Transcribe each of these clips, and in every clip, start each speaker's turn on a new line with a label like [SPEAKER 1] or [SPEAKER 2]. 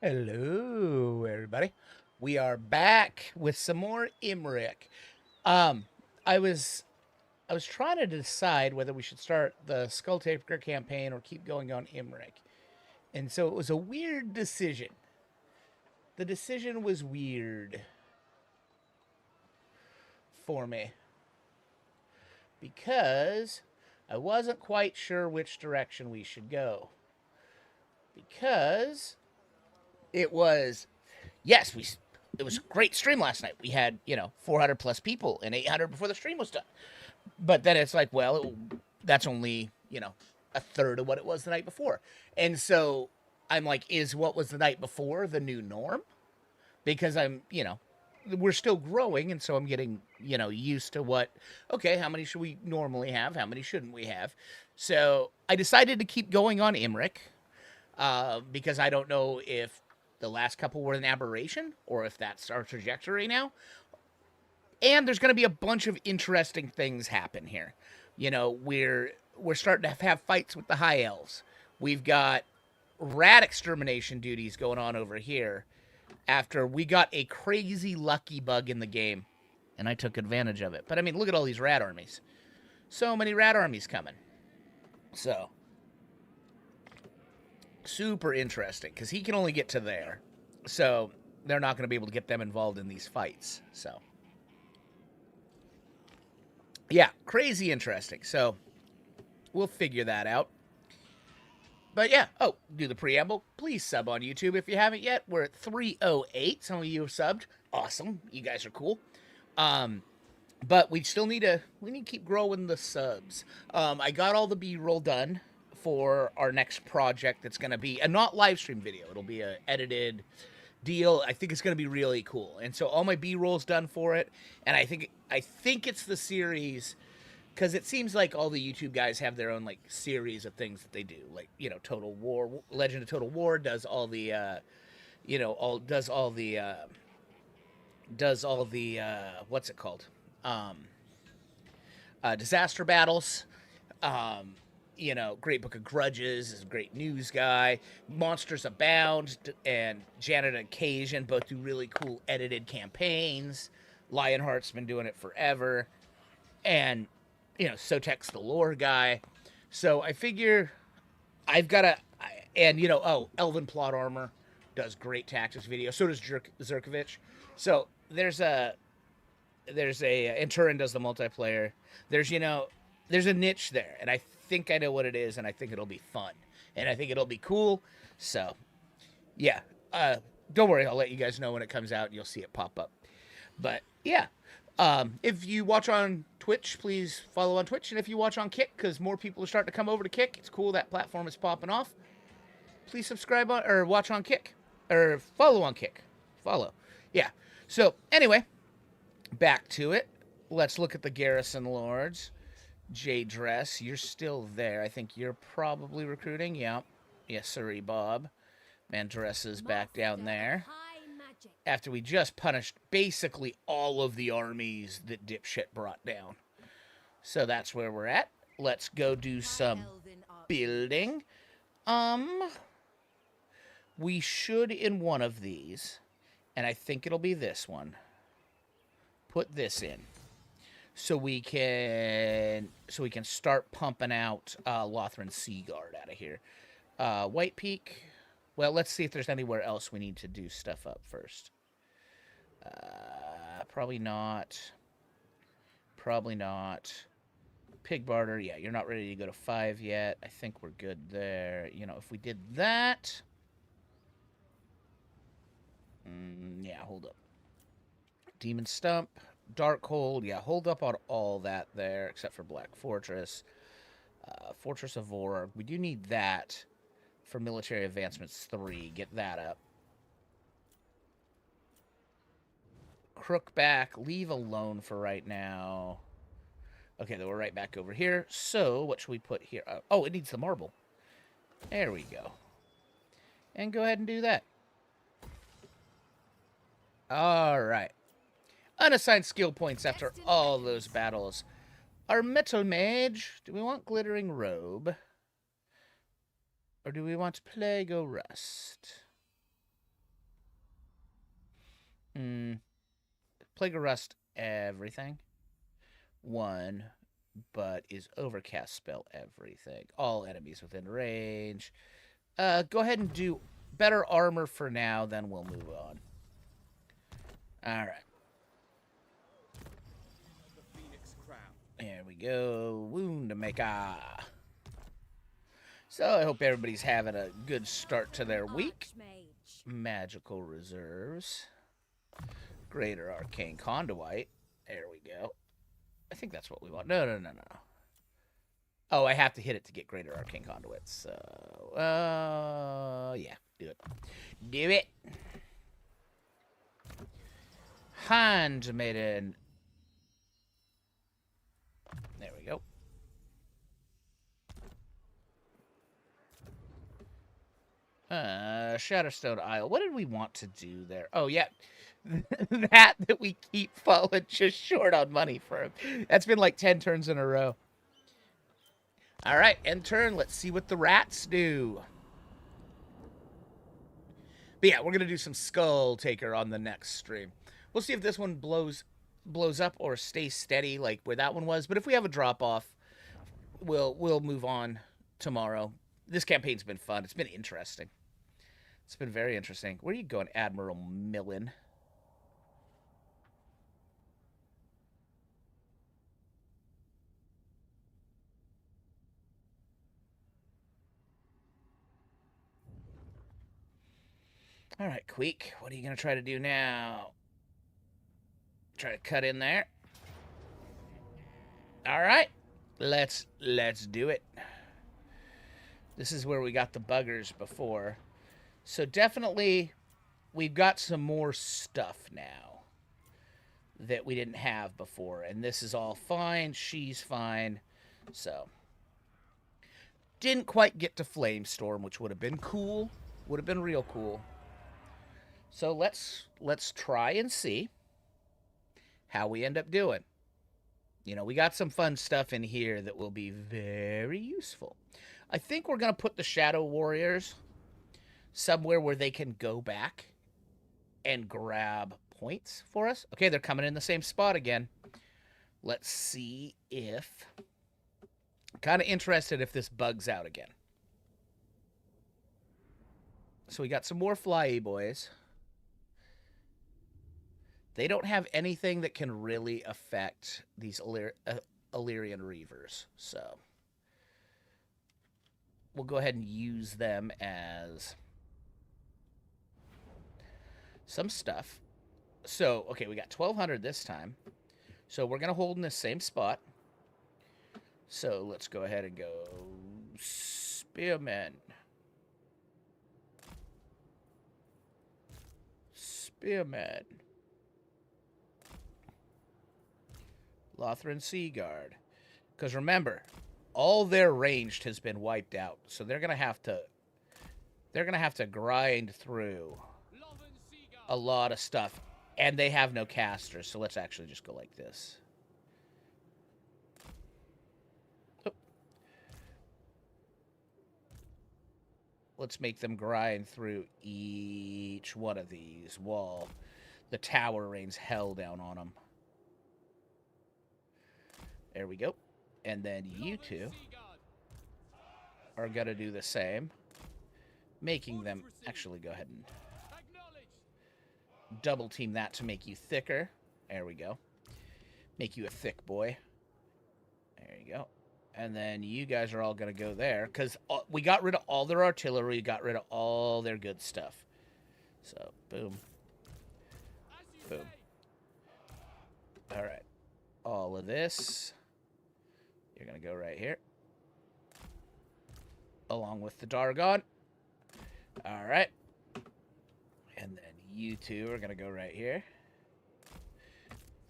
[SPEAKER 1] Hello, everybody. We are back with some more Imirk. Um, I was I was trying to decide whether we should start the Skull Taker campaign or keep going on Imirk, and so it was a weird decision. The decision was weird for me because I wasn't quite sure which direction we should go. Because it was yes, we it was a great stream last night. We had 400 plus people and 800 before the stream was done. But then it's like, well, that's only a third of what it was the night before, and so I'm like, is what was the night before the new norm? Because we're still growing, and so I'm getting used to what. Okay, how many should we normally have? How many shouldn't we have? So I decided to keep going on Imric because I don't know if the last couple were an aberration or if that's our trajectory now. And there's going to be a bunch of interesting things happen here. We're starting to have fights with the high elves. We've got rat extermination duties going on over here after we got a crazy lucky bug in the game and I took advantage of it. But I mean, look at all these rat armies. So many rat armies coming. So super interesting because he can only get to there. So they're not going to be able to get them involved in these fights. So yeah, crazy interesting. So we'll figure that out. But yeah, do the preamble. Please sub on YouTube if you haven't yet. We're at 308. Some of you have subbed. Awesome. You guys are cool. But we still need to keep growing the subs. I got all the B-roll done for our next project that's going to be a not live stream video. It'll be a edited deal. I think it's going to be really cool. And so all my B-roll's done for it, and I think it's the series because it seems like all the YouTube guys have their own like series of things that they do. Like, Total War, Legend of Total War does all the what's it called? Disaster battles. Great Book of Grudges is a great news guy. Monsters Abound and Janet Occasion both do really cool edited campaigns. Lionheart's been doing it forever. And, Sotek's the lore guy. So I figure I've got to, and, Elven Plot Armor does great tactics videos. So does Zerkovich. So there's a, and Turin does the multiplayer. There's a niche there, and I think I know what it is, and I think it'll be fun, and I think it'll be cool. So, yeah, don't worry, I'll let you guys know when it comes out, and you'll see it pop up. But yeah, if you watch on Twitch, please follow on Twitch, and if you watch on Kick, because more people are starting to come over to Kick, it's cool that platform is popping off. Please subscribe on or watch on Kick, or follow on Kick. Follow, yeah. So anyway, back to it. Let's look at the Garrison Lords. J Dress, you're still there. I think you're probably recruiting. Yeah. Yes, sirree, Bob. Mandress is back down there. After we just punished basically all of the armies that Dipshit brought down. So that's where we're at. Let's go do some building. We should in one of these, and I think it'll be this one, put this in. So we can start pumping out Lothran Seaguard out of here. White Peak. Well, let's see if there's anywhere else we need to do stuff up first. Probably not. Probably not. Pig Barter. Yeah, you're not ready to go to 5 yet. I think we're good there. If we did that. Yeah, hold up. Demon Stump. Darkhold, yeah, hold up on all that there, except for Black Fortress. Fortress of Vorarg, we do need that for Military Advancements 3. Get that up. Crookback, leave alone for right now. Okay, then we're right back over here. So, what should we put here? Oh, it needs the marble. There we go. And go ahead and do that. All right. Unassigned skill points after all those battles. Our Metal Mage, do we want Glittering Robe? Or do we want Plague o' Rust? Plague of Rust, everything. 1, but is Overcast spell everything. All enemies within range. Go ahead and do better armor for now, then we'll move on. All right. There we go. Wound maker. So I hope everybody's having a good start to their week. Magical reserves. Greater arcane conduit. There we go. I think that's what we want. No. Oh, I have to hit it to get greater arcane conduits. So, yeah, do it. Do it. Handmaiden. There we go. Shadowstone Isle. What did we want to do there? Oh, yeah. that we keep falling just short on money for him. That's been like 10 turns in a row. All right, end turn. Let's see what the rats do. But yeah, we're going to do some Skull Taker on the next stream. We'll see if this one blows up or stays steady like where that one was. But if we have a drop-off, we'll move on tomorrow. This campaign's been fun. It's been interesting. It's been very interesting. Where are you going, Admiral Millen? All right, Queek, what are you going to try to do now? Try to cut in there. All right, let's do it. This is where we got the buggers before. So definitely we've got some more stuff now that we didn't have before. And this is all fine. She's fine. So didn't quite get to Flamestorm, which would have been cool. Would have been real cool. So let's try and see how we end up doing. You know, we got some fun stuff in here that will be very useful. I think we're going to put the Shadow Warriors somewhere where they can go back and grab points for us. Okay, they're coming in the same spot again. Let's see if... kind of interested if this bugs out again. So we got some more flyy boys. They don't have anything that can really affect these Illyrian Reavers. So we'll go ahead and use them as some stuff. So, okay, we got 1,200 this time. So we're going to hold in the same spot. So let's go ahead and go Spearmen. Spearmen. Lothran Seaguard. Because remember, all their ranged has been wiped out. So they're gonna have to grind through a lot of stuff. And they have no casters, so let's actually just go like this. Oh. Let's make them grind through each one of these while the tower rains hell down on them. There we go. And then you two are going to do the same. Making them... actually, go ahead and double team that to make you thicker. There we go. Make you a thick boy. There you go. And then you guys are all going to go there. Because we got rid of all their artillery. Got rid of all their good stuff. So, boom. Boom. All right. All of this... you're going to go right here. Along with the Dargon. All right. And then you two are going to go right here.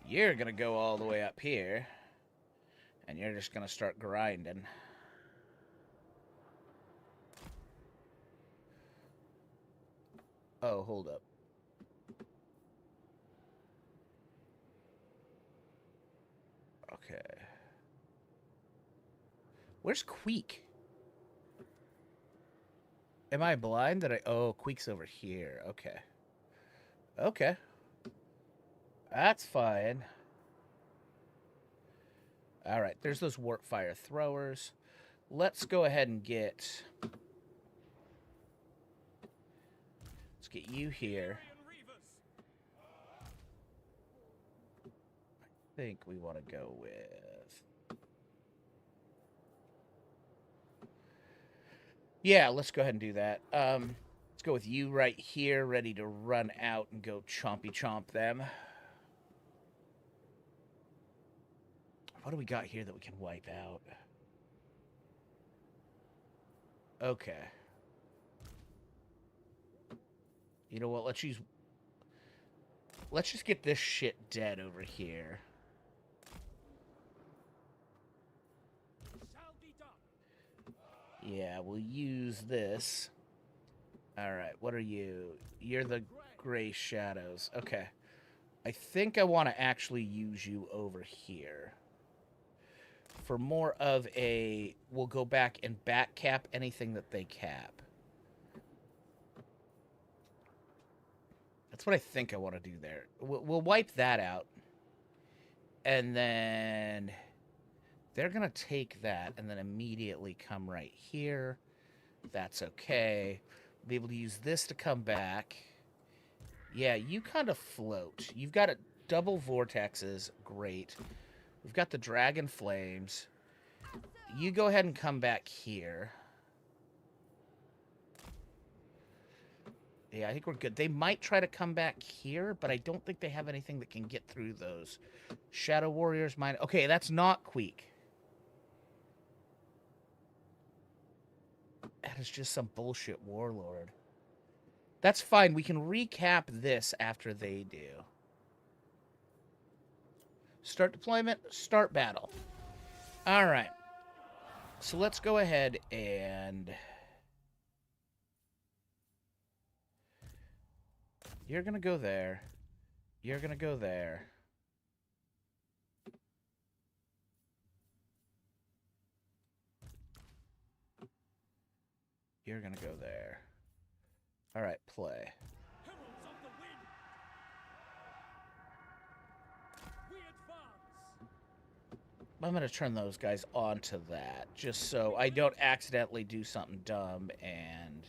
[SPEAKER 1] You're going to go all the way up here. And you're just going to start grinding. Oh, hold up. Okay. Where's Queek? Am I blind? Oh, Queek's over here. Okay. Okay. That's fine. All right, there's those warp fire throwers. Let's go ahead and get... Let's get you here. I think we want to go with... Yeah, let's go ahead and do that. Let's go with you right here, ready to run out and go chompy chomp them. What do we got here that we can wipe out? Okay. You know what? Let's just get this shit dead over here. Yeah, we'll use this. Alright, what are you? You're the gray shadows. Okay. I think I want to actually use you over here. For more of a... We'll go back and back cap anything that they cap. That's what I think I want to do there. We'll wipe that out. And then... They're going to take that and then immediately come right here. That's okay. Be able to use this to come back. Yeah, you kind of float. You've got double vortexes. Great. We've got the dragon flames. You go ahead and come back here. Yeah, I think we're good. They might try to come back here, but I don't think they have anything that can get through those. Shadow Warriors mine. Okay, that's not Queek. That is just some bullshit warlord. That's fine. We can recap this after they do. Start deployment, start battle. All right. So let's go ahead and... You're going to go there. You're going to go there. You're going to go there. All right, play. I'm going to turn those guys onto that, just so I don't accidentally do something dumb and...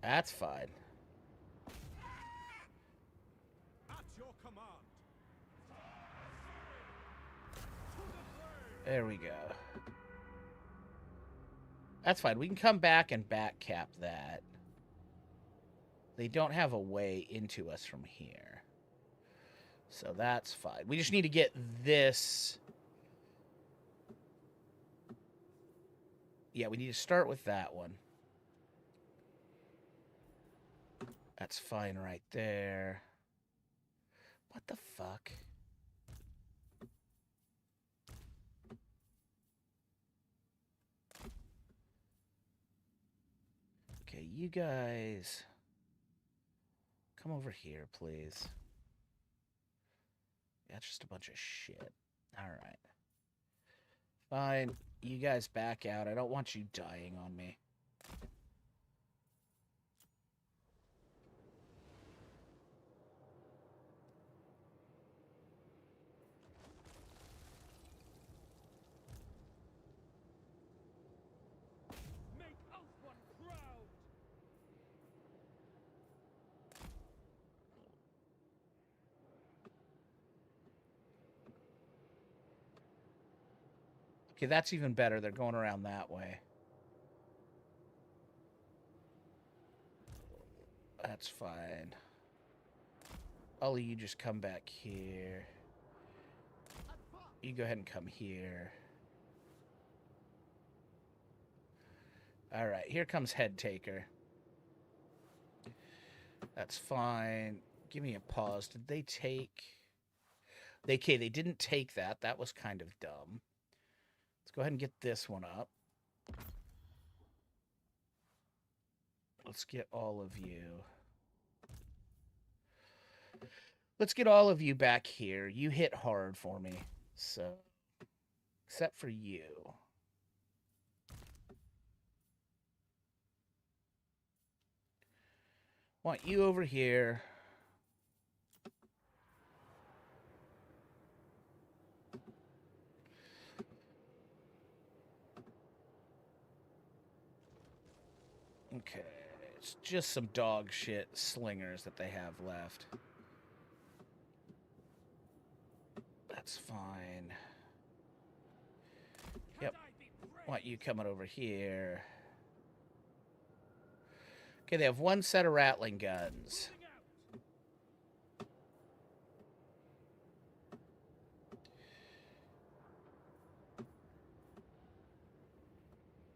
[SPEAKER 1] That's fine. There we go. That's fine. We can come back and back cap that. They don't have a way into us from here. So that's fine. We just need to get this... Yeah, we need to start with that one. That's fine right there. What the fuck? Okay, you guys... Come over here, please. Yeah, it's just a bunch of shit. Alright. Fine. You guys back out. I don't want you dying on me. Okay, that's even better. They're going around that way. That's fine. All of you just come back here. You go ahead and come here. Alright, here comes Head Taker. That's fine. Give me a pause. Did they take... Okay, they didn't take that. That was kind of dumb. Let's go ahead and get this one up. Let's get all of you. Let's get all of you back here. You hit hard for me. So, except for you. Want you over here. Okay, it's just some dog shit slingers that they have left. That's fine. Yep. Want you coming over here. Okay, they have one set of rattling guns.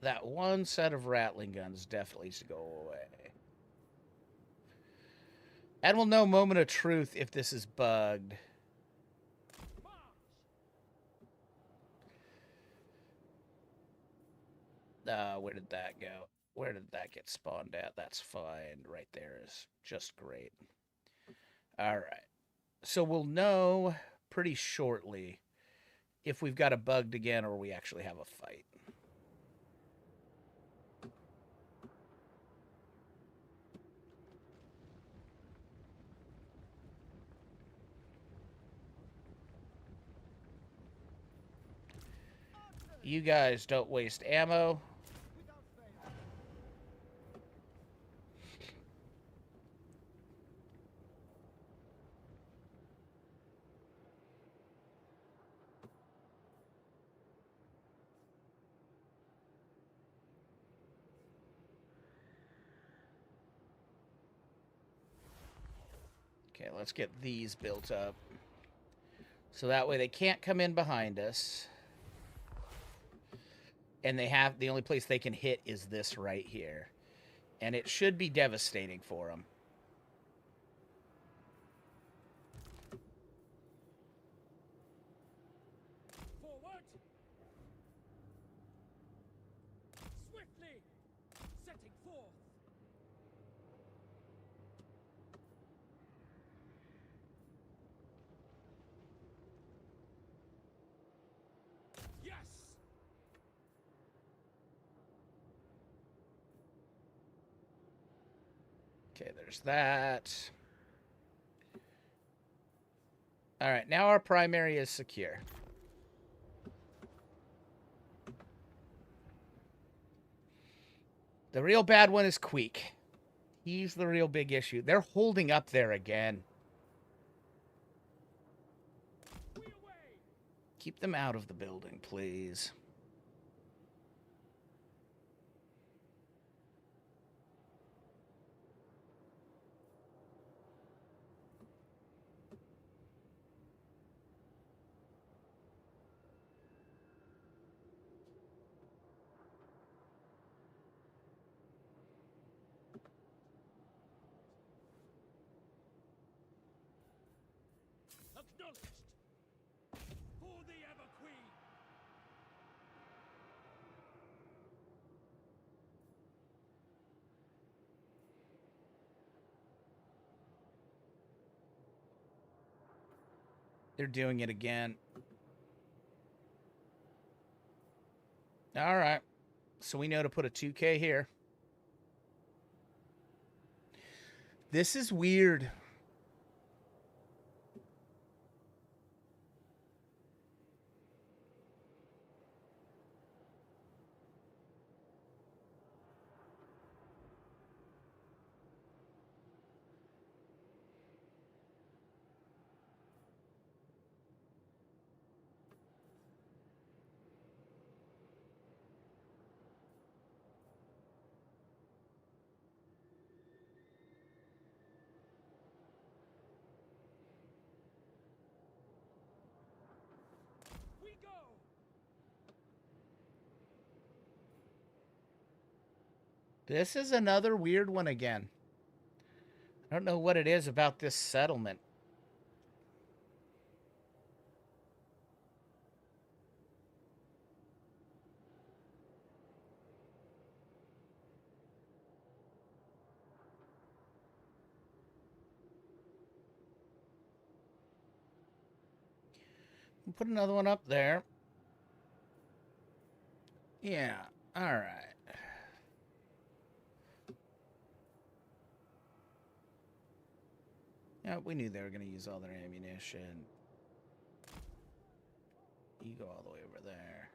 [SPEAKER 1] That one set of rattling guns definitely needs to go away. And we'll know moment of truth if this is bugged. Where did that go? Where did that get spawned at? That's fine. Right there is just great. All right. So we'll know pretty shortly if we've got a bugged again or we actually have a fight. You guys don't waste ammo. Okay, let's get these built up. So that way they can't come in behind us. And they have, the only place they can hit is this right here. And it should be devastating for them.
[SPEAKER 2] Forward! Swiftly! Setting forth! Yes!
[SPEAKER 1] Okay, there's that. All right, now our primary is secure. The real bad one is Queek. He's the real big issue. They're holding up there again. Keep them out of the building, please.
[SPEAKER 2] Acknowledged! For the Ever Queen!
[SPEAKER 1] They're doing it again. All right. So we know to put a 2K here. This is weird.
[SPEAKER 2] We go!
[SPEAKER 1] This is another weird one again. I don't know what it is about this settlement. Put another one up there. Yeah, all right. Yeah, we knew they were going to use all their ammunition. You go all the way over there.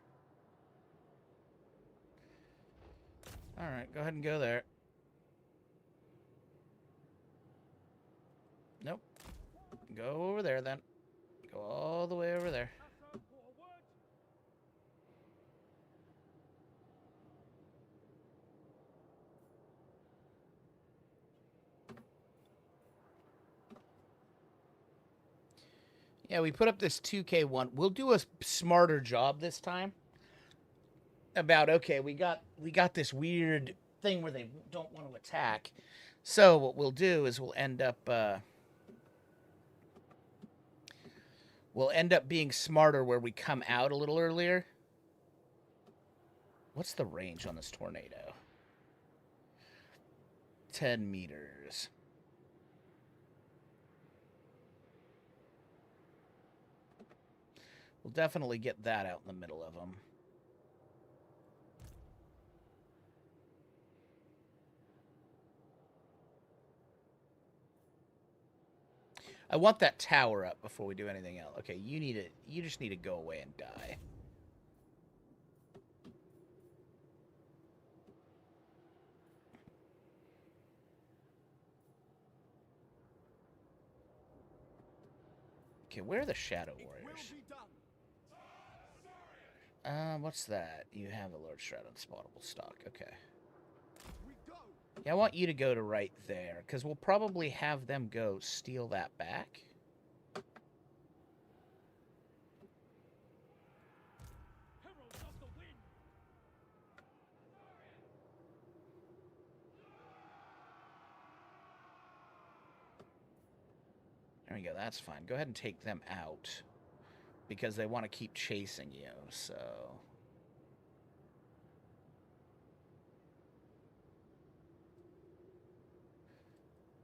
[SPEAKER 1] Alright, go ahead and go there. Nope. Go over there, then. Go all the way over there.
[SPEAKER 2] Hussar forward.
[SPEAKER 1] Yeah, we put up this 2K1. We'll do a smarter job this time. About, okay, we got this weird thing where they don't want to attack. So what we'll do is we'll end up being smarter where we come out a little earlier. What's the range on this tornado? 10 meters. We'll definitely get that out in the middle of them. I want that tower up before we do anything else. Okay, you just need to go away and die. Okay, where are the Shadow Warriors? What's that? You have a large shroud unspottable stock. Okay. Yeah, I want you to go to right there, because we'll probably have them go steal that back.
[SPEAKER 2] Herald of the wind.
[SPEAKER 1] There we go, that's fine. Go ahead and take them out, because they want to keep chasing you, so...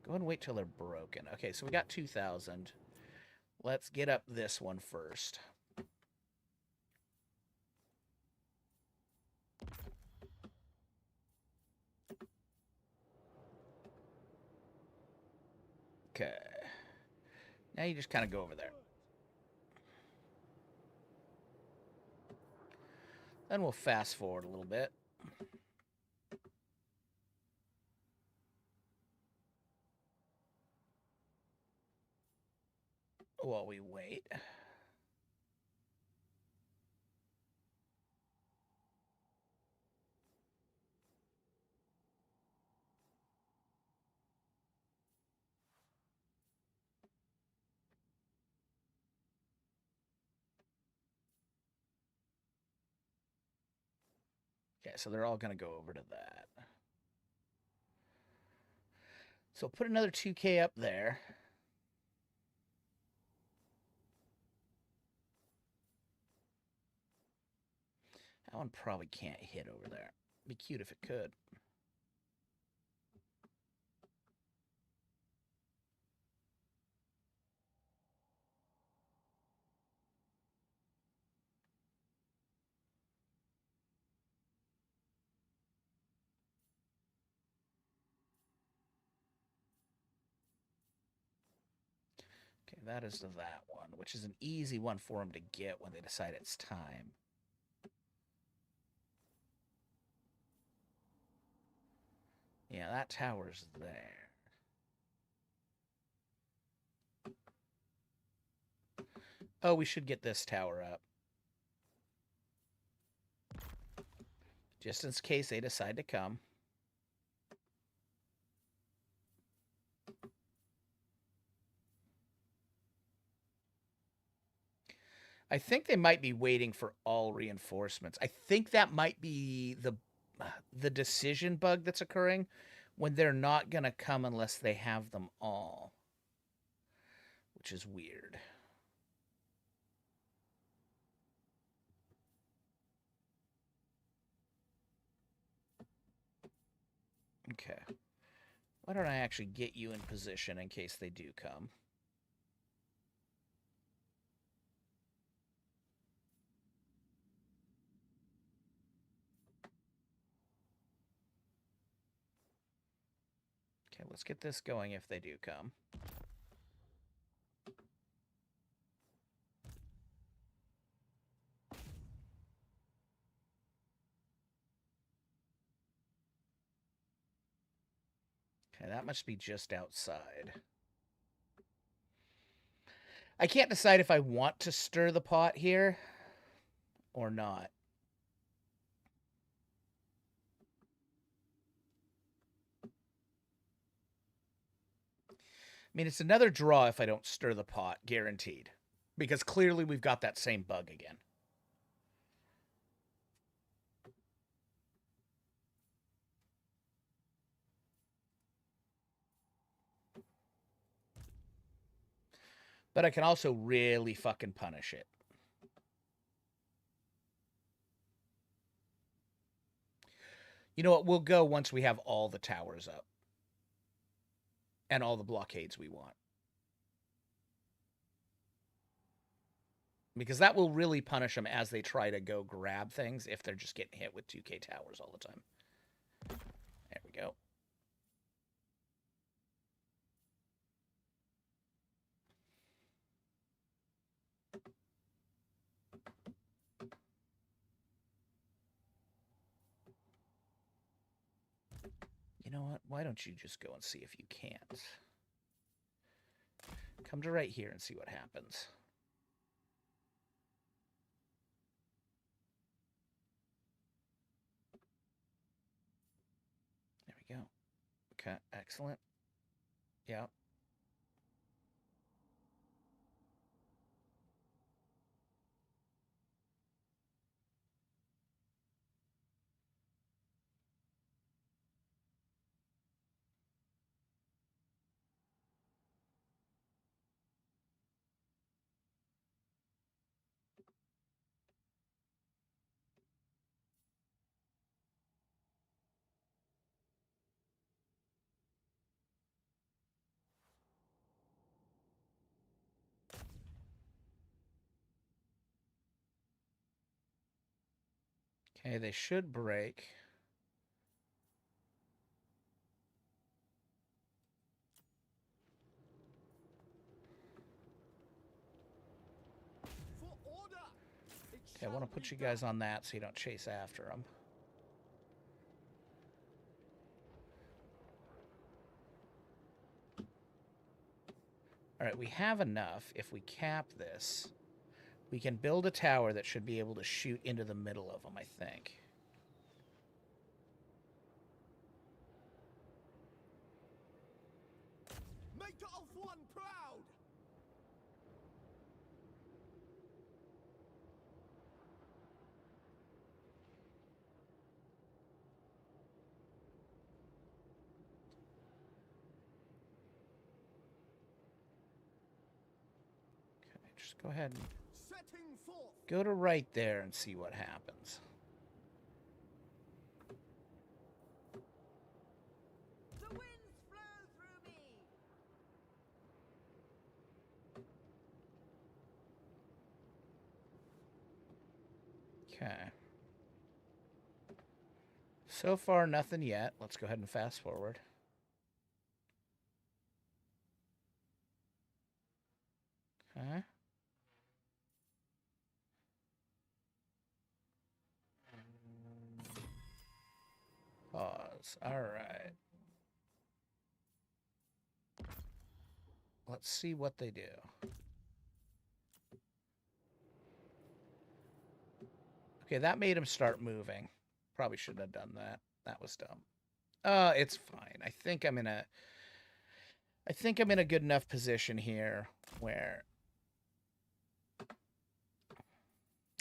[SPEAKER 1] Go ahead and wait till they're broken. Okay, so we got 2,000. Let's get up this one first. Okay. Now you just kind of go over there. Then we'll fast forward a little bit. While we wait. Okay, so they're all going to go over to that. So put another 2K up there. That one probably can't hit over there. Be cute if it could. Okay, that is to that one, which is an easy one for them to get when they decide it's time. Yeah, that tower's there. Oh, we should get this tower up. Just in case they decide to come. I think they might be waiting for all reinforcements. I think that might be the decision bug that's occurring when they're not going to come unless they have them all, which is weird. Okay. Why don't I actually get you in position in case they do come? Okay, let's get this going if they do come. Okay, that must be just outside. I can't decide if I want to stir the pot here or not. I mean, it's another draw if I don't stir the pot, guaranteed. Because clearly we've got that same bug again. But I can also really fucking punish it. You know what? We'll go once we have all the towers up. And all the blockades we want. Because that will really punish them as they try to go grab things if they're just getting hit with 2k towers all the time. There we go. You know what? Why don't you just go and see if you can't? Come to right here and see what happens. There we go. Okay, excellent. Yeah. Okay, they should break. Okay, I want to put you guys on that so you don't chase after them. All right, we have enough. If we cap this, we can build a tower that should be able to shoot into the middle of them, I think.
[SPEAKER 2] Make it of one proud.
[SPEAKER 1] Okay, just go ahead and
[SPEAKER 2] Setting forth.
[SPEAKER 1] go to right there and see what happens.
[SPEAKER 3] The winds flow through me.
[SPEAKER 1] Okay. So far, nothing yet. Let's go ahead and fast forward. Okay. Pause. All right. Let's see what they do. Okay, that made him start moving. Probably shouldn't have done that. That was dumb. It's fine. I think I'm in a good enough position here where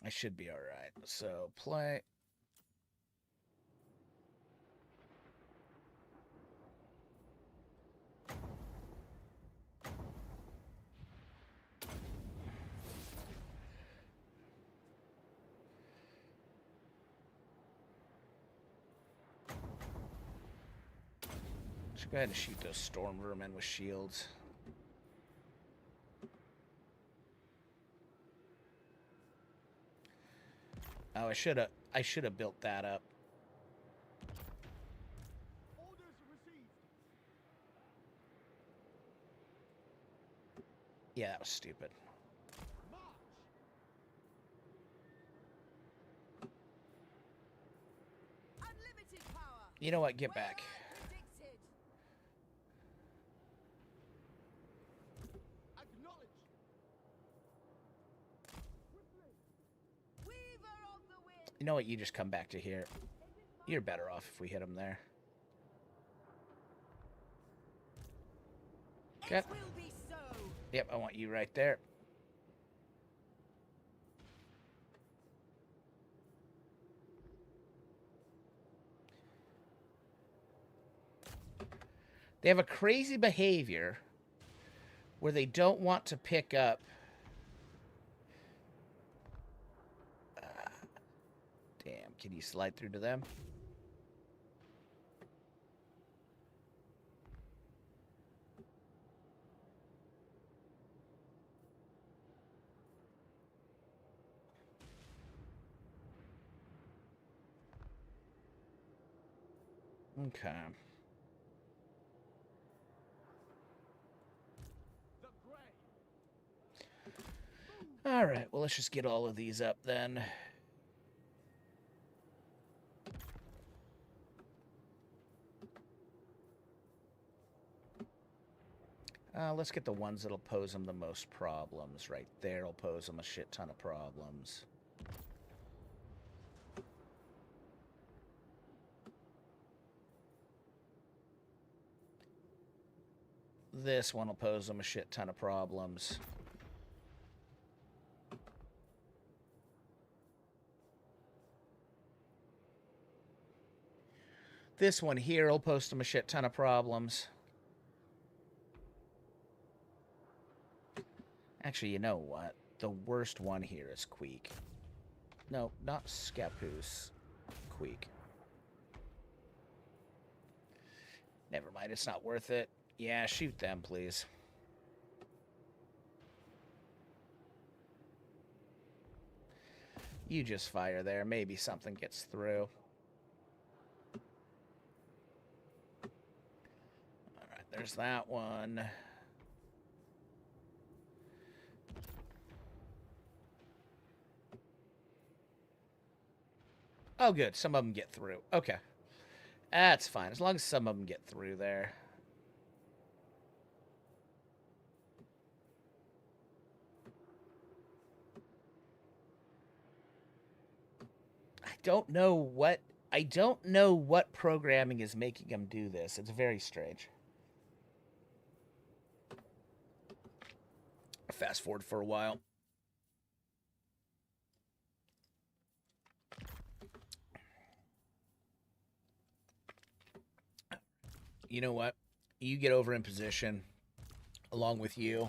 [SPEAKER 1] I should be all right. So, play. Just go ahead and shoot those storm vermin with shields. Oh, I should have built that up.
[SPEAKER 2] Orders received.
[SPEAKER 1] Yeah, that was stupid.
[SPEAKER 2] March.
[SPEAKER 3] Unlimited power.
[SPEAKER 1] You know what? Get back.
[SPEAKER 3] Predicted.
[SPEAKER 1] You know what? You just come back to here. You're better off if we hit him there. Okay.
[SPEAKER 3] It will be so.
[SPEAKER 1] Yep, I want you right there. They have a crazy behavior where they don't want to pick up... damn, can you slide through to them? Okay.
[SPEAKER 2] The grey.
[SPEAKER 1] All right, well, let's just get all of these up then. Let's get the ones that'll pose them the most problems. Right there will pose them a shit ton of problems. This one will pose them a shit ton of problems. This one here will post them a shit ton of problems. Actually, you know what? The worst one here is Queek. No, not Scappoose. Queek. Never mind, it's not worth it. Yeah, shoot them, please. You just fire there. Maybe something gets through. Alright, there's that one. Oh, good. Some of them get through. Okay. That's fine. As long as some of them get through there. I don't know what programming is making them do this. It's very strange. Fast forward for a while. You know what? You get over in position along with you.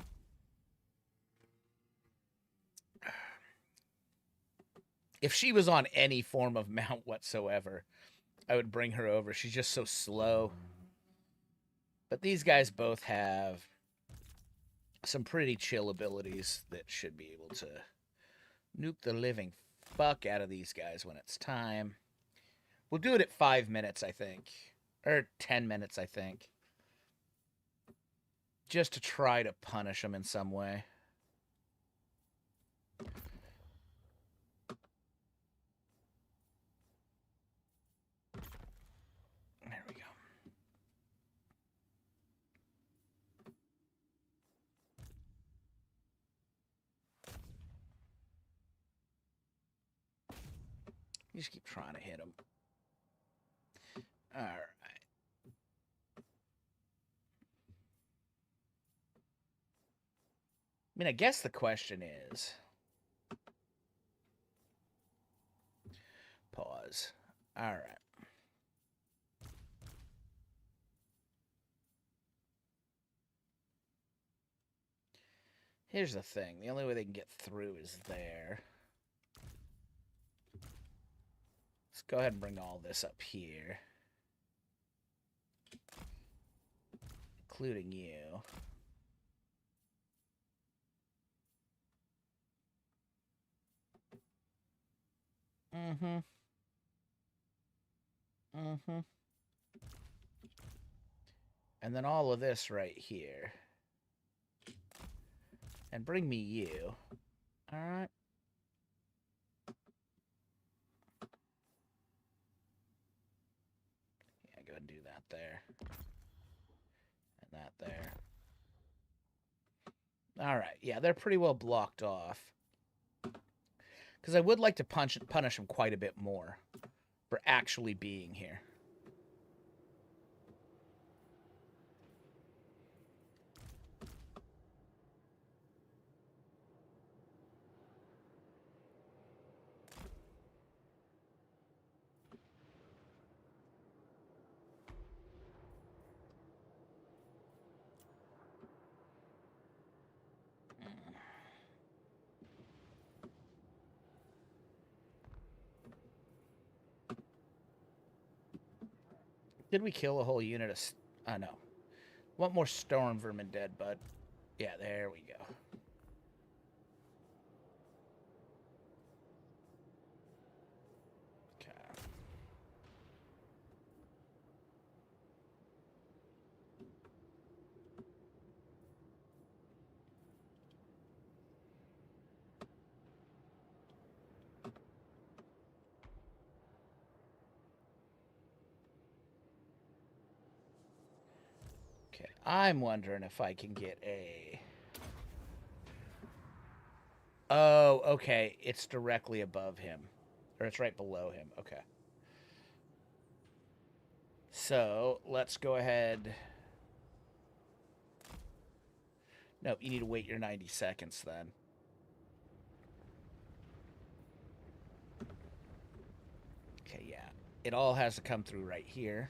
[SPEAKER 1] If she was on any form of mount whatsoever, I would bring her over. She's just so slow. But these guys both have some pretty chill abilities that should be able to nuke the living fuck out of these guys when it's time. We'll do it at 5 minutes, I think. Or 10 minutes, I think. Just to try to punish them in some way. There we go. You just keep trying to hit them. All right. I mean, I guess the question is... Pause. All right. Here's the thing. The only way they can get through is there. Let's go ahead and bring all this up here. Including you. Mm-hmm. Mm-hmm. And then all of this right here. And bring me you. Alright. Yeah, go ahead and do that there. And that there. Alright, yeah, they're pretty well blocked off. Because I would like to punish him quite a bit more for actually being here. Did we kill a whole unit of... no. Want more storm vermin dead, bud. Yeah, there we go. Okay. Okay, I'm wondering if I can get a... Oh, okay. It's directly above him. Or it's right below him. Okay. So, let's go ahead... Nope, you need to wait your 90 seconds then. Okay, yeah. It all has to come through right here.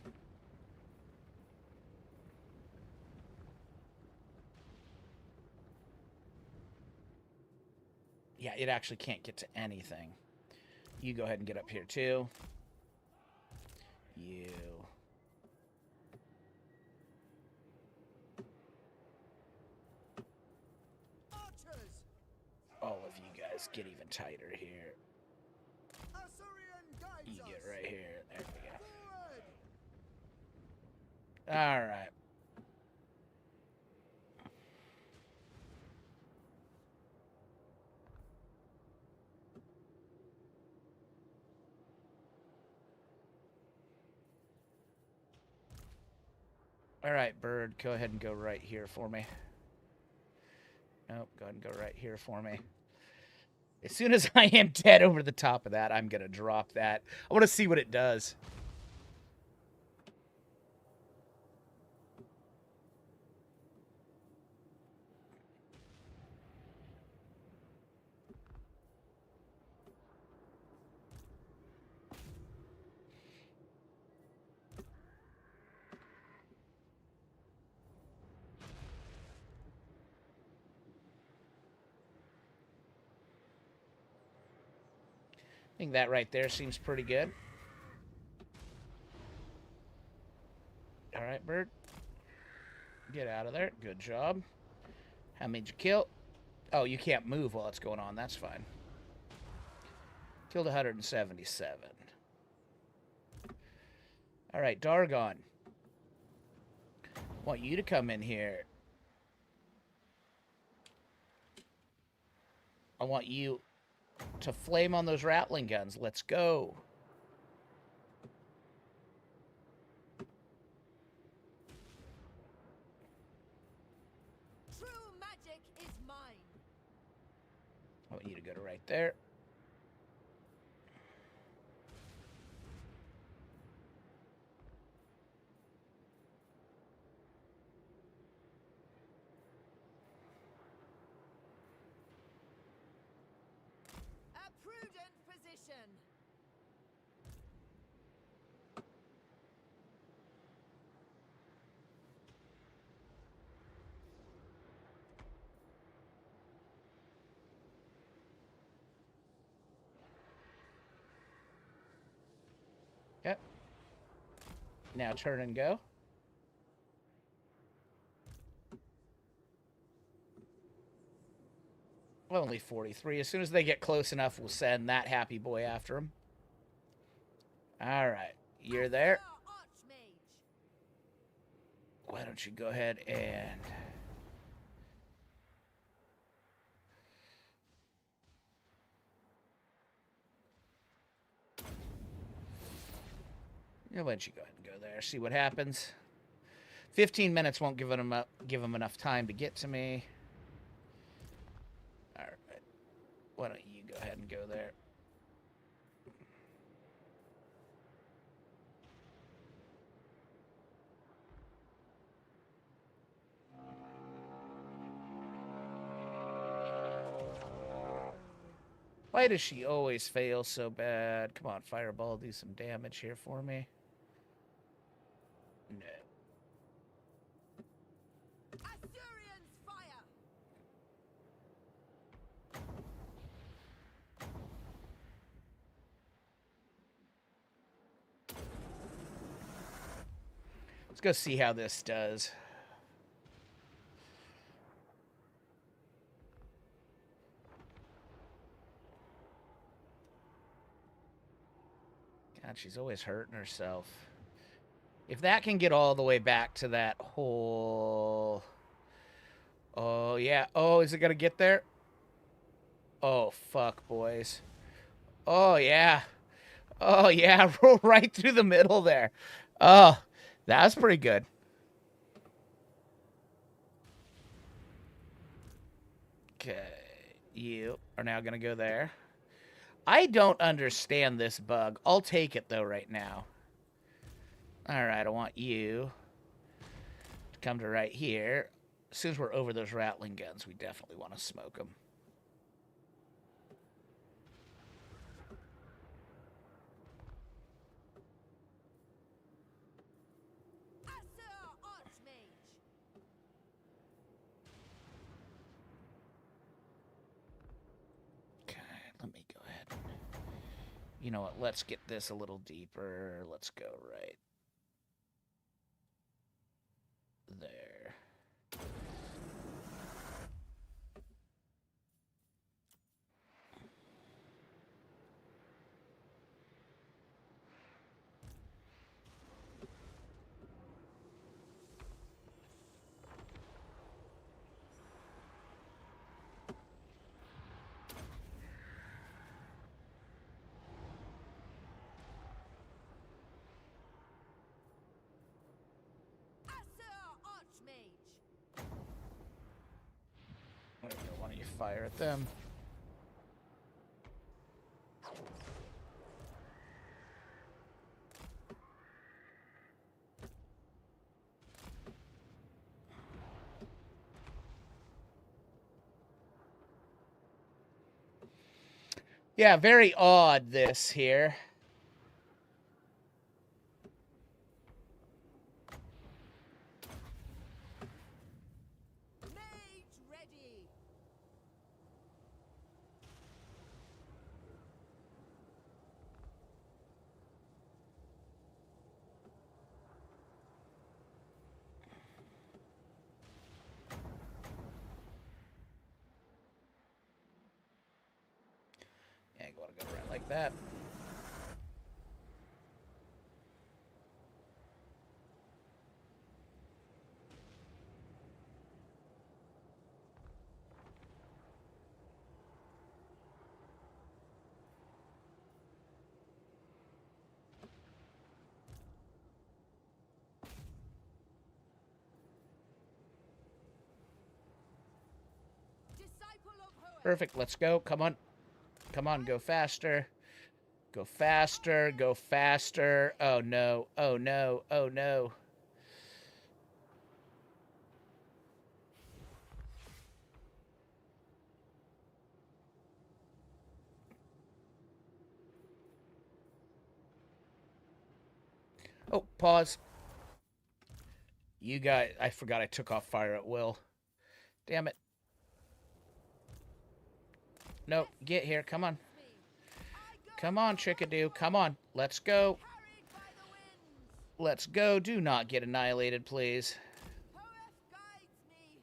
[SPEAKER 1] Yeah, it actually can't get to anything. You go ahead and get up here too. You.
[SPEAKER 2] Archers!
[SPEAKER 1] All of you guys get even tighter here.
[SPEAKER 2] Assyrian guides
[SPEAKER 1] You get
[SPEAKER 2] us.
[SPEAKER 1] right here. There we
[SPEAKER 2] Forward!
[SPEAKER 1] go. All right. All right, Bird, go ahead and go right here for me. Nope, go ahead and go right here for me. As soon as I am dead over the top of that, I'm going to drop that. I want to see what it does. I think that right there seems pretty good. All right, Bird. Get out of there. Good job. How many did you kill? Oh, you can't move while it's going on. That's fine. Killed 177. All right, Dargon. I want you to come in here. I want you to flame on those rattling guns. Let's go.
[SPEAKER 3] True magic is mine.
[SPEAKER 1] I want you to go to right there.
[SPEAKER 3] A prudent position.
[SPEAKER 1] Yep. Now turn and go. Only 43. As soon as they get close enough, we'll send that happy boy after him. All right. You're there.
[SPEAKER 3] Archmage.
[SPEAKER 1] Why don't you go ahead and... Why don't you go ahead and go there, see what happens. 15 minutes won't give him enough time to get to me. All right. Why don't you go ahead and go there? Why does she always fail so bad? Come on, Fireball, do some damage here for me. No.
[SPEAKER 3] Asturians fire.
[SPEAKER 1] Let's go see how this does. God, she's always hurting herself. If that can get all the way back to that whole... Oh, yeah. Oh, is it going to get there? Oh, fuck, boys. Oh, yeah. Oh, yeah. Roll right through the middle there. Oh, that's pretty good. Okay. You are now going to go there. I don't understand this bug. I'll take it, though, right now. All right, I want you to come to right here. As soon as we're over those rattling guns, we definitely want to smoke them.
[SPEAKER 3] Assur Archmage.
[SPEAKER 1] Okay, let me go ahead. You know what? Let's get this a little deeper. Let's go right there.
[SPEAKER 3] Assur Archmage.
[SPEAKER 1] There we go. Why don't you fire at them? Yeah, very odd this here.
[SPEAKER 3] Mage ready.
[SPEAKER 1] Yeah, you want to go around like that.
[SPEAKER 3] Disciple of Hoenn.
[SPEAKER 1] Perfect. Let's go. Come on. Come on. Go faster. Go faster. Go faster. Oh, no. Oh, no. Oh, no. Oh, pause. You guys, I forgot I took off fire at will. Damn it. No, get here. Come on. Come on, Chickadoo. Come on. Let's go.
[SPEAKER 3] Carried by the winds.
[SPEAKER 1] Let's go. Do not get annihilated, please.
[SPEAKER 3] Hoeth guides me.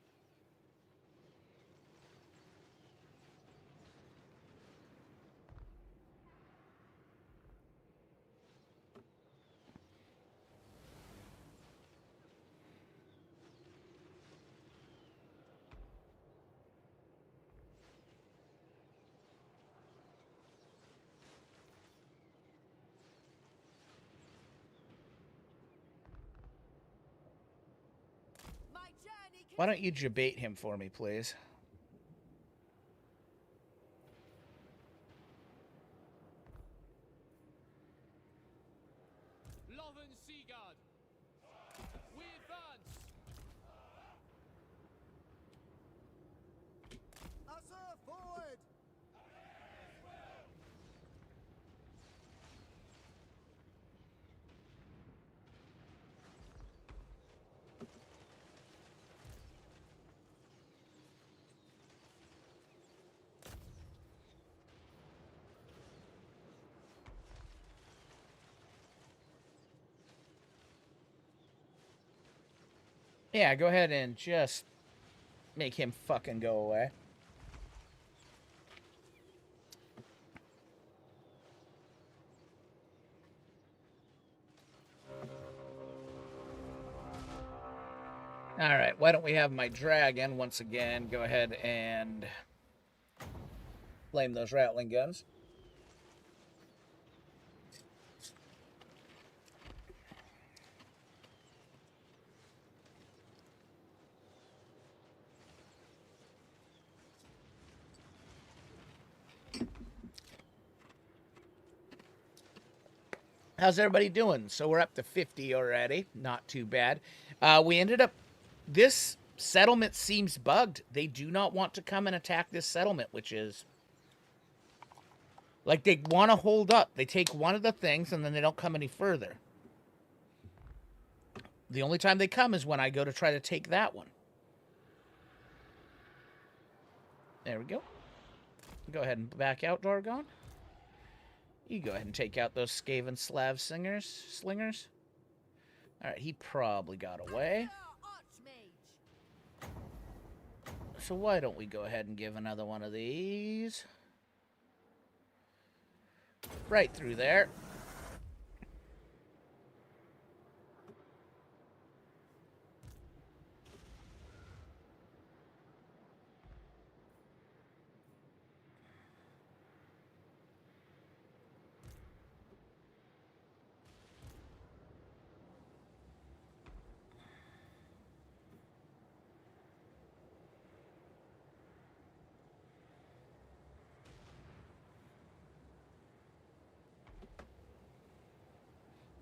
[SPEAKER 3] My journey
[SPEAKER 1] Why don't you debate him for me, please?
[SPEAKER 4] Loven Seaguard. We advance.
[SPEAKER 2] Assur forward.
[SPEAKER 1] Yeah, go ahead and just make him fucking go away. Alright, why don't we have my dragon once again go ahead and flame those rattling guns. How's everybody doing? So we're up to 50 already. Not too bad. We ended up... This settlement seems bugged. They do not want to come and attack this settlement, which is... Like, they want to hold up. They take one of the things, and then they don't come any further. The only time they come is when I go to try to take that one. There we go. Go ahead and back out, Dorgon. You go ahead and take out those Skaven Slav slingers. Alright, he probably got away. So why don't we go ahead and give another one of these? Right through there.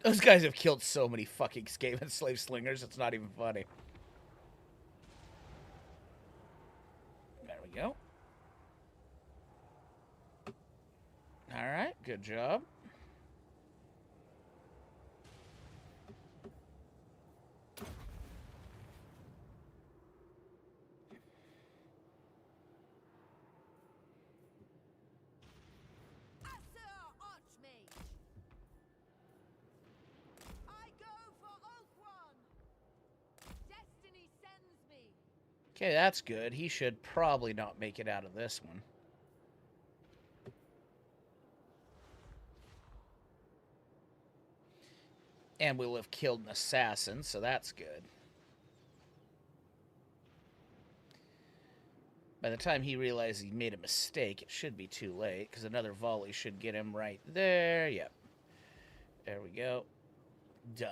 [SPEAKER 1] Those guys have killed so many fucking Skaven slave slingers, it's not even funny. There we go. Alright, good job. Okay, that's good. He should probably not make it out of this one. And we'll have killed an assassin, so that's good. By the time he realizes he made a mistake, it should be too late, because another volley should get him right there. Yep. There we go. Done.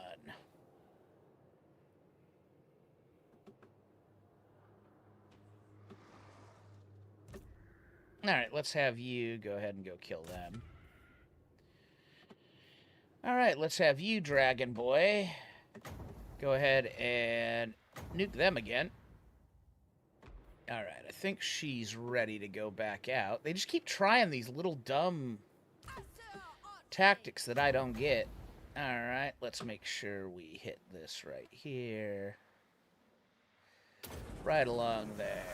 [SPEAKER 1] Alright, let's have you go ahead and go kill them. Alright, let's have you, Dragon Boy. Go ahead and nuke them again. Alright, I think she's ready to go back out. They just keep trying these little dumb tactics that I don't get. Alright, let's make sure we hit this right here. Right along there.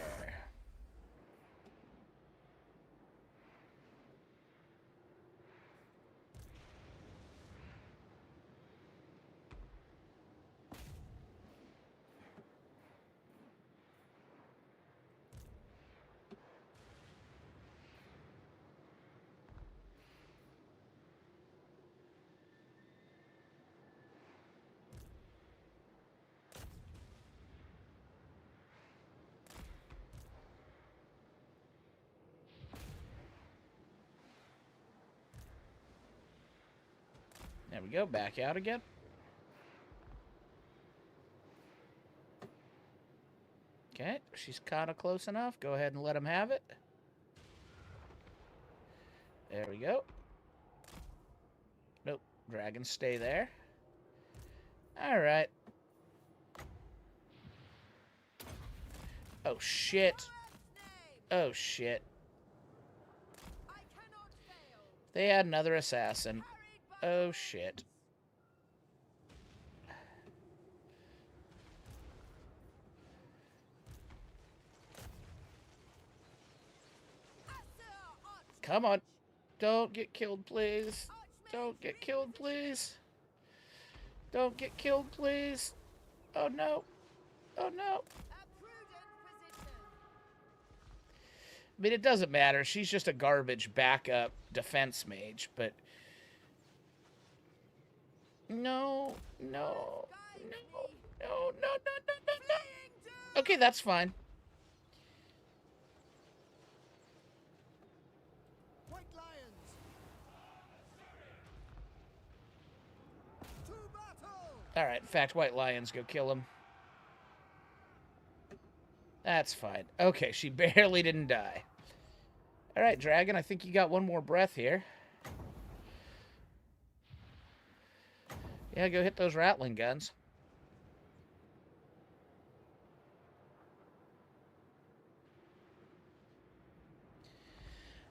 [SPEAKER 1] There we go, back out again. Okay, she's kind of close enough. Go ahead and let him have it. There we go. Nope, dragons stay there. Alright. Oh, shit. Oh, shit. They had another assassin. Oh, shit. Come on. Don't get killed, please. Don't get killed, please. Don't get killed, please. Oh, no. Oh no.
[SPEAKER 3] A prudent position.
[SPEAKER 1] I mean, it doesn't matter. She's just a garbage backup defense mage, but... No, no,
[SPEAKER 3] Guide
[SPEAKER 1] no,
[SPEAKER 3] me.
[SPEAKER 1] no, no, no, no, no,
[SPEAKER 3] Fleeing doom.
[SPEAKER 1] no. Okay, that's fine.
[SPEAKER 2] White lions. To battle.
[SPEAKER 1] Alright, in fact, white lions, go kill him. That's fine. Okay, she barely didn't die. Alright, dragon, I think you got one more breath here. Yeah, go hit those rattling guns.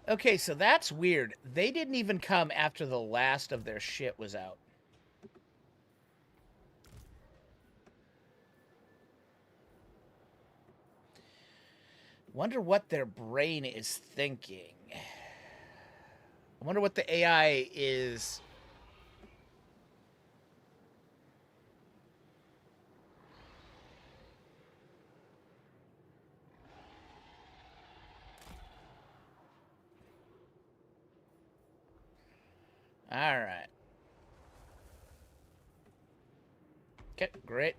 [SPEAKER 1] Okay, so that's weird. They didn't even come after the last of their shit was out. Wonder what their brain is thinking. I wonder what the AI is... Alright. Okay, great.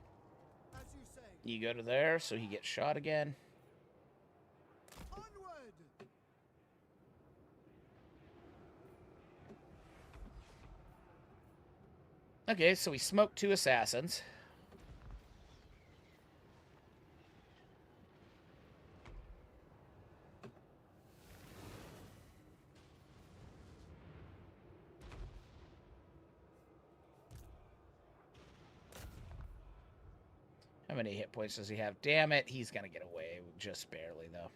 [SPEAKER 2] As you say.
[SPEAKER 1] You go to there, so he gets shot again.
[SPEAKER 2] Onward.
[SPEAKER 1] Okay, so we smoked 2 assassins. How many hit points does he have? Damn it, he's gonna get away. Just barely, though.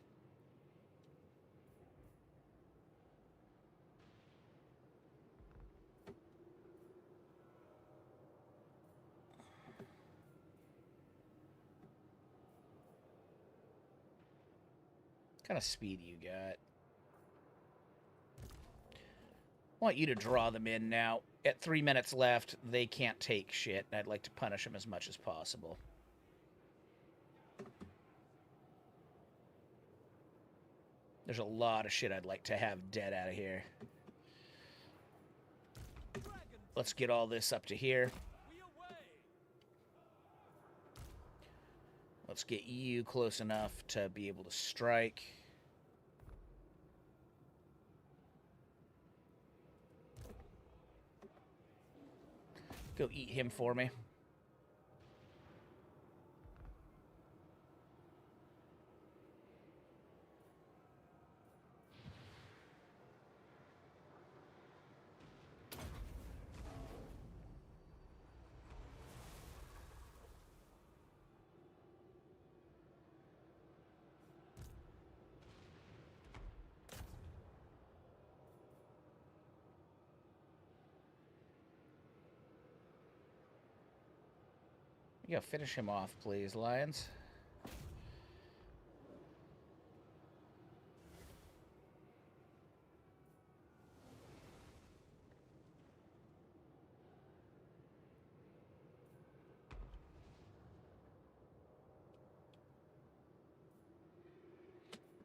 [SPEAKER 1] What kind of speed you got? I want you to draw them in now. At 3 minutes left, they can't take shit, and I'd like to punish them as much as possible. There's a lot of shit I'd like to have dead out of here. Let's get all this up to here.
[SPEAKER 4] We away.
[SPEAKER 1] Let's get you close enough to be able to strike. Go eat him for me. You go finish him off, please, Lions.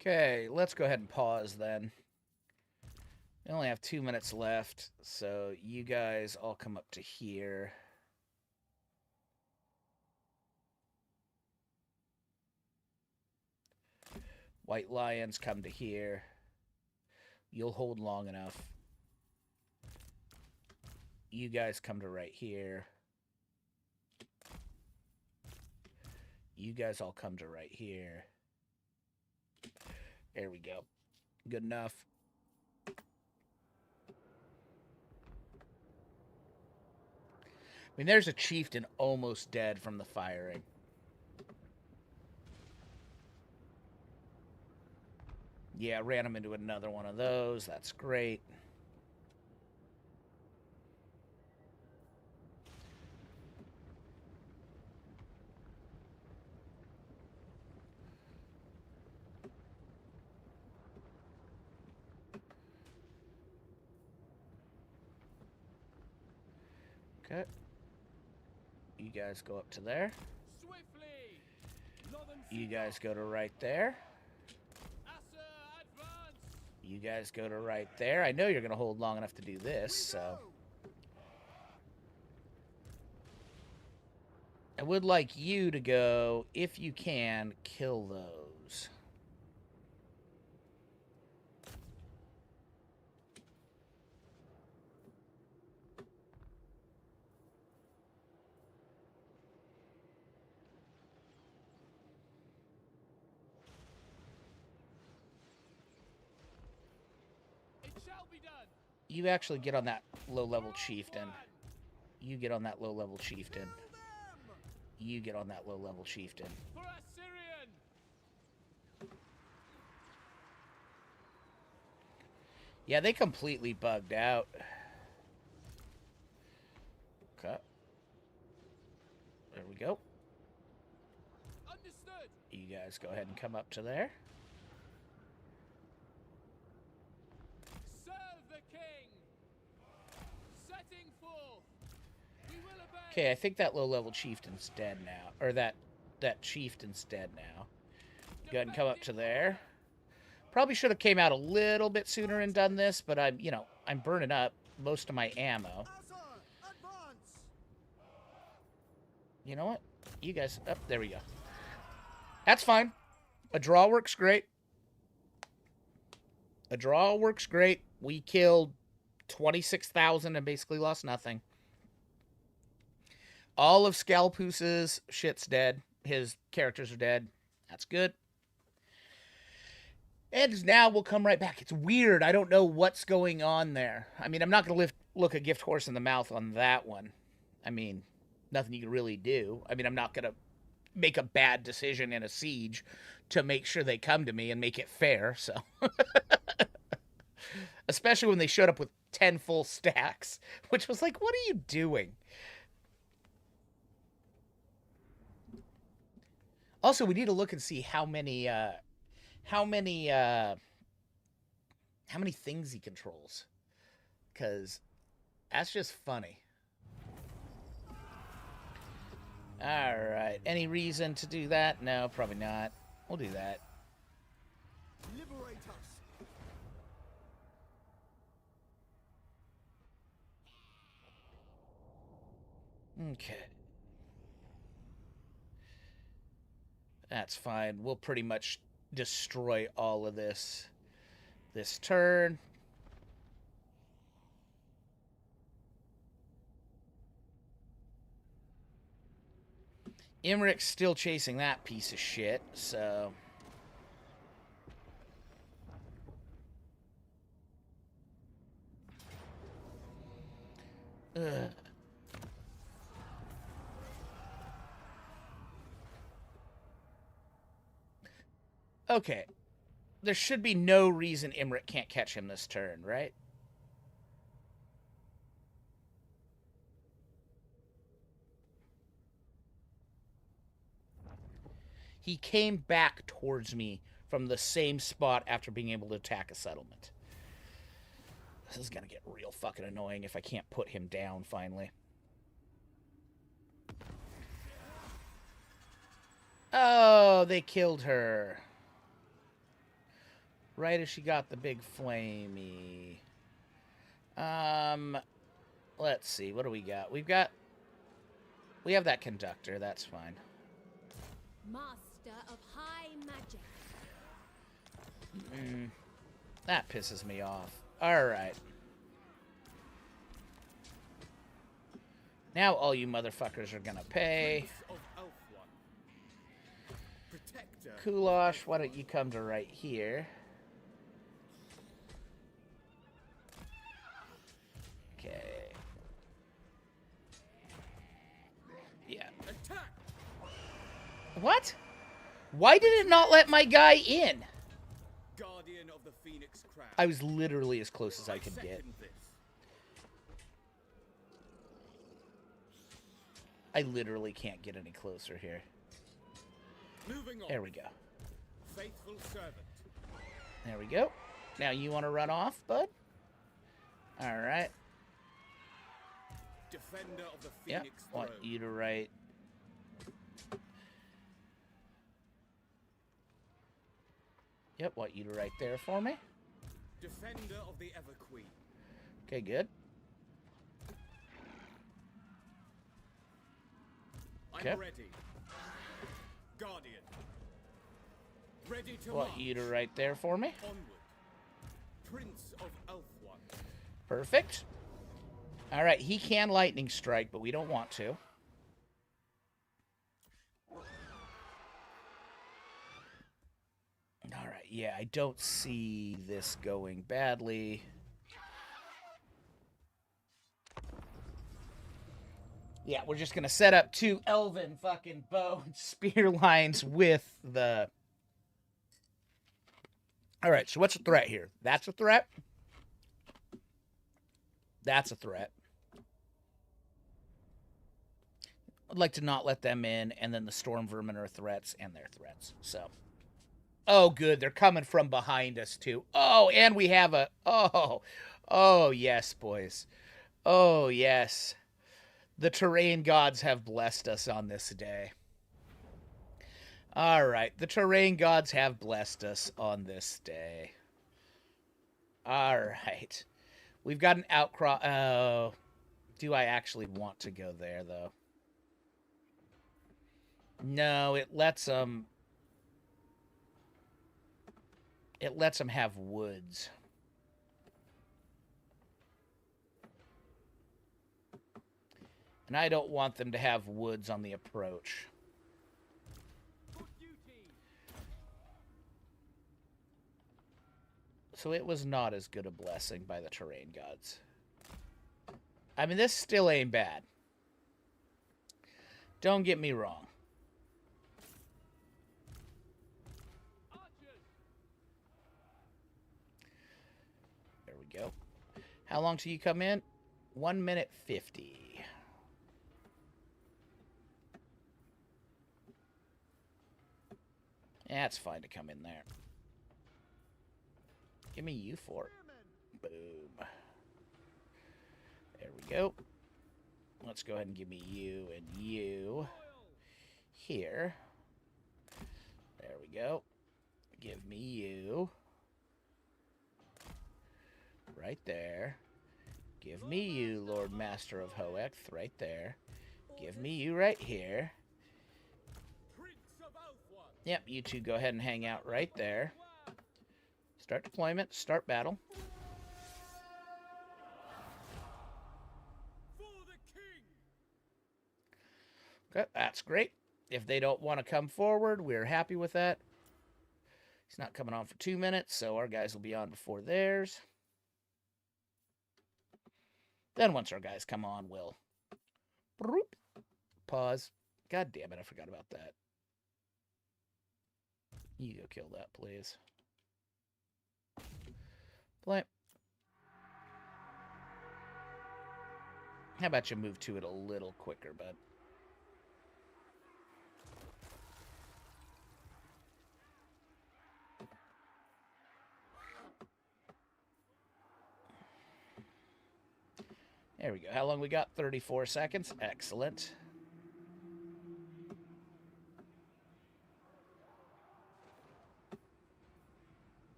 [SPEAKER 1] Okay, let's go ahead and pause then. We only have 2 minutes left, so you guys all come up to here. White lions come to here. You'll hold long enough. You guys come to right here. You guys all come to right here. There we go. Good enough. I mean, there's a chieftain almost dead from the firing. Yeah, ran him into another one of those. That's great. Okay. You guys go up to there.
[SPEAKER 4] Swiftly.
[SPEAKER 1] You guys go to right there.
[SPEAKER 4] Asa, advance!
[SPEAKER 1] You guys go to right there. I know you're going to hold long enough to do this, so... I would like you to go, if you can, kill those.
[SPEAKER 4] It shall be done.
[SPEAKER 1] You actually get on that low-level chieftain. You get on that low-level chieftain. You get on that low-level chieftain.
[SPEAKER 4] For Assyrian!
[SPEAKER 1] Yeah, they completely bugged out. Okay. There we go.
[SPEAKER 4] Understood!
[SPEAKER 1] You guys go ahead and come up to there.
[SPEAKER 4] Serve the king! Setting forth! We will obey!
[SPEAKER 1] Okay, I think that low-level chieftain's dead now. Or that chieftain's dead now. Go ahead and come up to there. Probably should have came out a little bit sooner and done this, but I'm burning up most of my ammo.
[SPEAKER 2] Asa, advance.
[SPEAKER 1] You know what? You guys... Oh, there we go. That's fine. A draw works great. A draw works great. We killed 26,000 and basically lost nothing. All of Scalpoos's shit's dead. His characters are dead. That's good. And now we'll come right back. It's weird. I don't know what's going on there. I mean, I'm not going to look a gift horse in the mouth on that one. I mean, nothing you can really do. I mean, I'm not going to make a bad decision in a siege to make sure they come to me and make it fair, so. Especially when they showed up with 10 full stacks, which was like, what are you doing? Also, we need to look and see how many things he controls, because that's just funny. All right, any reason to do that? No, probably not. We'll do that.
[SPEAKER 2] Liberate us.
[SPEAKER 1] Okay. That's fine. We'll pretty much destroy all of this turn. Imirk's still chasing that piece of shit, so... Ugh. Okay. There should be no reason Imirk can't catch him this turn, right? He came back towards me from the same spot after being able to attack a settlement. This is gonna get real fucking annoying if I can't put him down finally. Oh, they killed her. Right as she got the big flamey. Let's see. What do we got? We have that conductor. That's fine.
[SPEAKER 3] Master of high magic.
[SPEAKER 1] That pisses me off. All right. Now all you motherfuckers are gonna pay. Kulash, why don't you come to right here? Okay. Yeah. What? Why did it not let my guy in?
[SPEAKER 5] Guardian of the Phoenix Crown.
[SPEAKER 1] I was literally as close as I could get. I literally can't get any closer here.
[SPEAKER 5] Moving on.
[SPEAKER 1] There we go.
[SPEAKER 5] Faithful servant.
[SPEAKER 1] There we go. Now you want to run off, bud? All right.
[SPEAKER 5] Defender of the
[SPEAKER 1] Yeah.
[SPEAKER 5] Phoenix
[SPEAKER 1] Want
[SPEAKER 5] throne.
[SPEAKER 1] you to write. Yep, want you to right there for me.
[SPEAKER 5] Defender of the Ever Queen.
[SPEAKER 1] Okay, good. Okay.
[SPEAKER 5] I'm ready. Guardian. Ready to
[SPEAKER 1] Want
[SPEAKER 5] march.
[SPEAKER 1] you to right there for me.
[SPEAKER 5] Onward. Prince of Elfwan.
[SPEAKER 1] Perfect. All right, he can lightning strike, but we don't want to. All right, yeah, I don't see this going badly. Yeah, we're just going to set up 2 elven fucking bow and spear lines with the... All right, so what's the threat here? That's a threat. That's a threat. I'd like to not let them in, and then the storm vermin are threats, and they're threats. So, oh, good, they're coming from behind us too. Oh, and we have a oh yes, boys. Oh yes, the terrain gods have blessed us on this day. All right, the terrain gods have blessed us on this day. All right, we've got an outcrop. Oh, do I actually want to go there though? No, it lets them. It lets them have woods. And I don't want them to have woods on the approach. So it was not as good a blessing by the terrain gods. I mean, this still ain't bad. Don't get me wrong. There we go. How long till you come in? 1 minute 50. Yeah, it's fine to come in there. Give me you for it. Boom. There we go. Let's go ahead and give me you and you here. There we go. Give me you. Right there. Give me you, Lord Master of Hoekth, right there. Give me you right here. Yep, you two go ahead and hang out right there. Start deployment, start battle. Okay, that's great. If they don't want to come forward, we're happy with that. He's not coming on for 2 minutes, so our guys will be on before theirs. Then once our guys come on, we'll... Pause. God damn it, I forgot about that. You go kill that, please. Play. How about you move to it a little quicker, bud? There we go. How long we got? 34 seconds. Excellent.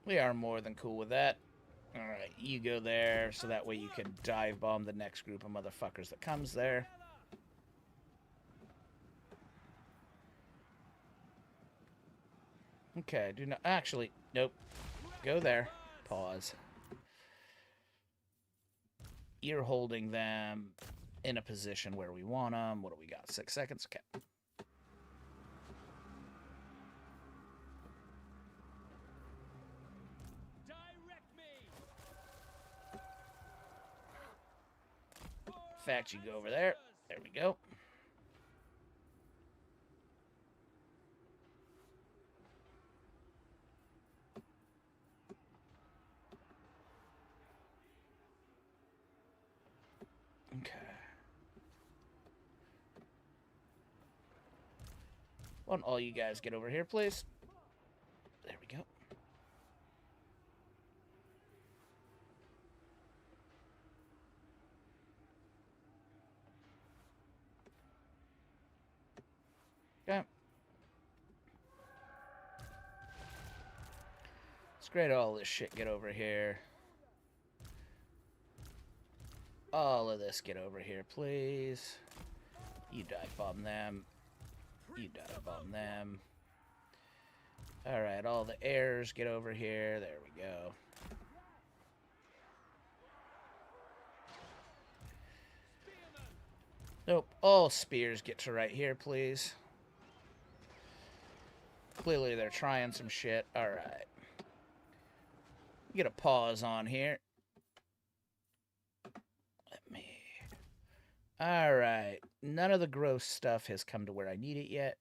[SPEAKER 1] We are more than cool with that. Alright, you go there, so that way you can dive bomb the next group of motherfuckers that comes there. Okay, do not... Actually, nope. Go there. Pause. You're holding them in a position where we want them. What do we got? 6 seconds? Okay. In fact, you go over there. There we go. Okay. Why don't all you guys get over here, please? There we go. Okay. Great, all this shit, get over here. All of this, get over here, please. You dive bomb them. You dive bomb them. Alright, all the heirs, get over here. There we go. Nope, all spears get to right here, please. Clearly they're trying some shit. Alright. Get a pause on here. Let me... Alright. None of the gross stuff has come to where I need it yet.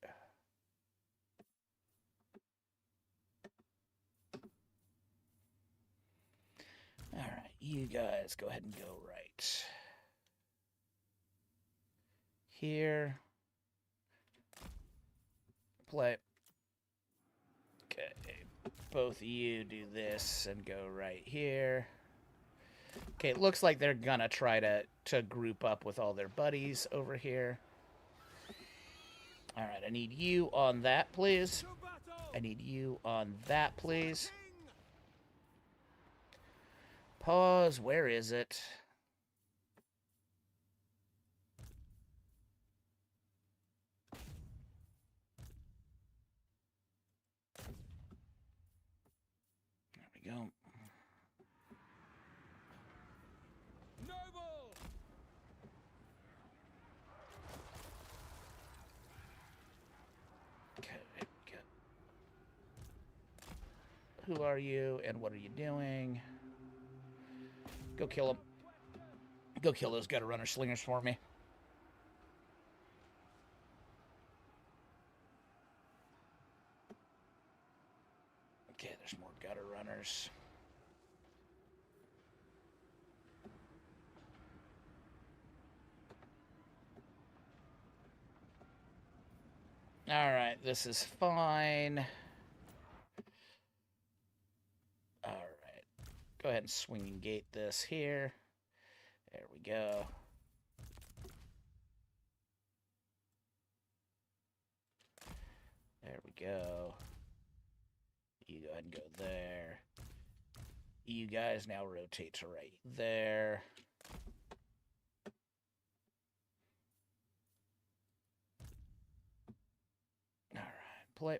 [SPEAKER 1] Alright, you guys go ahead and go right. Here. Play. Okay. Both of you do this and go right here. Okay, it looks like they're gonna try to group up with all their buddies over here. Alright, I need you on that, please. I need you on that, please. Pause, where is it? There we go.
[SPEAKER 5] Noble!
[SPEAKER 1] Okay, good. Who are you and what are you doing? Go kill them. Go kill those gutter runner slingers for me. Okay, there's more gutter runners. Alright, this is fine. Alright. Go ahead and swing and gate this here. There we go. There we go. You go ahead and go there. You guys now rotate to right there. Alright, play.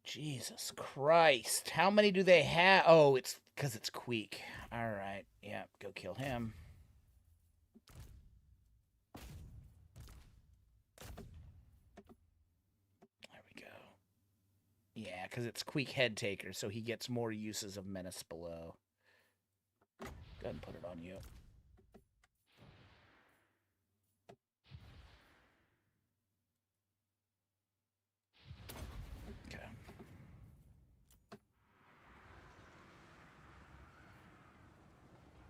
[SPEAKER 1] Jesus Christ. How many do they have? Oh, it's because it's Queek. Alright, yeah, go kill him. There we go. Yeah, because it's Queek head taker, so he gets more uses of menace below. Go ahead and put it on you. Okay.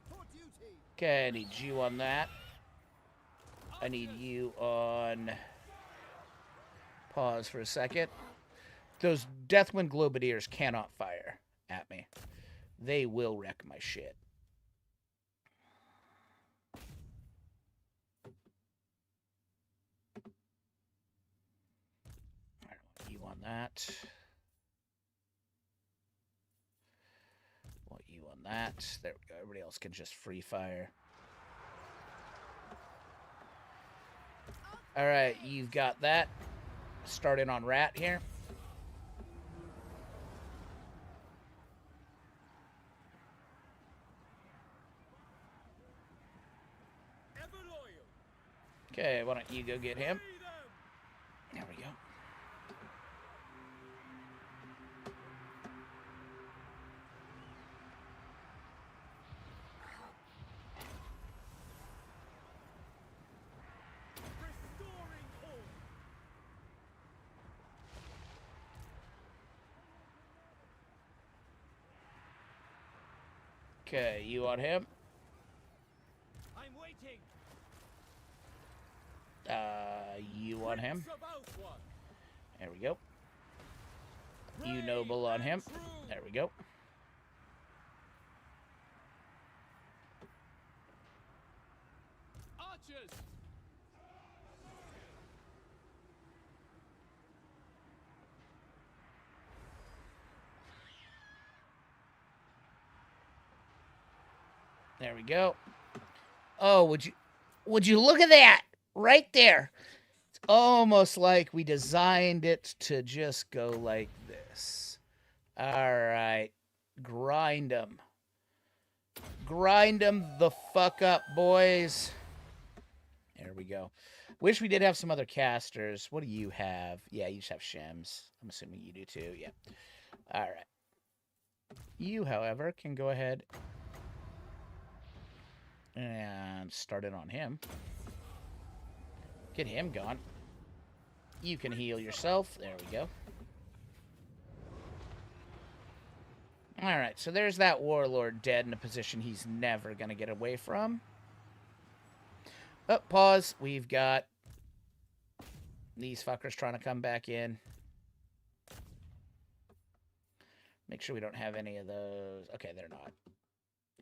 [SPEAKER 2] For duty.
[SPEAKER 1] Okay, I need you on that. I need you on... Pause for a second. Those Deathwind Globadiers cannot fire at me. They will wreck my shit. I want you on that. Want you on that. There we go. Everybody else can just free fire. Alright, you've got that. Starting on Rat here.
[SPEAKER 5] Ever loyal!
[SPEAKER 1] Okay, why don't you go get him?
[SPEAKER 5] Free them!
[SPEAKER 1] There we go.
[SPEAKER 5] Restoring all!
[SPEAKER 1] Okay, you on him?
[SPEAKER 5] I'm waiting!
[SPEAKER 1] You on him?
[SPEAKER 5] Prince of Elfwan!
[SPEAKER 1] There we go. You noble on him. There we go.
[SPEAKER 4] Archers!
[SPEAKER 1] There we go. Oh, would you look at that? Right there. It's almost like we designed it to just go like this. All right. Grind them. Grind them the fuck up, boys. There we go. Wish we did have some other casters. What do you have? Yeah, you just have Shems. I'm assuming you do too. Yeah. All right. You, however, can go ahead and start it on him. Get him gone. You can heal yourself. There we go. All right, so there's that warlord dead in a position he's never going to get away from. Oh, pause. We've got these fuckers trying to come back in. Make sure we don't have any of those. Okay, they're not.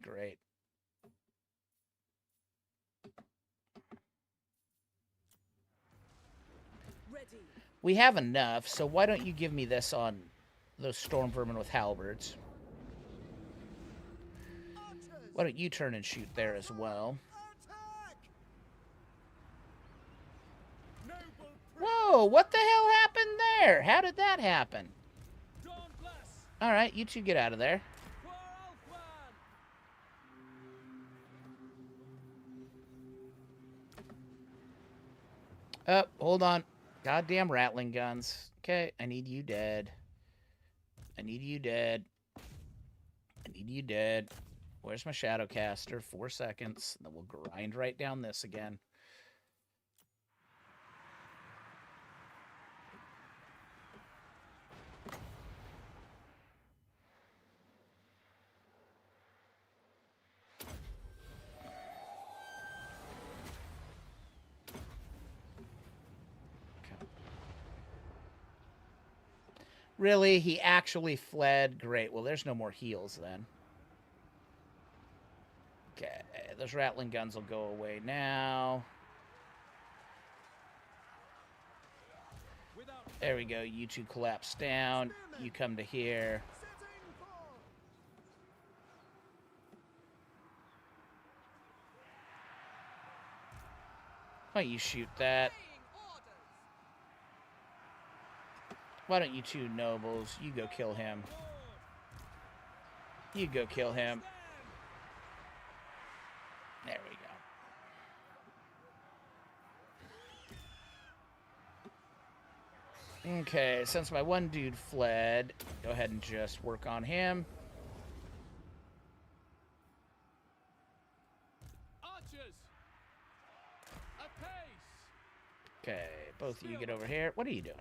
[SPEAKER 1] Great.
[SPEAKER 5] Ready.
[SPEAKER 1] We have enough, so why don't you give me this on those storm vermin with halberds?
[SPEAKER 2] Archers!
[SPEAKER 1] Why don't you turn and shoot there as well?
[SPEAKER 2] Attack!
[SPEAKER 5] Noble
[SPEAKER 1] Whoa, what the hell happened there? How did that happen?
[SPEAKER 5] Dawn bless.
[SPEAKER 1] All right, you two get out of there.
[SPEAKER 5] For Alfwan.
[SPEAKER 1] Oh, hold on. Goddamn rattling guns. Okay, I need you dead. I need you dead. I need you dead. Where's my Shadowcaster? 4 seconds. Then we'll grind right down this again. Really? He actually fled? Great. Well, there's no more heals then. Okay, those rattling guns will go away now. There we go. You two collapse down. You come to here.
[SPEAKER 2] Setting forth!
[SPEAKER 1] Why don't you shoot that? Why don't you two nobles? You go kill him. You go kill him. There we go. Okay, since my one dude fled, go ahead and just work on him.
[SPEAKER 4] Archers! Apace!
[SPEAKER 1] Okay, both of you get over here. What are you doing?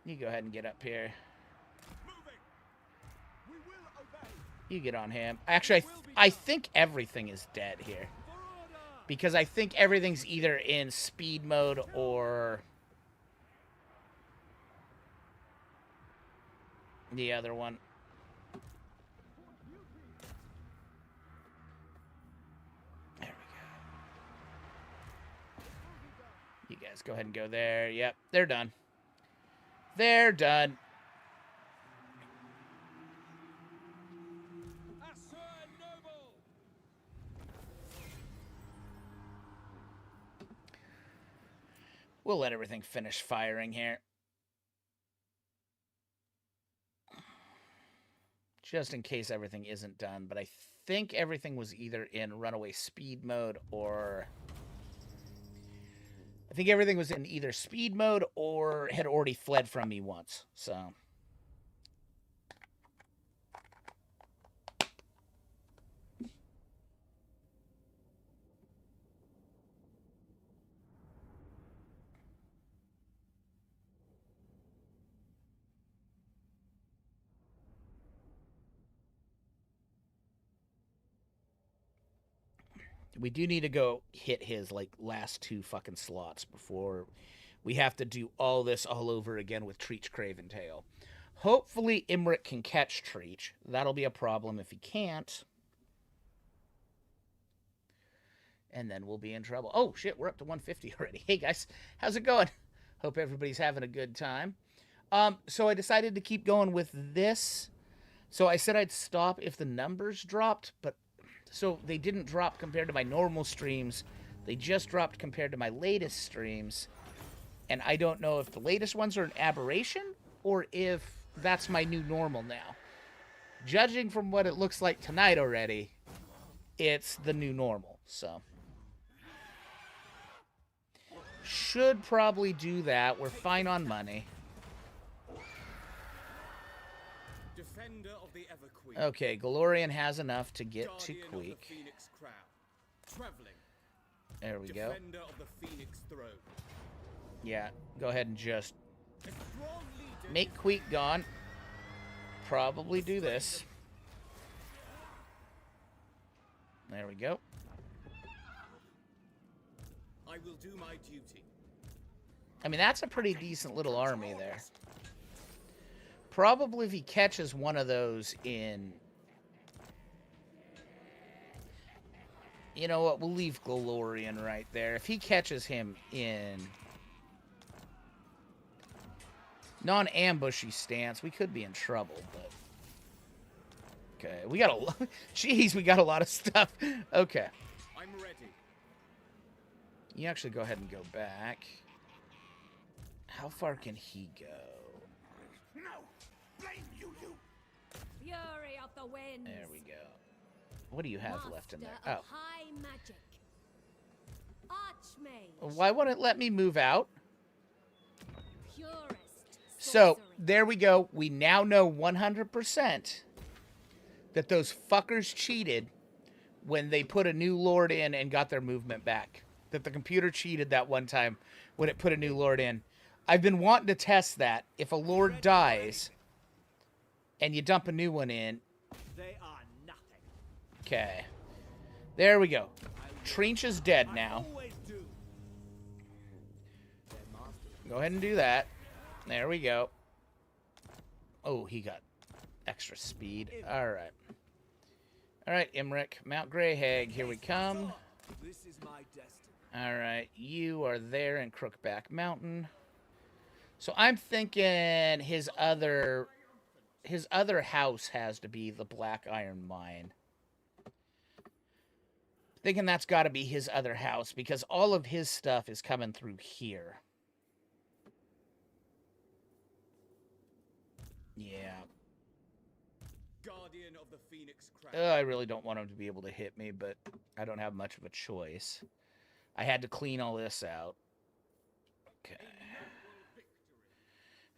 [SPEAKER 1] You go ahead and get up here.
[SPEAKER 2] Moving! We will obey!
[SPEAKER 1] You get on him. Actually, I think everything is dead here. Because I think everything's either in speed mode or the other one. There we go. You guys go ahead and go there. Yep, they're done. They're done. We'll let everything finish firing here. Just in case everything isn't done, but I think everything was either in runaway speed mode or... I think everything was in either speed mode or had already fled from me once, so... We do need to go hit his, like, last 2 fucking slots before we have to do all this all over again with Treach Craventail. Hopefully Imirk can catch Treach. That'll be a problem if he can't. And then we'll be in trouble. Oh, shit, we're up to 150 already. Hey, guys, how's it going? Hope everybody's having a good time. So I decided to keep going with this. So I said I'd stop if the numbers dropped, but So they didn't drop compared to my normal streams. They just dropped compared to my latest streams. And I don't know if the latest ones are an aberration or if that's my new normal now. Judging from what it looks like tonight already, it's the new normal. So should probably do that. We're fine on money.
[SPEAKER 2] Defender of the Everqueen.
[SPEAKER 1] Okay, Galorian has enough to get to
[SPEAKER 2] Guardian of
[SPEAKER 1] Queek.
[SPEAKER 2] the Phoenix Crown. Traveling.
[SPEAKER 1] There we go.
[SPEAKER 2] Defender of the Phoenix Throne.
[SPEAKER 1] Yeah, go ahead and just
[SPEAKER 2] A strong leader.
[SPEAKER 1] make Queek gone. Probably do this. There we go.
[SPEAKER 2] I will do my duty.
[SPEAKER 1] I mean, that's a pretty decent little army there. Probably if he catches one of those in... You know what? We'll leave Galorian right there. If he catches him in non-ambushy stance, we could be in trouble, but... Okay, we got a lot... Jeez, we got a lot of stuff. Okay.
[SPEAKER 2] I'm ready.
[SPEAKER 1] You actually go ahead and go back. How far can he go?
[SPEAKER 2] No! Blame you!
[SPEAKER 3] Fury of the winds.
[SPEAKER 1] There we go. What do you have left in there?
[SPEAKER 3] Master
[SPEAKER 1] Oh.
[SPEAKER 3] of high magic. Archmage.
[SPEAKER 1] Why won't it let me move out?
[SPEAKER 3] Purist.
[SPEAKER 1] So,
[SPEAKER 3] sorcery.
[SPEAKER 1] there we go. We now know 100% that those fuckers cheated when they put a new lord in and got their movement back. That the computer cheated that one time when it put a new lord in. I've been wanting to test that. If a lord dies and you dump a new one in...
[SPEAKER 2] They are nothing.
[SPEAKER 1] Okay. There we go. Trench is dead now.
[SPEAKER 2] Always do.
[SPEAKER 1] Go ahead and do that. There we go. Oh, he got extra speed. All right. All right, Imirk. Mount Greyhag, here we come.
[SPEAKER 2] This is my destiny.
[SPEAKER 1] All right, you are there in Crookback Mountain. So I'm thinking his other house has to be the Black Iron Mine. Thinking that's got to be his other house because all of his stuff is coming through here. Yeah.
[SPEAKER 2] Guardian of the Phoenix Crown.
[SPEAKER 1] I really don't want him to be able to hit me, but I don't have much of a choice. I had to clean all this out. Okay.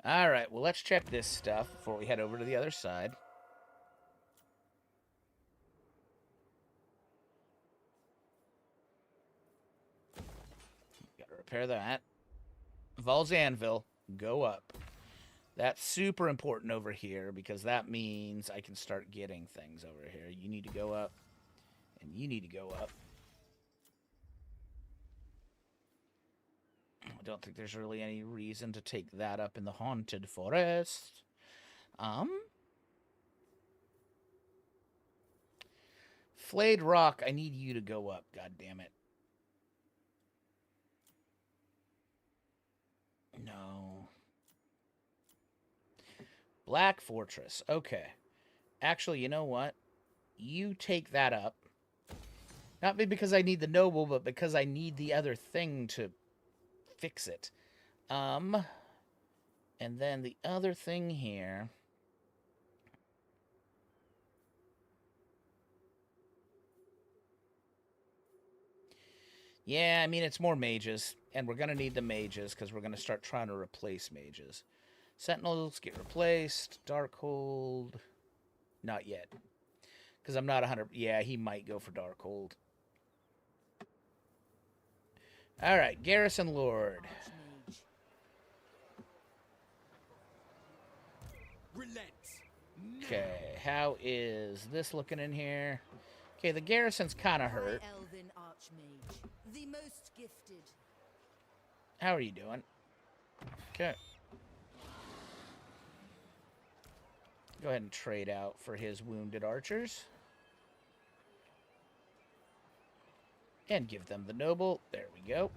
[SPEAKER 1] All right, well, let's check this stuff before we head over to the other side. Gotta repair that. Val's Anvil, go up. That's super important over here because that means I can start getting things over here. You need to go up, and you need to go up. I don't think there's really any reason to take that up in the Haunted Forest. Flayed Rock, I need you to go up, god damn it. No. Black Fortress, okay. Actually, you know what? You take that up. Not because I need the noble, but because I need the other thing to fix it. And then the other thing here. Yeah, I mean, it's more mages. And we're going to need the mages because we're going to start trying to replace mages. Sentinels get replaced. Darkhold. Not yet. Because I'm not 100... Yeah, he might go for Darkhold. All right, Garrison Lord.
[SPEAKER 2] Relent.
[SPEAKER 1] Okay, how is this looking in here? Okay, the garrison's kind of hurt.
[SPEAKER 5] Elven Archmage, the most gifted.
[SPEAKER 1] How are you doing? Okay. Go ahead and trade out for his wounded archers. And give them the noble. There we go.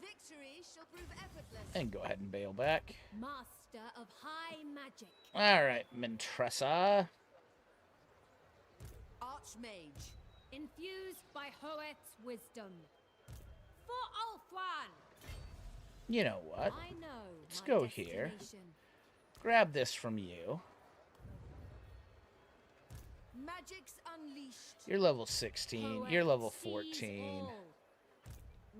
[SPEAKER 5] Victory shall prove effortless.
[SPEAKER 1] And go ahead and bail back.
[SPEAKER 3] Master of high magic.
[SPEAKER 1] All right, Mentressa.
[SPEAKER 5] Archmage.
[SPEAKER 3] Infused by Hoet's wisdom. For Ulthwan!
[SPEAKER 1] You know what?
[SPEAKER 3] I know.
[SPEAKER 1] Let's
[SPEAKER 3] my
[SPEAKER 1] go here.
[SPEAKER 3] destination.
[SPEAKER 1] Grab this from you.
[SPEAKER 5] Magic's unleashed.
[SPEAKER 1] You're level 16. You're
[SPEAKER 3] Hoet
[SPEAKER 1] level
[SPEAKER 3] sees
[SPEAKER 1] 14.
[SPEAKER 3] all.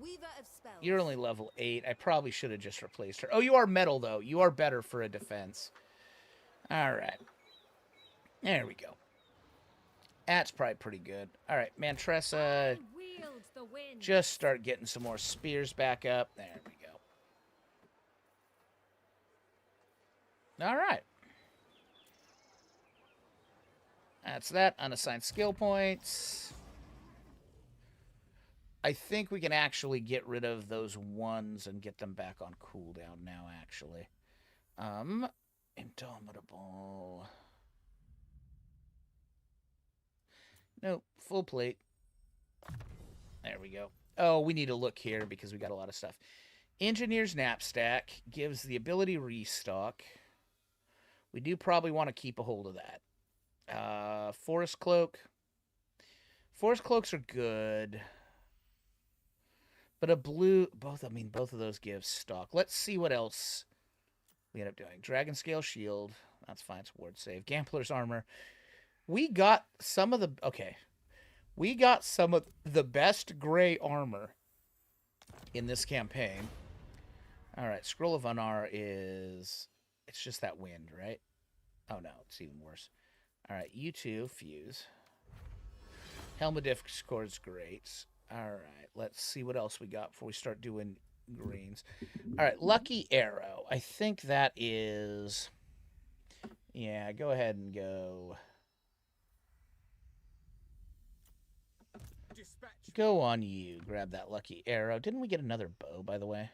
[SPEAKER 5] Weaver of spells.
[SPEAKER 1] You're only level 8. I probably should have just replaced her. Oh, you are metal, though. You are better for a defense. All right. There we go. That's probably pretty good. All right, Mantressa,
[SPEAKER 3] I wield the wind.
[SPEAKER 1] just start getting some more spears back up. There we go. All right. That's that. Unassigned skill points. I think we can actually get rid of those ones and get them back on cooldown now, actually. Indomitable. Nope, full plate. There we go. Oh, we need to look here because we got a lot of stuff. Engineer's Knapsack gives the ability restock. We do probably want to keep a hold of that. Forest Cloak. Forest Cloaks are good. But a blue... both of those give stock. Let's see what else we end up doing. Dragon Scale Shield. That's fine. It's ward save. Gambler's Armor. We got some of the... okay. We got some of the best gray armor in this campaign. Alright, Scroll of Unar is... it's just that wind, right? Oh no, it's even worse. Alright, you two, Fuse. Helm of Discord's great. Alright, let's see what else we got before we start doing greens. Alright, Lucky Arrow. I think that is... yeah, go ahead and go...
[SPEAKER 2] Dispatch.
[SPEAKER 1] go on you. Grab that Lucky Arrow. Didn't we get another bow, by the way?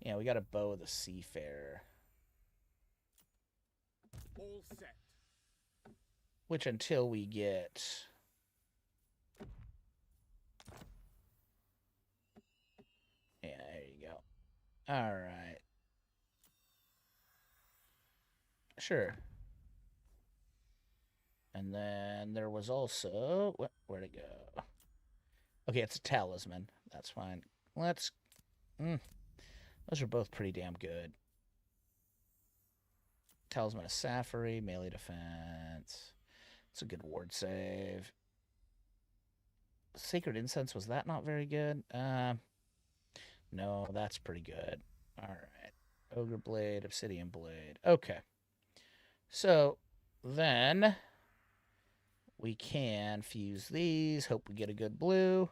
[SPEAKER 1] Yeah, we got a bow of the Seafarer.
[SPEAKER 2] All set.
[SPEAKER 1] Which until we get... yeah, there you go. Alright. Sure. And then there was also... where'd it go? Okay, it's a talisman. That's fine. Let's... those are both pretty damn good. Talisman of Safari, melee defense. It's a good ward save. Sacred Incense, was that not very good? No, that's pretty good. Alright. Ogre Blade, Obsidian Blade. Okay. So, then... we can fuse these. Hope we get a good blue.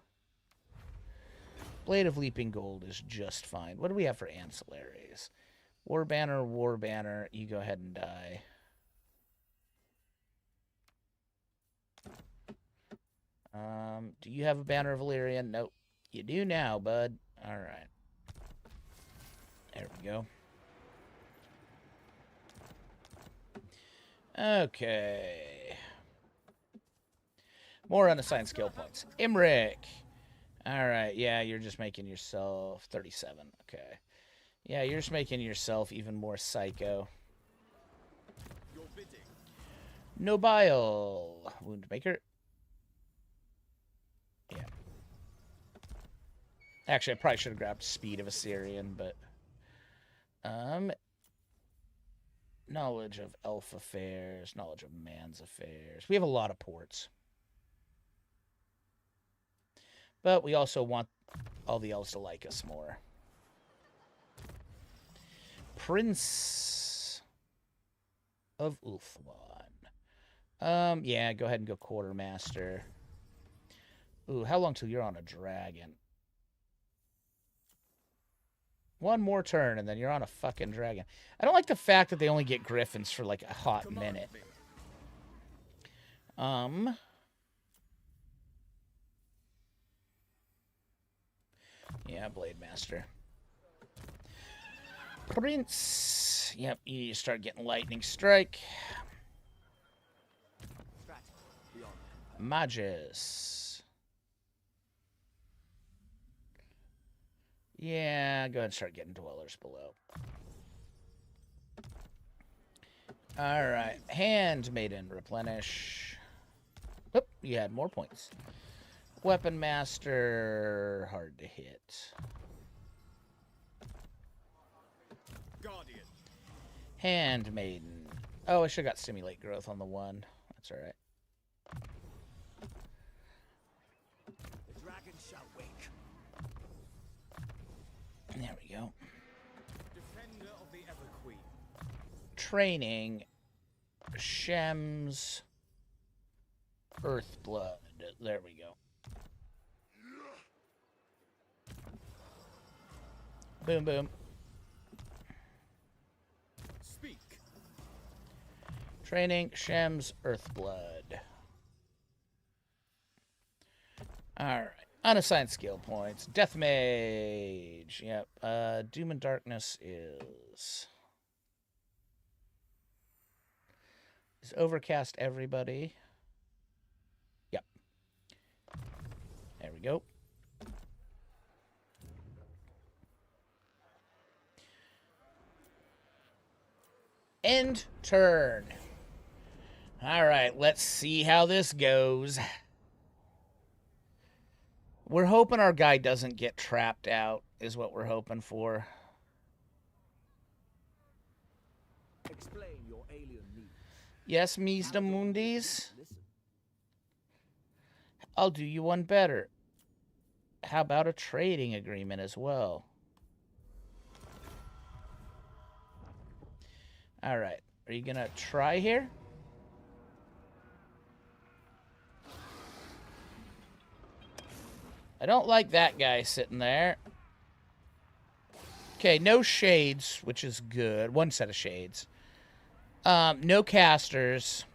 [SPEAKER 1] Blade of Leaping Gold is just fine. What do we have for ancillaries? War Banner, you go ahead and die. Do you have a Banner of Valyrian? Nope. You do now, bud. Alright. There we go. Okay. More unassigned skill points. Imirk. Alright, yeah, you're just making yourself 37. Okay. Yeah, you're just making yourself even more psycho.
[SPEAKER 2] Your bidding.
[SPEAKER 1] Nobile. Woundmaker. Yeah. Actually, I probably should have grabbed Speed of Assyrian, but... knowledge of elf affairs, knowledge of man's affairs. We have a lot of ports. But we also want all the elves to like us more. Prince of Ulthwan. Yeah, go ahead and go Quartermaster. Ooh, how long till you're on a dragon? One more turn, and then you're on a fucking dragon. I don't like the fact that they only get griffins for, like, a hot minute. Yeah, Blade Master. Prince. Yep, you start getting Lightning Strike. Magus. Yeah, go ahead and start getting Dwellers Below. All right, handmaiden, replenish. Oop, you had more points. Weapon master, hard to hit.
[SPEAKER 2] Guardian.
[SPEAKER 1] Handmaiden. Oh, I should have got stimulate growth on the one. That's all right.
[SPEAKER 2] The dragon shall wake.
[SPEAKER 1] There we go.
[SPEAKER 2] Defender of the Everqueen.
[SPEAKER 1] Training. Shem's Earthblood. There we go. Boom, boom.
[SPEAKER 2] Speak.
[SPEAKER 1] Training Shem's Earthblood. Alright. Unassigned skill points. Death Mage. Yep. Doom and Darkness is Overcast everybody. Yep. There we go. End turn. All right, let's see how this goes. We're hoping our guy doesn't get trapped out, is what we're hoping for.
[SPEAKER 2] Explain your alien needs.
[SPEAKER 1] Yes, Mies de Mundis?
[SPEAKER 2] Listen.
[SPEAKER 1] I'll do you one better. How about a trading agreement as well? All right. Are you going to try here? I don't like that guy sitting there. Okay, no shades, which is good. One set of shades. No casters.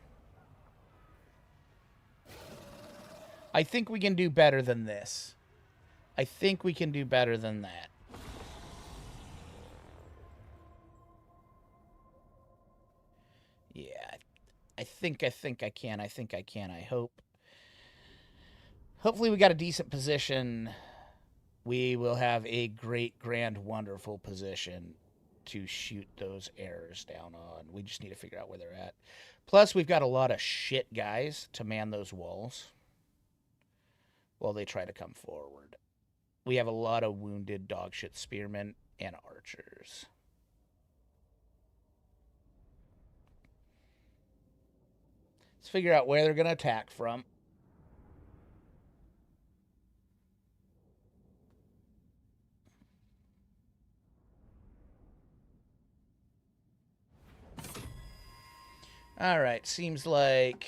[SPEAKER 1] I think we can do better than this. I think we can do better than that. Yeah, I think I can. I think I can. I hope. Hopefully we got a decent position. We will have a great, grand, wonderful position to shoot those errors down on. We just need to figure out where they're at. Plus, we've got a lot of shit guys to man those walls while they try to come forward. We have a lot of wounded dogshit spearmen and archers. Let's figure out where they're going to attack from. All right, seems like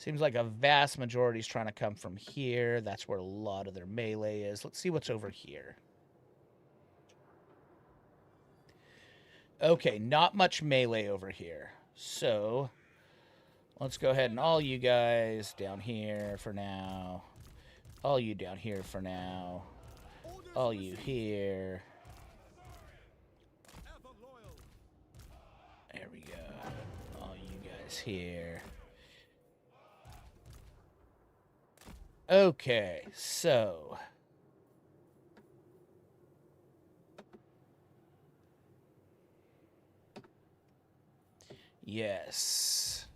[SPEAKER 1] a vast majority is trying to come from here. That's where a lot of their melee is. Let's see what's over here. Okay, not much melee over here. So, let's go ahead and all you guys down here for now. All you down here for now. All you here. There we go. All you guys here. Okay, so yes.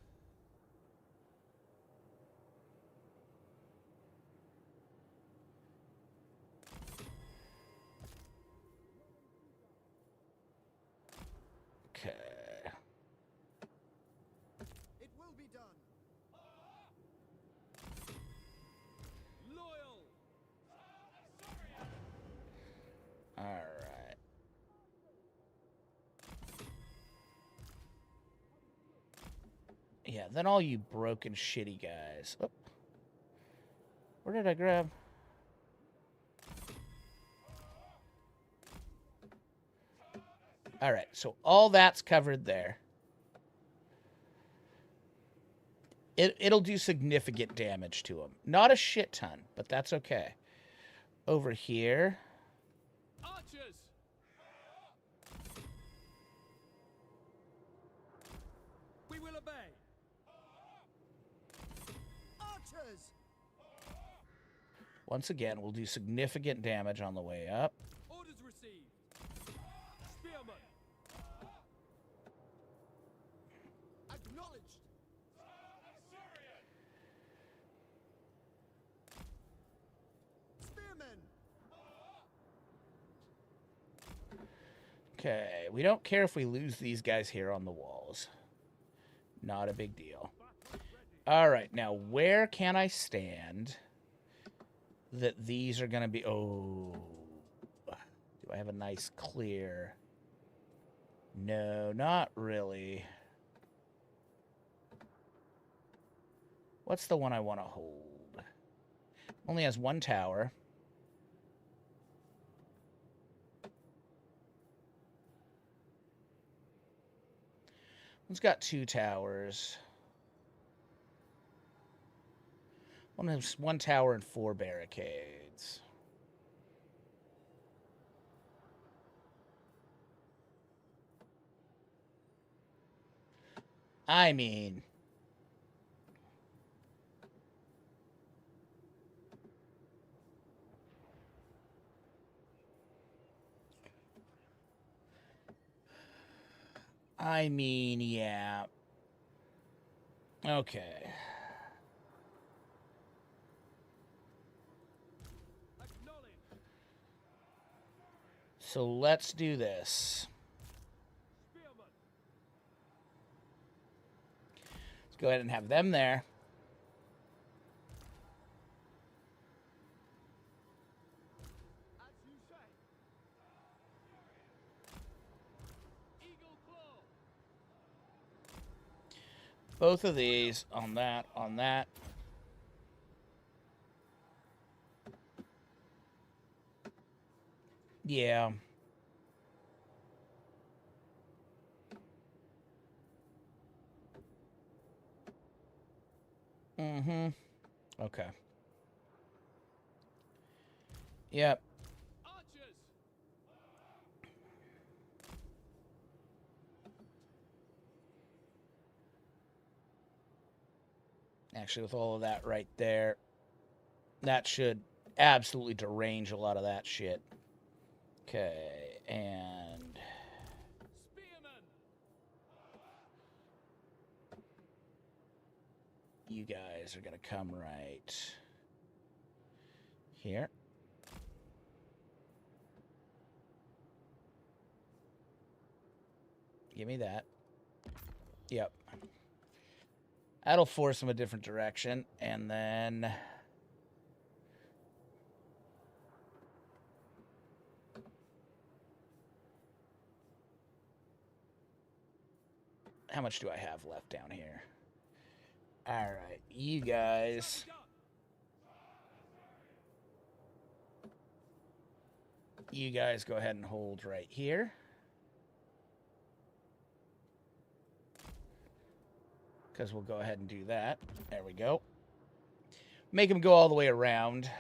[SPEAKER 1] Okay.
[SPEAKER 2] It will be done.
[SPEAKER 4] Loyal.
[SPEAKER 1] All right. Yeah, then all you broken shitty guys. Oh. Where did I grab? All right, so all that's covered there. It'll do significant damage to them. Not a shit ton, but that's okay. Over here.
[SPEAKER 4] Archers. We will obey.
[SPEAKER 2] Archers.
[SPEAKER 1] Once again, we'll do significant damage on the way up.
[SPEAKER 4] Orders received. Spearmen.
[SPEAKER 1] Okay, we don't care if we lose these guys here on the walls. Not a big deal. All right, now where can I stand that these are going to be... Oh, do I have a nice clear? No, not really. What's the one I want to hold? Only has one tower. One's got 2 towers. One has 1 tower and 4 barricades. I mean... yeah. Okay. So let's do this. Let's go ahead and have them there. Both of these on that, on that. Yeah. Mm-hmm. Okay. Yep.
[SPEAKER 4] Archers!
[SPEAKER 1] Actually, with all of that right there, that should absolutely derange a lot of that shit. Okay, and...
[SPEAKER 4] Spearmen!
[SPEAKER 1] You guys are going to come right here. Give me that. Yep. That'll force them a different direction. And then... How much do I have left down here? Alright, you guys... You guys go ahead and hold right here. Because we'll go ahead and do that. There we go. Make them go all the way around.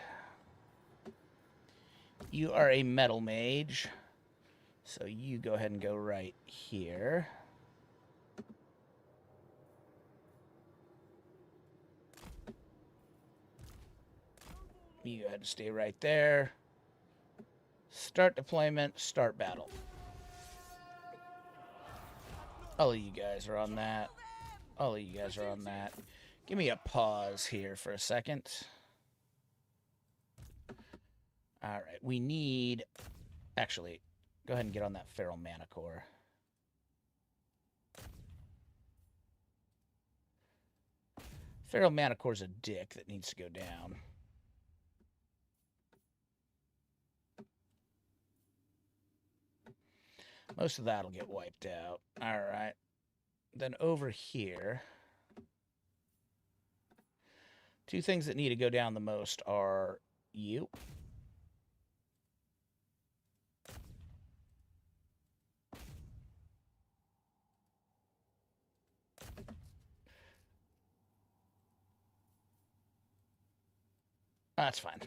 [SPEAKER 1] You are a metal mage. So you go ahead and go right here. You go ahead and stay right there. Start deployment, start battle. All of you guys are on that. All of you guys are on that. Give me a pause here for a second. Alright, we need... Actually, go ahead and get on that Feral Manicore. Feral Manicore's a dick that needs to go down. Most of that'll get wiped out. Alright. Then over here... Two things that need to go down the most are you. That's fine.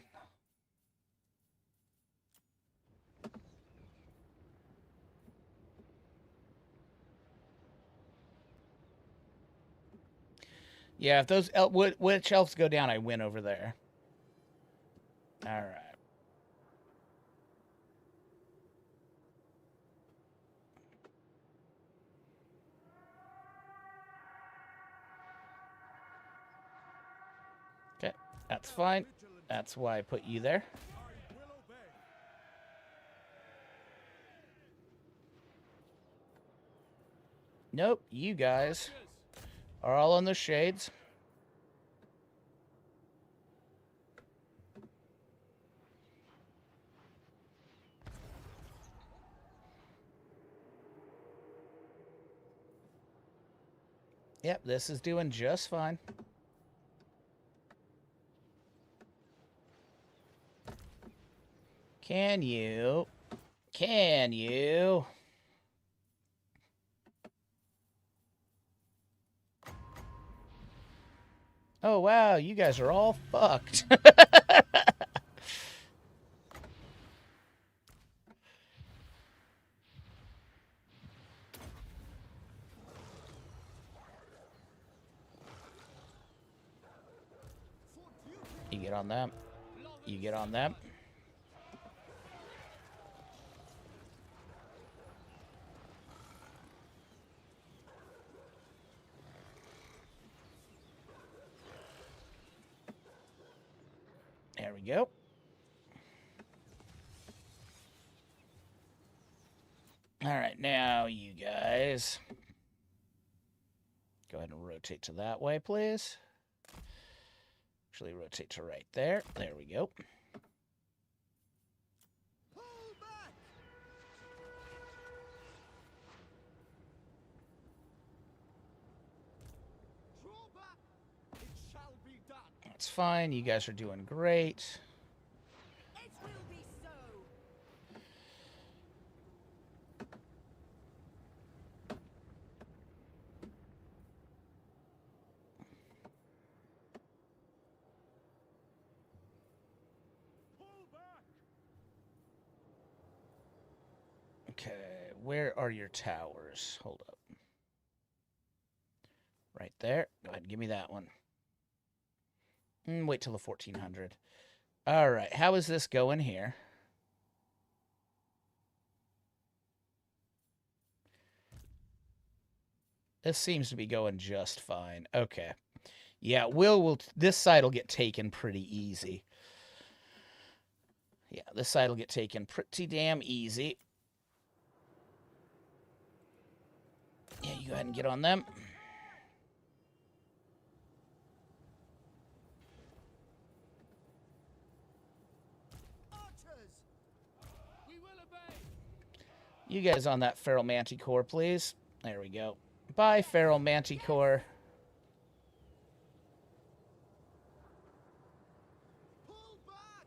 [SPEAKER 1] Yeah, if those witch elves go down, I win over there. All right. Okay, that's fine. That's why I put you there. Nope, you guys are all on the shades. Yep, this is doing just fine. Can you? Can you? Oh, wow, you guys are all fucked. You get on them. You get on them. There we go. All right, now you guys. Go ahead and rotate to that way, please. Actually, rotate to right there. There we go.
[SPEAKER 2] Pull back! Draw back! It shall be done.
[SPEAKER 1] That's fine. You guys are doing great.
[SPEAKER 5] It will be so.
[SPEAKER 2] Pull back!
[SPEAKER 1] Okay, where are your towers? Hold up. Right there. Go ahead and give me that one. Wait till the 1400. All right, how is this going here? This seems to be going just fine. Okay. Yeah, this side will get taken pretty easy. Yeah, this side will get taken pretty damn easy. Yeah, you go ahead and get on them.
[SPEAKER 2] Archers!
[SPEAKER 4] We will obey.
[SPEAKER 1] You guys on that Feral Manticore, please. There we go. Bye, Feral Manticore.
[SPEAKER 2] Pull back!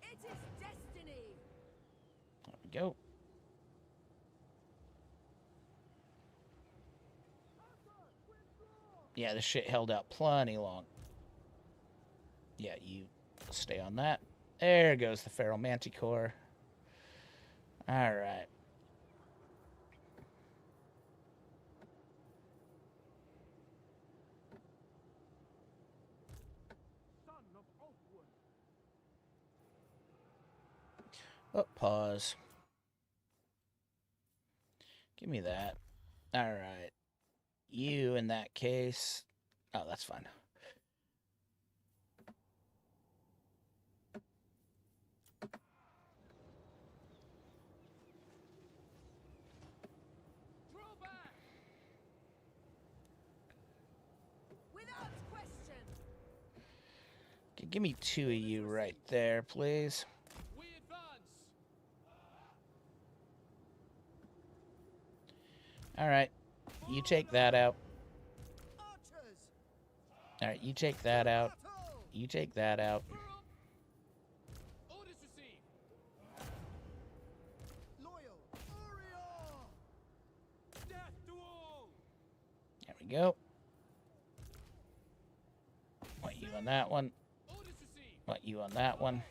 [SPEAKER 5] It is destiny.
[SPEAKER 1] There we go. Yeah, this shit held out plenty long. Yeah, you stay on that. There goes the Feral Manticore. All right.
[SPEAKER 2] Son of Oakwood!
[SPEAKER 1] Oh, pause. Give me that. All right. You, in that case... Oh, that's fine.
[SPEAKER 4] Draw back.
[SPEAKER 5] Without question.
[SPEAKER 1] Okay, give me two of you right there, please.
[SPEAKER 4] We advance.
[SPEAKER 1] All right. You take that out.
[SPEAKER 2] Archers!
[SPEAKER 1] All right, you take that out.
[SPEAKER 2] Battle!
[SPEAKER 1] You take that out.
[SPEAKER 4] Draw up. Orders received.
[SPEAKER 2] Loyal! Warrior! Death to all!
[SPEAKER 1] There we go. Want you on that one.
[SPEAKER 4] Orders received.
[SPEAKER 1] Want you on that one.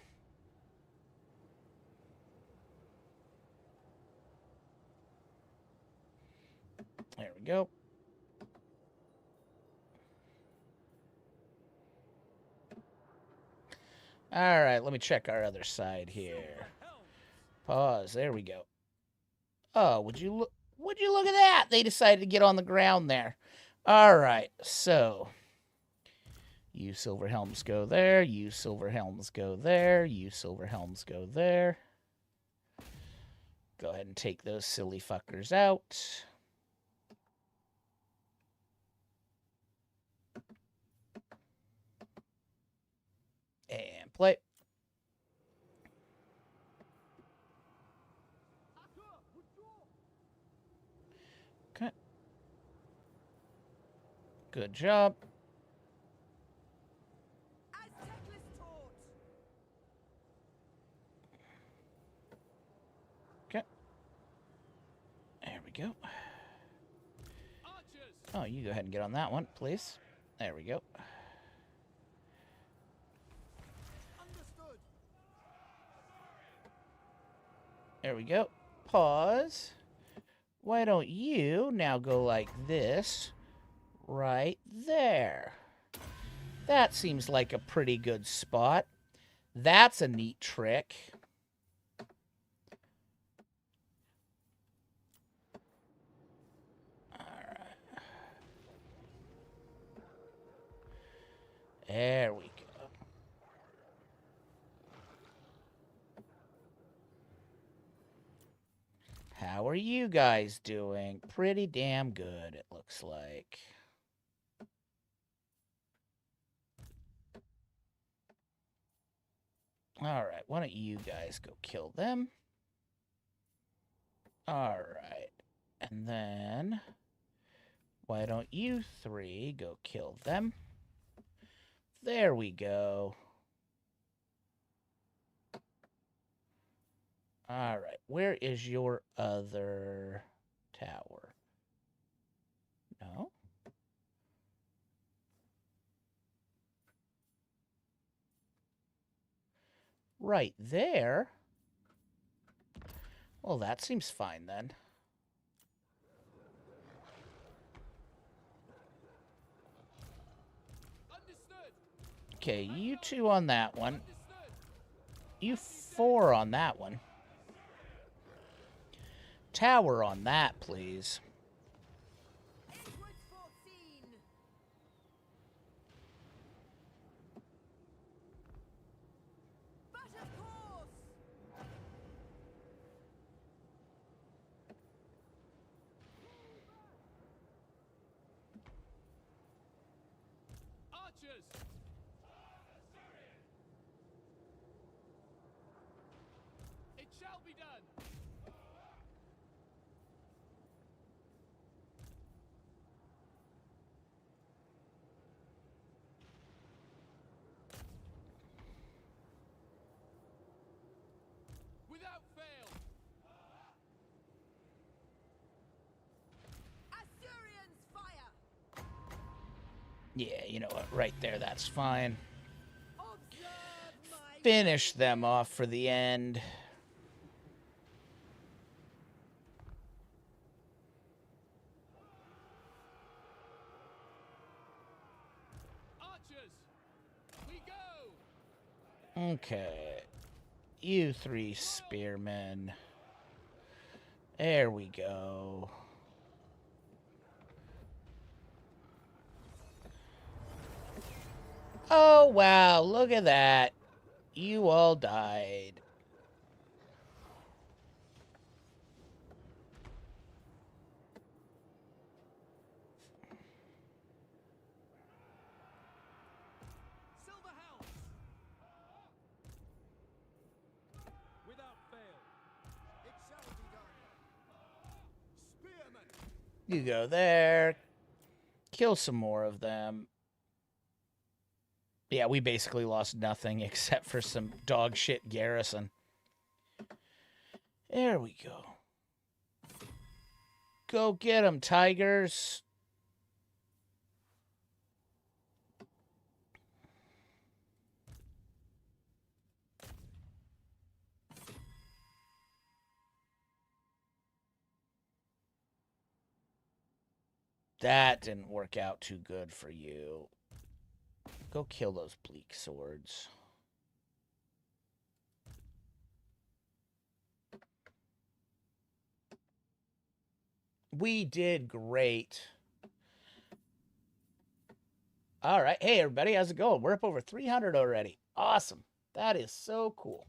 [SPEAKER 1] There we go. All right, let me check our other side here. Pause. There we go. Oh, would you look? Would you look at that? They decided to get on the ground there. All right, so you silver helms go there. You silver helms go there. You silver helms go there. Go ahead and take those silly fuckers out. play. Okay. Good job.
[SPEAKER 5] Aztecless taught.
[SPEAKER 1] Okay. There we go.
[SPEAKER 4] Archers!
[SPEAKER 1] Oh, you go ahead and get on that one, please. There we go.
[SPEAKER 2] Understood.
[SPEAKER 1] There we go. Pause. Why don't you now go like this right there? That seems like a pretty good spot. That's a neat trick. Alright. There we go. How are you guys doing? Pretty damn good, it looks like. Alright, why don't you guys go kill them? Alright. And then, why don't you three go kill them? There we go. Alright, where is your other tower? No? Right there? Well, that seems fine then.
[SPEAKER 4] Understood!
[SPEAKER 1] Okay, you two on that one.
[SPEAKER 4] Understood!
[SPEAKER 1] You four on that one. Tower on that, please.
[SPEAKER 5] It was foreseen. But of course.
[SPEAKER 4] Archers! It shall be done! Without fail!
[SPEAKER 5] Assyrians fire.
[SPEAKER 1] Yeah, you know what? Right there, that's fine.
[SPEAKER 5] Observe my
[SPEAKER 1] Finish them off for the end.
[SPEAKER 4] Archers! We go!
[SPEAKER 1] Okay. You three spearmen. There we go. Oh, wow. Look at that. You all died.
[SPEAKER 2] Silver hounds. Without fail. It shall be done. Spearmen.
[SPEAKER 1] You go there. Kill some more of them. Yeah, we basically lost nothing except for some dog shit garrison. There we go. Go get 'em, tigers. That didn't work out too good for you. Go kill those bleak swords. We did great. All right. Hey, everybody. How's it going? We're up over 300 already. Awesome. That is so cool.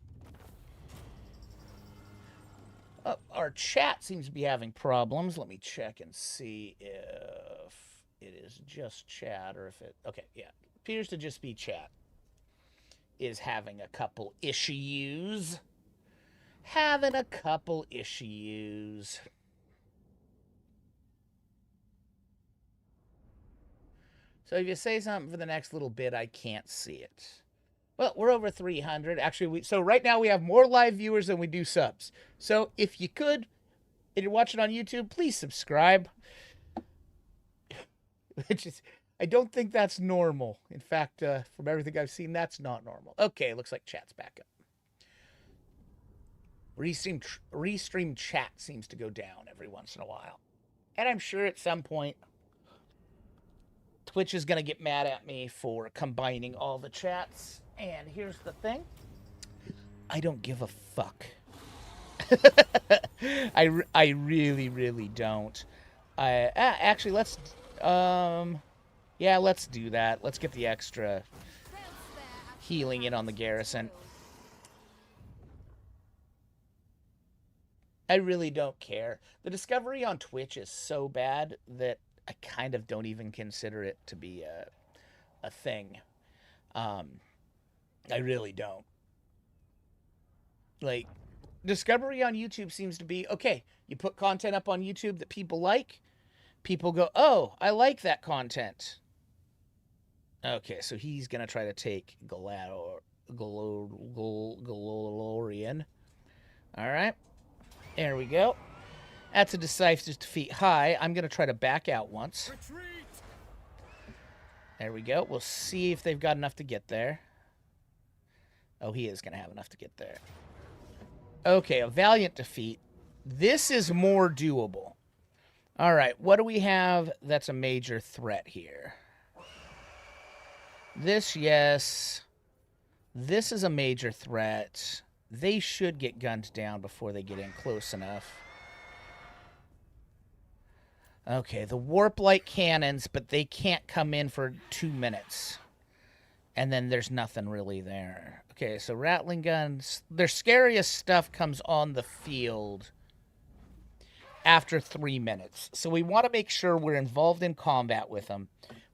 [SPEAKER 1] Our chat seems to be having problems. Let me check and see if it is just chat or if it... Okay, yeah. Appears to just be chat. is having a couple issues. Having a couple issues. So if you say something for the next little bit, I can't see it. Well, we're over 300. Actually, so right now we have more live viewers than we do subs. So if you could, if you're watching on YouTube, please subscribe. Which is, I don't think that's normal. In fact, from everything I've seen, that's not normal. Okay, looks like chat's back up. Restream chat seems to go down every once in a while. And I'm sure at some point, Twitch is going to get mad at me for combining all the chats. And here's the thing. I don't give a fuck. I really, really don't. Actually, let's do that. Let's get the extra healing in on the Garrison. I really don't care. The discovery on Twitch is so bad that I kind of don't even consider it to be a thing. I really don't. Like, discovery on YouTube seems to be, okay, you put content up on YouTube that people like, people go, oh, I like that content. Okay, so he's going to try to take Galorian. All right. There we go. That's a decisive defeat. Hi, I'm going to try to back out once.
[SPEAKER 2] Retreat!
[SPEAKER 1] There we go. We'll see if they've got enough to get there. Oh, he is going to have enough to get there. Okay, a valiant defeat. This is more doable. All right, what do we have that's a major threat here? This, yes. This is a major threat. They should get gunned down before they get in close enough. Okay, the warp light cannons, but they can't come in for 2 minutes. And then there's nothing really there. Okay, so rattling guns. Their scariest stuff comes on the field after 3 minutes. So we want to make sure we're involved in combat with them.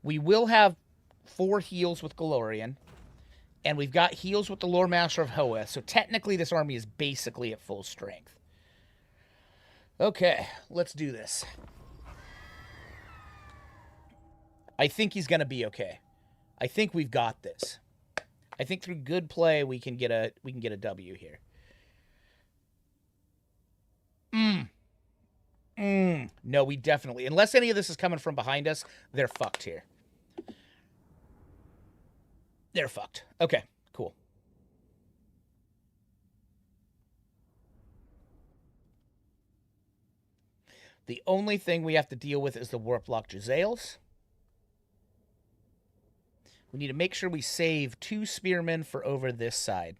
[SPEAKER 1] We will have 4 heals with Galorian. And we've got heals with the Lore Master of Hoa. So technically this army is basically at full strength. Okay, let's do this. I think he's going to be okay. I think we've got this. I think through good play we can get a W here. No, we definitely, unless any of this is coming from behind us, they're fucked here. They're fucked. Okay, cool. The only thing we have to deal with is the warp lock Giselles. We need to make sure we save 2 spearmen for over this side.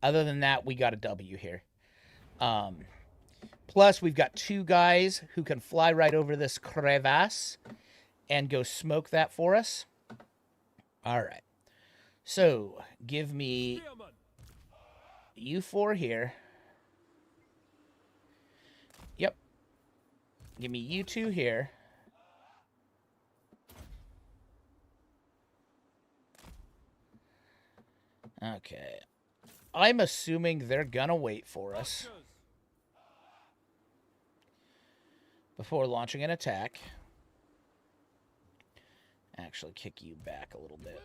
[SPEAKER 1] Other than that, we got a W here. Plus, we've got 2 guys who can fly right over this crevasse and go smoke that for us. All right. So, give me you 4 here. Yep. Give me you 2 here. Okay. I'm assuming they're gonna wait for us before launching an attack. Actually, kick you back a little bit.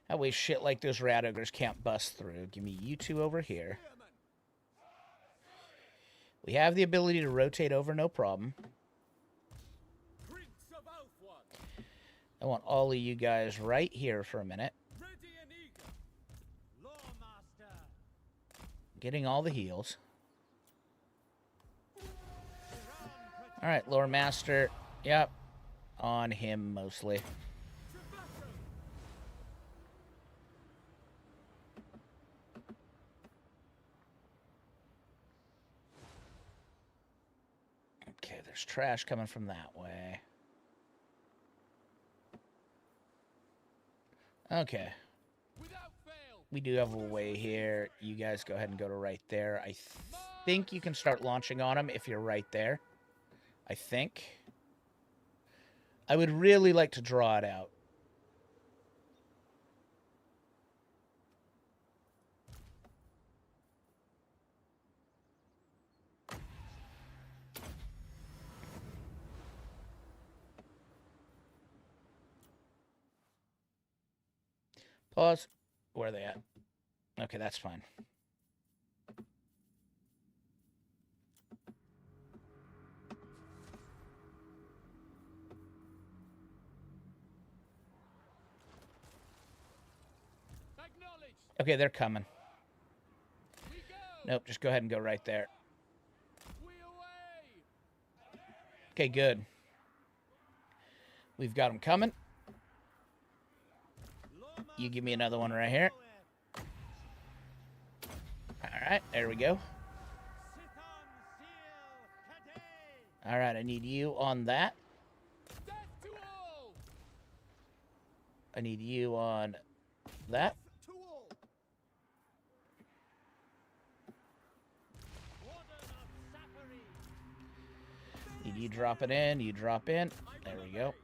[SPEAKER 1] That way shit like those rat ogres can't bust through. Give me you 2 over here. We have the ability to rotate over, no problem. I want all of you guys right here for a minute. Getting all the heals. Alright, Lore Master. Yep. On him, mostly. Okay, there's trash coming from that way. Okay. We do have a way here. You guys go ahead and go to right there. I think you can start launching on them if you're right there. I think. I would really like to draw it out. Pause. Where are they at? Okay, that's fine.
[SPEAKER 4] Acknowledged.
[SPEAKER 1] Okay, they're coming.
[SPEAKER 4] We go.
[SPEAKER 1] Nope, just go ahead and go right there.
[SPEAKER 4] We away.
[SPEAKER 1] Okay, good. We've got them coming. You give me another one right here. Alright, there we go. Alright, I need you on that.
[SPEAKER 4] Death to all.
[SPEAKER 1] I need you on that.
[SPEAKER 2] To all.
[SPEAKER 1] Need you drop it in, you drop in. There we go.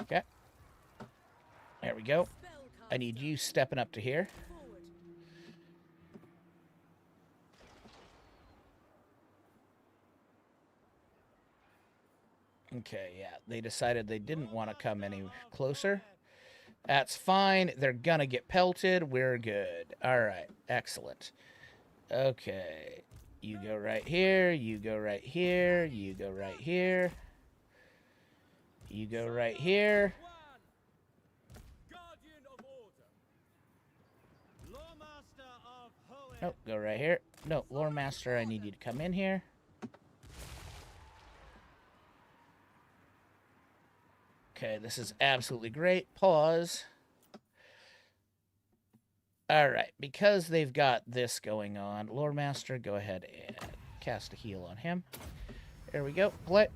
[SPEAKER 1] Okay. There we go. I need you stepping up to here.
[SPEAKER 5] Forward.
[SPEAKER 1] Okay, yeah. They decided they didn't want to come any closer. That's fine. They're gonna get pelted. We're good. Alright, excellent. Okay. You go right here. You go right here. You go right here. You go right here.
[SPEAKER 2] Guardian of order. Lawmaster of Hoenn.
[SPEAKER 1] Nope, go right here. No, Lore Master, I need you to come in here. Okay, this is absolutely great. Pause. Alright, because they've got this going on, Lore Master, go ahead and cast a heal on him. There we go. Play.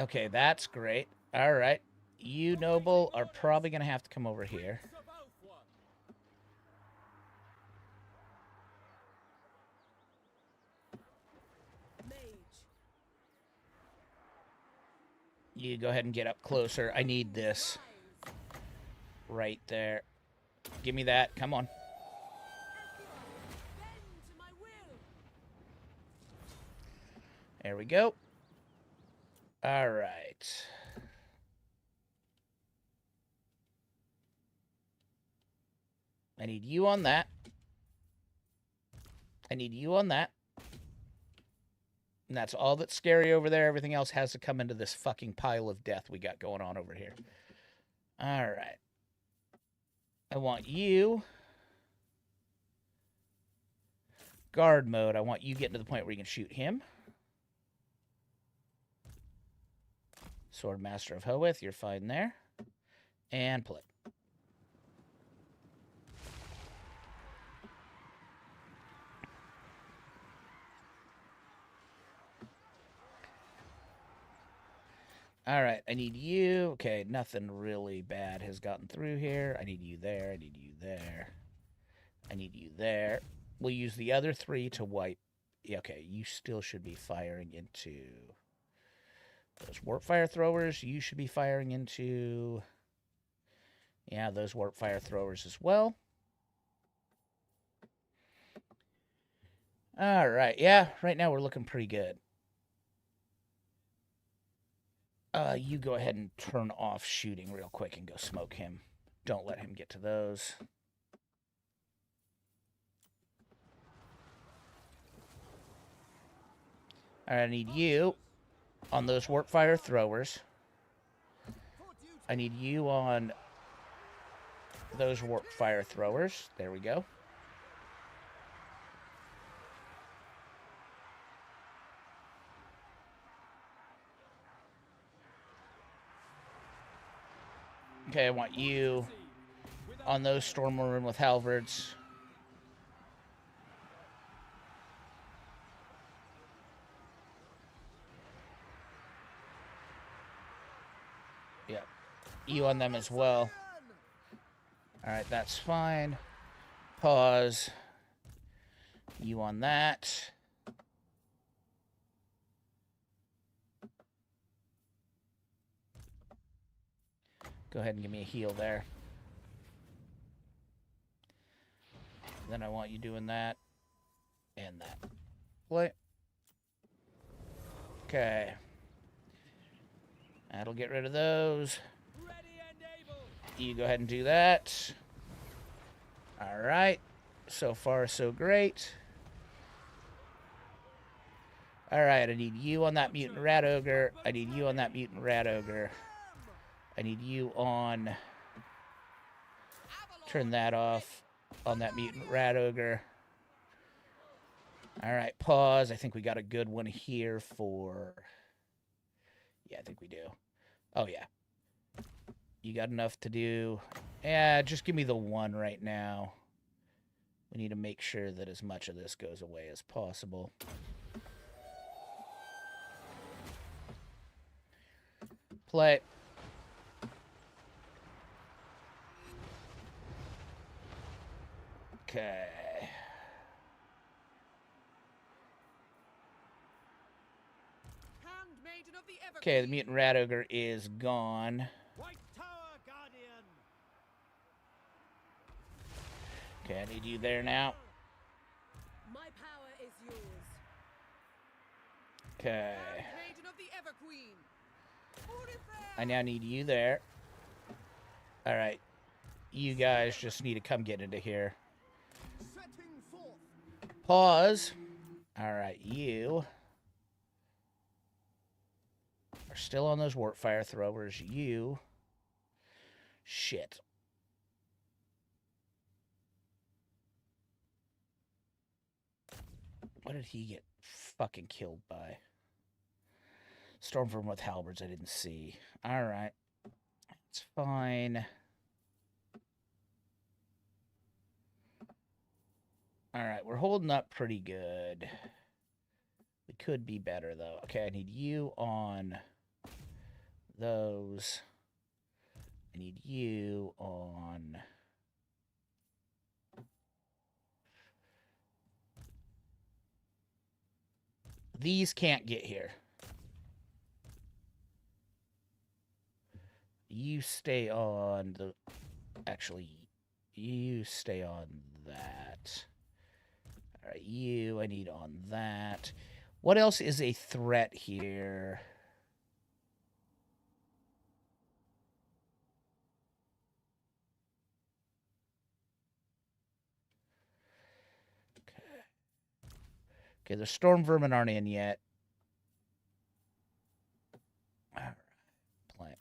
[SPEAKER 1] Okay, that's great. Alright. You, Noble, are probably going to have to come over here.
[SPEAKER 5] Mage.
[SPEAKER 1] You go ahead and get up closer. I need this. Right there. Give me that. Come on.
[SPEAKER 5] Bend to my will.
[SPEAKER 1] There we go. Alright. I need you on that. I need you on that. And that's all that's scary over there. Everything else has to come into this fucking pile of death we got going on over here. Alright. I want you... guard mode. I want you getting to the point where you can shoot him. Sword Master of Hoeth, you're fine there. And play. Alright, I need you. Okay, nothing really bad has gotten through here. I need you there. I need you there. I need you there. We'll use the other three to wipe. Yeah, okay, you still should be firing into those warp fire throwers. You should be firing into... yeah, those warp fire throwers as well. Alright, yeah, right now we're looking pretty good. You go ahead and turn off shooting real quick and go smoke him. Don't let him get to those. Alright, I need you on those warp fire throwers. I need you on those warp fire throwers. There we go. Okay, I want you on those Stormwomen with halberds. Yep. You on them as well. Alright, that's fine. Pause. You on that. Go ahead and give me a heal there. Then I want you doing that and that. Play. Okay. That'll get rid of those.
[SPEAKER 2] Ready and able.
[SPEAKER 1] You go ahead and do that. All right. So far, so great. All right, I need you on that mutant rat ogre. I need you on that mutant rat ogre. I need you on... Turn that off on that mutant rat ogre. All right, pause. I think we got a good one here for... Yeah, I think we do. Oh, yeah. You got enough to do... Yeah, just give me the one right now. We need to make sure that as much of this goes away as possible. Play. Okay.
[SPEAKER 5] Handmaiden of the Evergreen.
[SPEAKER 1] Okay, the mutant rat ogre is gone.
[SPEAKER 2] White Tower Guardian.
[SPEAKER 1] Okay, I need you there now.
[SPEAKER 5] My power is yours.
[SPEAKER 1] Okay.
[SPEAKER 5] Handmaiden of the Everqueen.
[SPEAKER 1] I now need you there. All right. You guys just need to come get into here.
[SPEAKER 2] Setting forth.
[SPEAKER 1] Pause. All right, you are still on those warp fire throwers. You. Shit. What did he get fucking killed by? Stormfront with halberds I didn't see. All right. It's fine. All right, we're holding up pretty good. We could be better, though. Okay, I need you on those. I need you on... These can't get here. You stay on the... Actually, you stay on that. All right, you, I need on that. What else is a threat here? Okay, the storm vermin aren't in yet. All right, plant.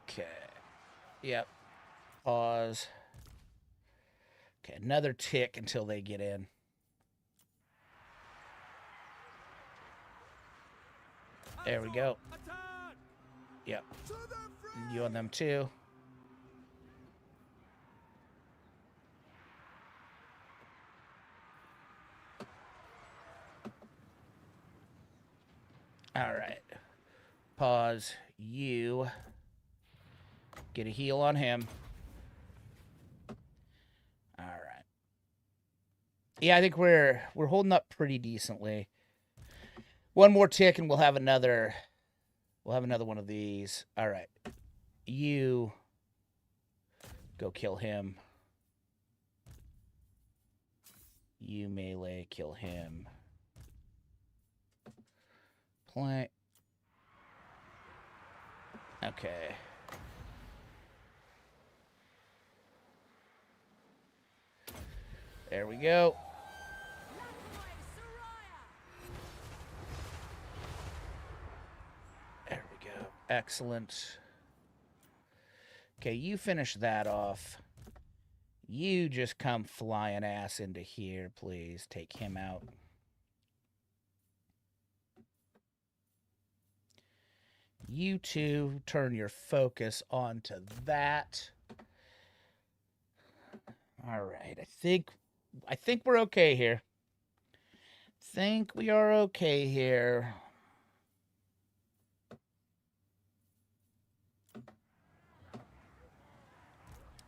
[SPEAKER 1] Okay. Yep. Pause. Okay, another tick until they get in. There we go.
[SPEAKER 2] Attack.
[SPEAKER 1] Yep.
[SPEAKER 2] To the front.
[SPEAKER 1] You on them too. All right. Pause. You get a heal on him. All right. Yeah, I think we're holding up pretty decently. One more tick and we'll have another one of these. All right. You go kill him. You melee kill him. Play. Okay. There we go. There we go. Excellent. Okay, you finish that off. You just come flying ass into here, please. Take him out. You two turn your focus onto that. All right, I think we're okay here. think we are okay here.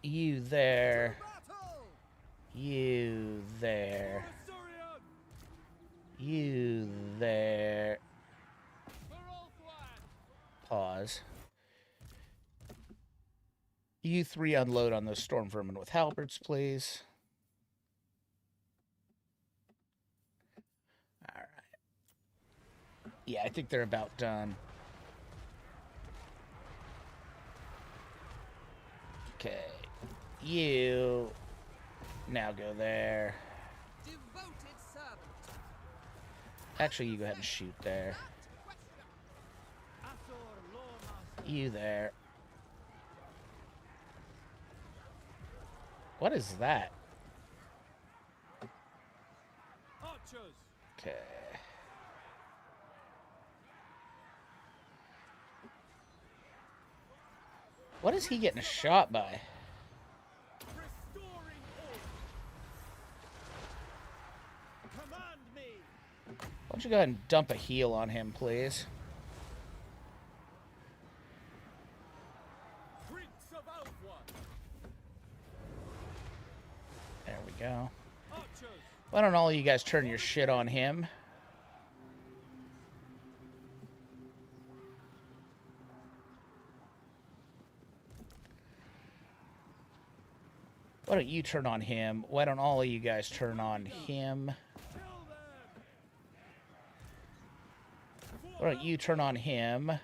[SPEAKER 1] You there.
[SPEAKER 2] Battle!
[SPEAKER 1] You there.
[SPEAKER 2] Asturion!
[SPEAKER 1] You there.
[SPEAKER 4] For Ulthuan!
[SPEAKER 1] Pause. You three unload on those storm vermin with halberds, please. All right. Yeah, I think they're about done. Okay. You now go there.
[SPEAKER 5] Devoted servant.
[SPEAKER 1] Actually, you go ahead and shoot there. You there. What is that?
[SPEAKER 2] Archers!
[SPEAKER 1] Okay. What is he getting shot by?
[SPEAKER 2] Restoring order! Command me!
[SPEAKER 1] Why don't you go ahead and dump a heal on him, please?
[SPEAKER 2] Prince of Ulthuan!
[SPEAKER 1] There we go.
[SPEAKER 2] Archers!
[SPEAKER 1] Why don't all of you guys turn your shit on him? Why don't you turn on him? Why don't all of you guys turn on him?
[SPEAKER 2] Kill them!
[SPEAKER 1] Why don't you turn on him?
[SPEAKER 5] Ready.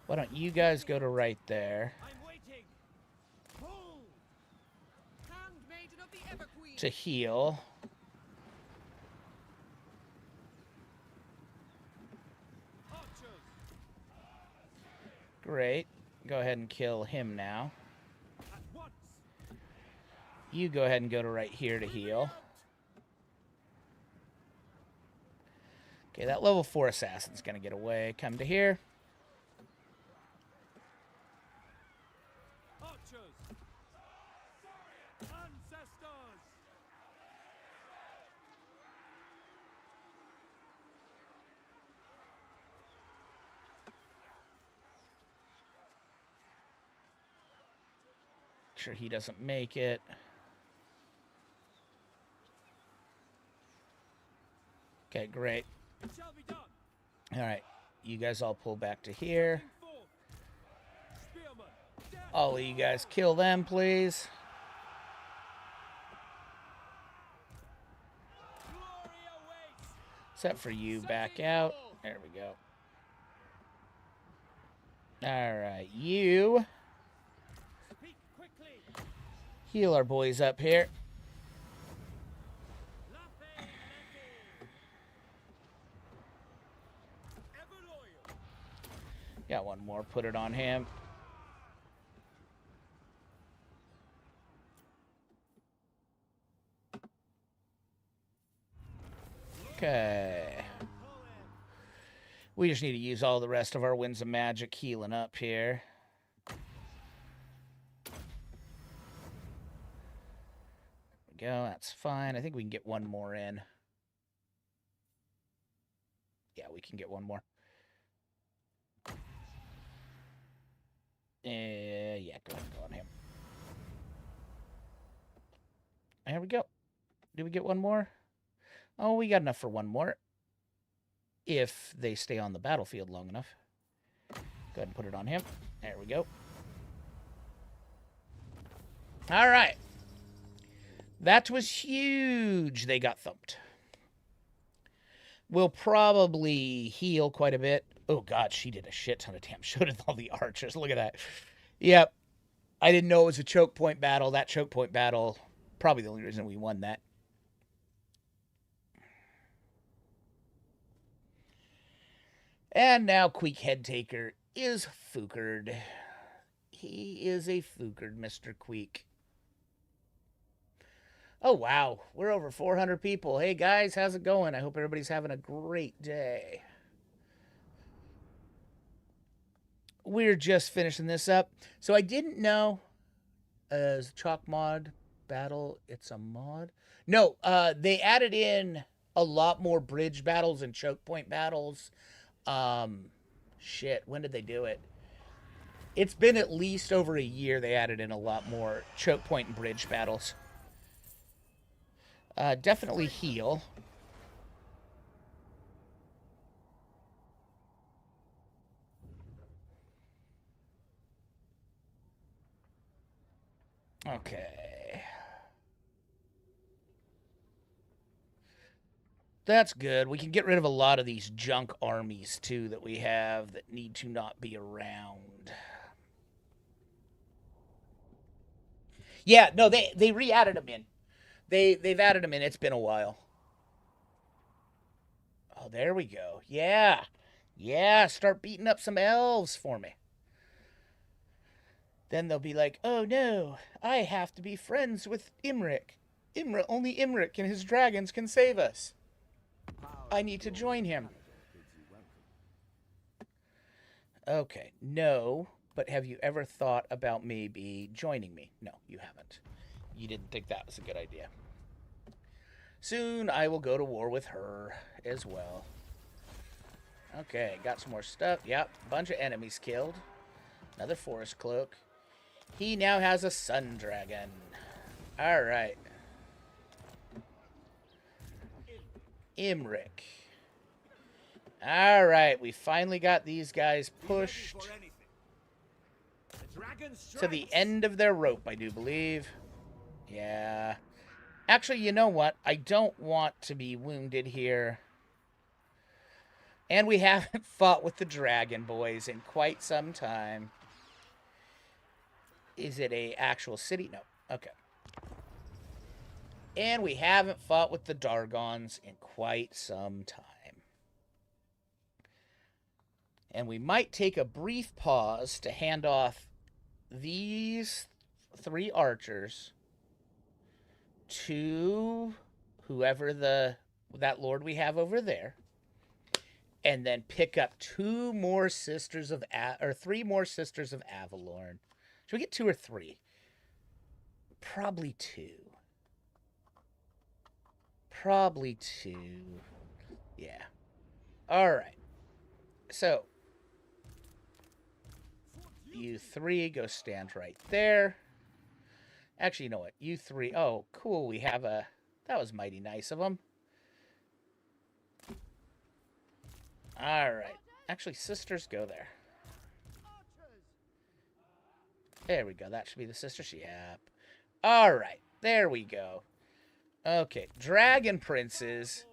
[SPEAKER 1] Why don't you guys go to right there
[SPEAKER 2] I'm waiting! Pull!
[SPEAKER 5] Handmaiden of the Everqueen.
[SPEAKER 1] to heal?
[SPEAKER 2] Archers!
[SPEAKER 1] Great. Go ahead and kill him now.
[SPEAKER 2] At once!
[SPEAKER 1] You go ahead and go to right here to heal. Okay, that level 4 assassin's gonna get away. Come to here.
[SPEAKER 2] Archers! Ancestors!
[SPEAKER 1] Sure he doesn't make it. Okay, great.
[SPEAKER 2] It shall be done!
[SPEAKER 1] All right, you guys all pull back to here.
[SPEAKER 2] Forth! Spearmen! Death!
[SPEAKER 1] All of you guys kill them, please.
[SPEAKER 2] Glory awaits!
[SPEAKER 1] Except for you, back out. There we go. All right, you
[SPEAKER 2] Speak quickly!
[SPEAKER 1] heal our boys up here.
[SPEAKER 2] Lafe Lefe! Ever loyal!
[SPEAKER 1] Got one more. Put it on him. Okay. We just need to use all the rest of our winds of magic healing up here. There we go. That's fine. I think we can get one more in. Yeah, we can get one more. Yeah, go ahead and go on him. There we go. Did we get one more? Oh, we got enough for one more. If they stay on the battlefield long enough. Go ahead and put it on him. There we go. All right. That was huge. They got thumped. We'll probably heal quite a bit. Oh, God, she did a shit ton of damage. So did all the archers. Look at that. Yep. I didn't know it was a choke point battle. That choke point battle, probably the only reason we won that. And now Queek Headtaker is fookered. He is a fookered Mr. Queek. Oh, wow. We're over 400 people. Hey, guys, how's it going? I hope everybody's having a great day. We're just finishing this up. So I didn't know as Chalk mod battle, it's a mod. No, they added in a lot more bridge battles and choke point battles. Shit, when did they do it? It's been at least over a year they added in a lot more choke point and bridge battles. Definitely heal. Okay. That's good. We can get rid of a lot of these junk armies, too, that we have that need to not be around. Yeah, no, they re-added them in. They've added them in. It's been a while. Oh, there we go. Yeah. Yeah, start beating up some elves for me. Then they'll be like, oh no, I have to be friends with Imirk. Only Imirk and his dragons can save us. I need to join him. Okay, no, but have you ever thought about maybe joining me? No, you haven't. You didn't think that was a good idea. Soon I will go to war with her as well. Okay, got some more stuff. Yep, bunch of enemies killed. Another forest cloak. He now has a sun dragon. Alright. Imirk. Alright, we finally got these guys pushed to the end of their rope, I do believe. Yeah. Actually, you know what? I don't want to be wounded here. And we haven't fought with the dragon boys in quite some time. Is it a actual city? No. Okay. And we haven't fought with the Dargons in quite some time. And we might take a brief pause to hand off these 3 archers to whoever that lord we have over there, and then pick up 2 more sisters of or 3 more sisters of Avalorn. Should we get 2 or 3? Probably 2. Probably 2. Yeah. All right. So you 3 go stand right there. Actually, you know what? You 3. Oh, cool. We have a... That was mighty nice of them. All right. Actually, sisters, go there. There we go. That should be the sisters. Yep. All right. There we go. Okay. Dragon princes.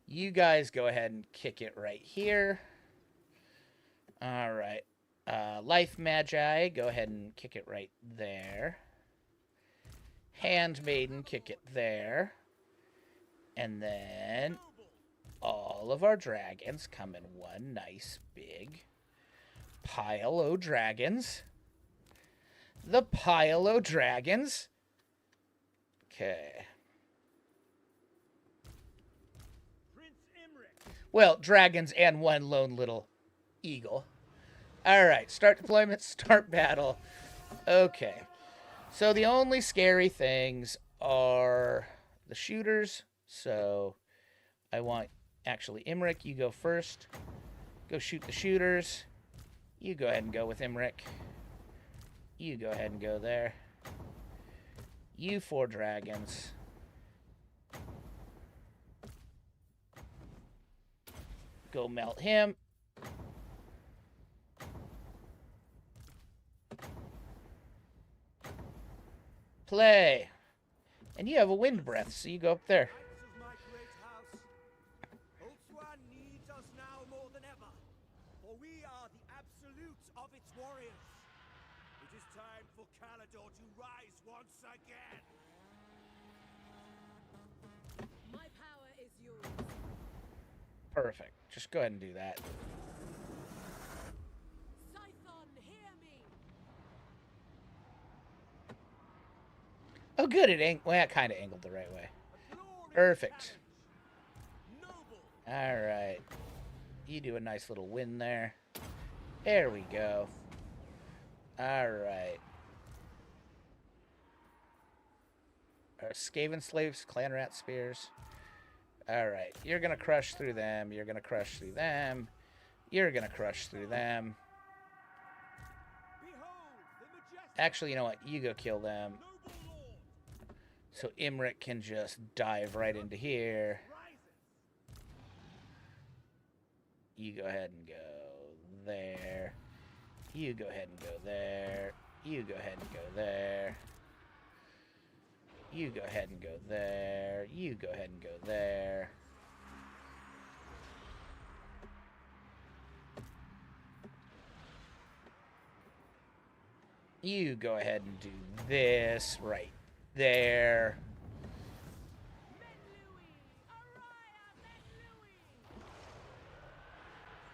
[SPEAKER 1] You guys go ahead and kick it right here. All right. Life magi. Go ahead and kick it right there. Handmaiden, kick it there. And then all of our dragons come in one nice big pile o' dragons. The pile o' dragons. Okay. Well, dragons and one lone little eagle. Alright, start deployment, start battle. Okay. So the only scary things are the shooters. So I want, actually, Imirk, you go first. Go shoot the shooters. You go ahead and go with Imirk. You go ahead and go there. You 4 dragons. Go melt him. Play. And you have a wind breath, so you go up there.
[SPEAKER 2] Needs us now more than ever, for we are the absolutes of its warriors. It is time for Calador to rise once again.
[SPEAKER 5] My power is yours.
[SPEAKER 1] Perfect. Just go ahead and do that.
[SPEAKER 5] Scython, hear me.
[SPEAKER 1] Oh, good. It kind of angled the right way. Perfect. All right. You do a nice little win there. There we go. All right. Our Skaven slaves, clan rat spears. Alright, you're gonna crush through them. You're gonna crush through them. You're gonna crush through them. Actually, you know what? You go kill them. So Imirk can just dive right into here. You go ahead and go there. You go ahead and go there. You go ahead and go there. You go ahead and go there. You go ahead and go there. You go ahead and do this right there.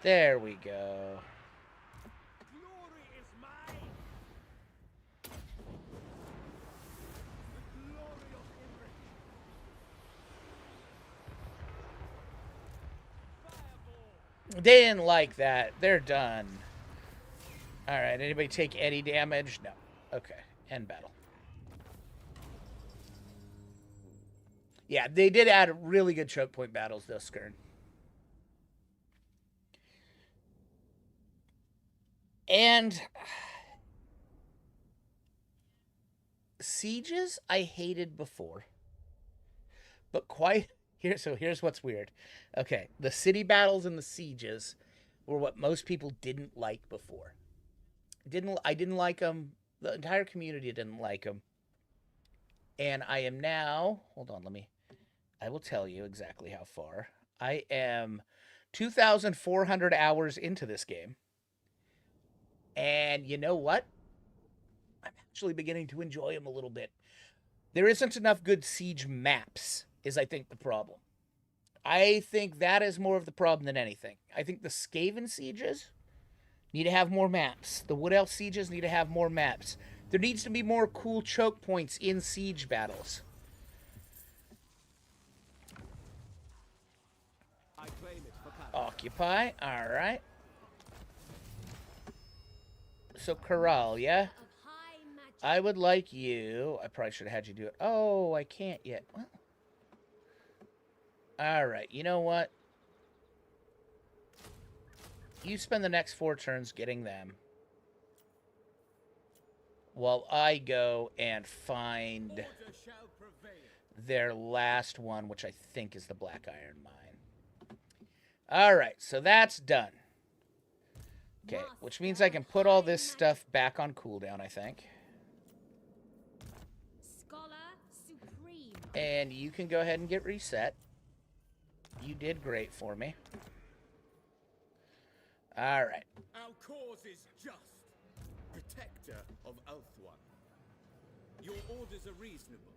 [SPEAKER 1] There we go.
[SPEAKER 2] Glory is mine. The glory of Imirk. Fireball.
[SPEAKER 1] They didn't like that. They're done. Alright, anybody take any damage? No. Okay, end battle. Yeah, they did add really good choke point battles, though, Skern. And sieges I hated before. But here's what's weird. Okay, the city battles and the sieges were what most people didn't like before. I didn't like them. The entire community didn't like them. And I am now, hold on, I will tell you exactly how far. I am 2,400 hours into this game. And you know what? I'm actually beginning to enjoy them a little bit. There isn't enough good siege maps, is I think the problem. I think that is more of the problem than anything. I think the Skaven sieges need to have more maps. The Wood Elf sieges need to have more maps. There needs to be more cool choke points in siege battles.
[SPEAKER 2] I claim it for power.
[SPEAKER 1] Occupy, alright. So Corral, yeah?
[SPEAKER 3] Of high magic.
[SPEAKER 1] I would like you. I probably should have had you do it. Oh, I can't yet. Well. Alright, you know what? You spend the next 4 turns getting them. While I go and find
[SPEAKER 2] Order shall prevail.
[SPEAKER 1] their last one, which I think is the Black Iron Mine. Alright, so that's done. Okay, which means I can put all this stuff back on cooldown, I think.
[SPEAKER 3] Scholar supreme.
[SPEAKER 1] And you can go ahead and get reset. You did great for me. Alright.
[SPEAKER 2] Our cause is just. Protector of Ulthuan. Your orders are reasonable.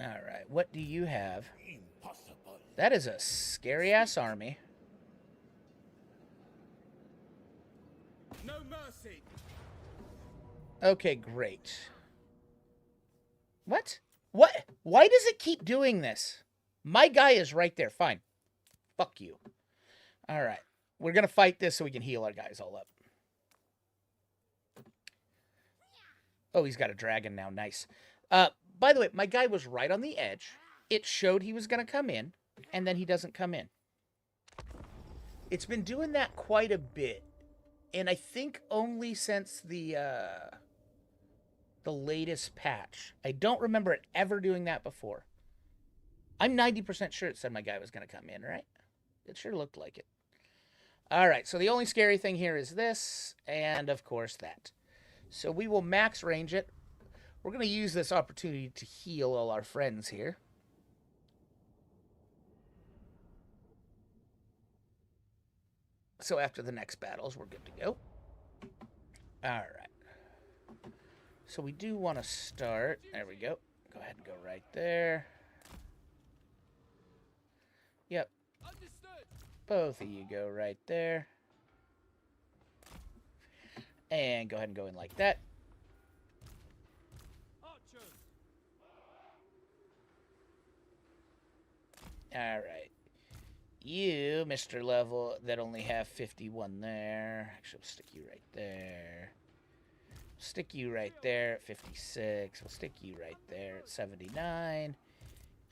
[SPEAKER 1] Alright, what do you have?
[SPEAKER 2] Impossible.
[SPEAKER 1] That is a scary-ass army.
[SPEAKER 2] No mercy.
[SPEAKER 1] Okay, great. What? What? Why does it keep doing this? My guy is right there. Fine. Fuck you. Alright. We're gonna fight this so we can heal our guys all up. Oh, he's got a dragon now. Nice. By the way, my guy was right on the edge. It showed he was gonna come in, and then he doesn't come in. It's been doing that quite a bit. And I think only since the latest patch. I don't remember it ever doing that before. I'm 90% sure it said my guy was going to come in, right? It sure looked like it. All right, so the only scary thing here is this, and of course that. So we will max range it. We're going to use this opportunity to heal all our friends here. So after the next battles, we're good to go. All right. So we do want to start. There we go. Go ahead and go right there. Yep.
[SPEAKER 4] Understood.
[SPEAKER 1] Both of you go right there. And go ahead and go in like that.
[SPEAKER 2] Archers.
[SPEAKER 1] All right. You, Mr. Level, that only have 51 there. Actually, we'll stick you right there. Stick you right there at 56. We'll stick you right there at 79.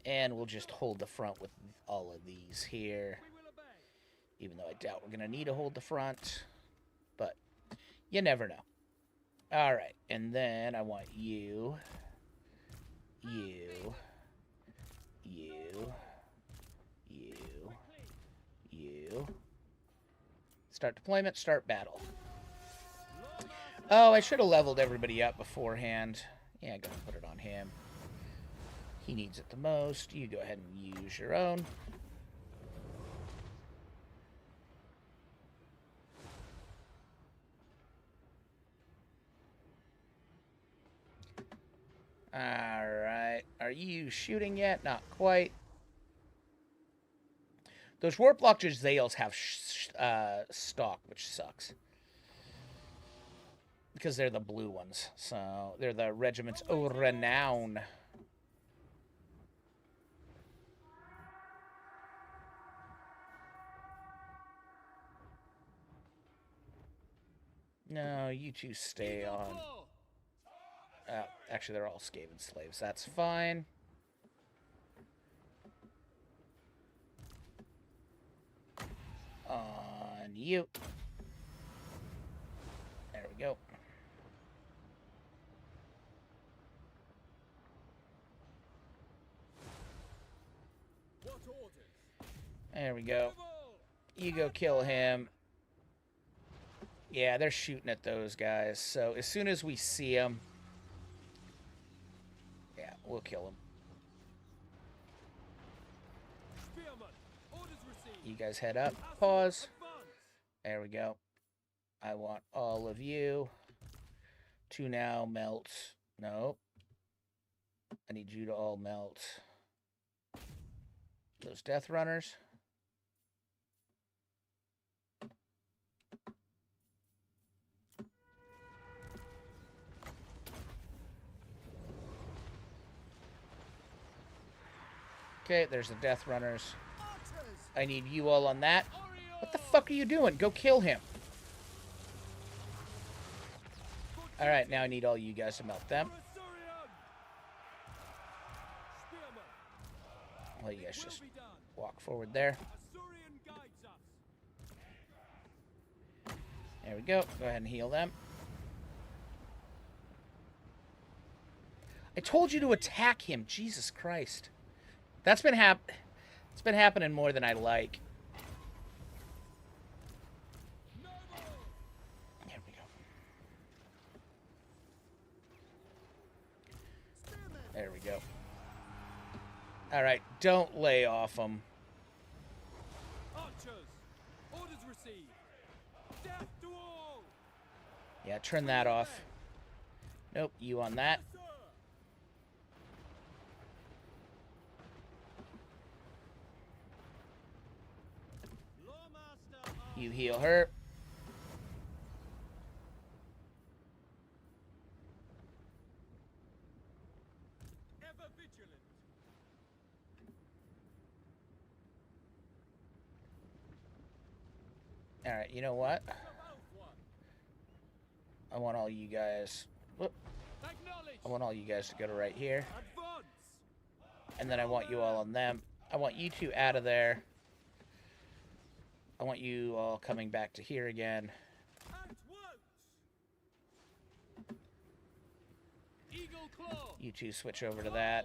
[SPEAKER 1] And we'll just hold the front with all of these here. Even though I doubt we're going to need to hold the front. But you never know. Alright, and then I want you, you, Start deployment, start battle. Oh, I should have leveled everybody up beforehand. Yeah, go put it on him. He needs it the most. You go ahead and use your own. Alright. Are you shooting yet? Not quite. Those Warplock Jezzails have stock, which sucks. Because they're the blue ones. So, they're the Regiments au Renown. No, you two stay on. Actually, they're all Skaven slaves. That's fine. On you. There we go. There we go. You go kill him. Yeah, they're shooting at those guys. So as soon as we see them, yeah, we'll kill them. You guys head up. Pause. There we go. I want all of you to now melt. No. I need you to all melt those Death Runners. Okay, there's the Death Runners. I need you all on that. What the fuck are you doing? Go kill him. Alright, now I need all you guys to melt them. Well, you guys just walk forward there. There we go. Go ahead and heal them. I told you to attack him. Jesus Christ. That's been it's been happening more than I like. There we go. There we go. All right, don't lay off them.
[SPEAKER 2] Archers, orders received. Death to all.
[SPEAKER 1] Yeah, turn that off. Nope, you on that. You heal her.
[SPEAKER 2] Ever vigilant.
[SPEAKER 1] All right, you know what? I want all you guys. Whoop. I want all you guys to go to right here.
[SPEAKER 2] Advance.
[SPEAKER 1] And then I want you all on them. I want you two out of there. I want you all coming back to here again.
[SPEAKER 2] At once.
[SPEAKER 4] Eagle claw.
[SPEAKER 1] You two switch over to that.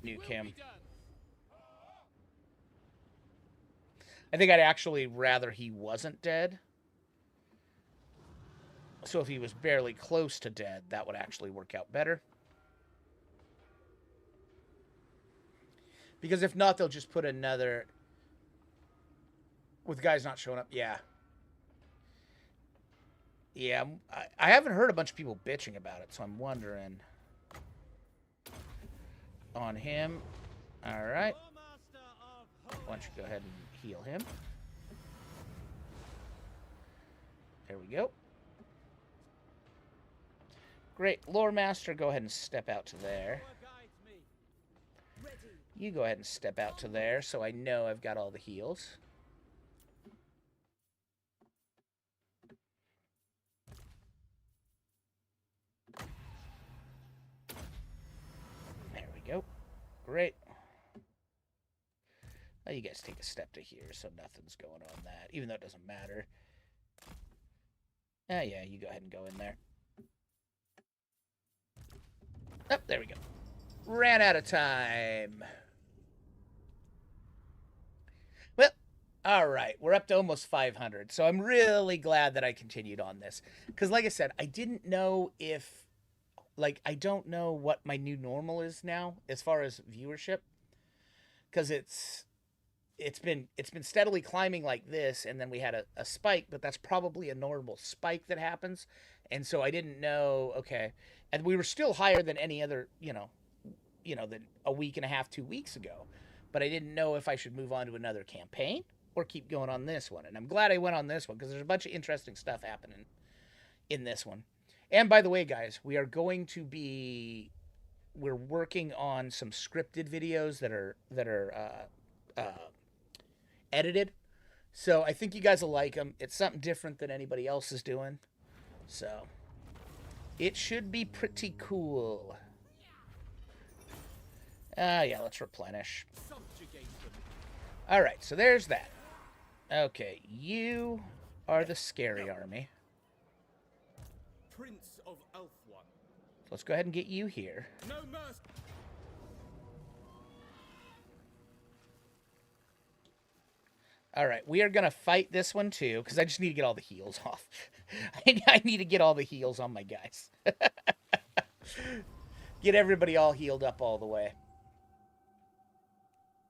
[SPEAKER 1] Nuke him. I think I'd actually rather he wasn't dead. So if he was barely close to dead, that would actually work out better. Because if not, they'll just put another... With guys not showing up, yeah. Yeah, I haven't heard a bunch of people bitching about it, so I'm wondering. On him. Alright. Why don't you go ahead and heal him. There we go. Great. Lore Master, go ahead and step out to there. You go ahead and step out to there so I know I've got all the heals. There we go. Great. Oh, you guys take a step to here, so nothing's going on that, even though it doesn't matter. Ah, yeah, you go ahead and go in there. Oh, there we go. Ran out of time. Well, all right. We're up to almost 500. So I'm really glad that I continued on this. Because like I said, I didn't know if... Like, I don't know what my new normal is now as far as viewership. Because it's been steadily climbing like this, and then we had a spike, but that's probably a normal spike that happens. And so I didn't know, okay. And we were still higher than any other, than a week and a half, 2 weeks ago. But I didn't know if I should move on to another campaign or keep going on this one. And I'm glad I went on this one because there's a bunch of interesting stuff happening in this one. And by the way, guys, we're working on some scripted videos that are edited. So I think you guys will like them. It's something different than anybody else is doing. So it should be pretty cool. Yeah, let's replenish. All right, so there's that. Okay, you are the scary army.
[SPEAKER 2] Prince of Elf-One.
[SPEAKER 1] So let's go ahead and get you here.
[SPEAKER 2] No mercy.
[SPEAKER 1] All right, we are going to fight this one too, because I just need to get all the heals off. I need to get all the heals on my guys. Get everybody all healed up all the way.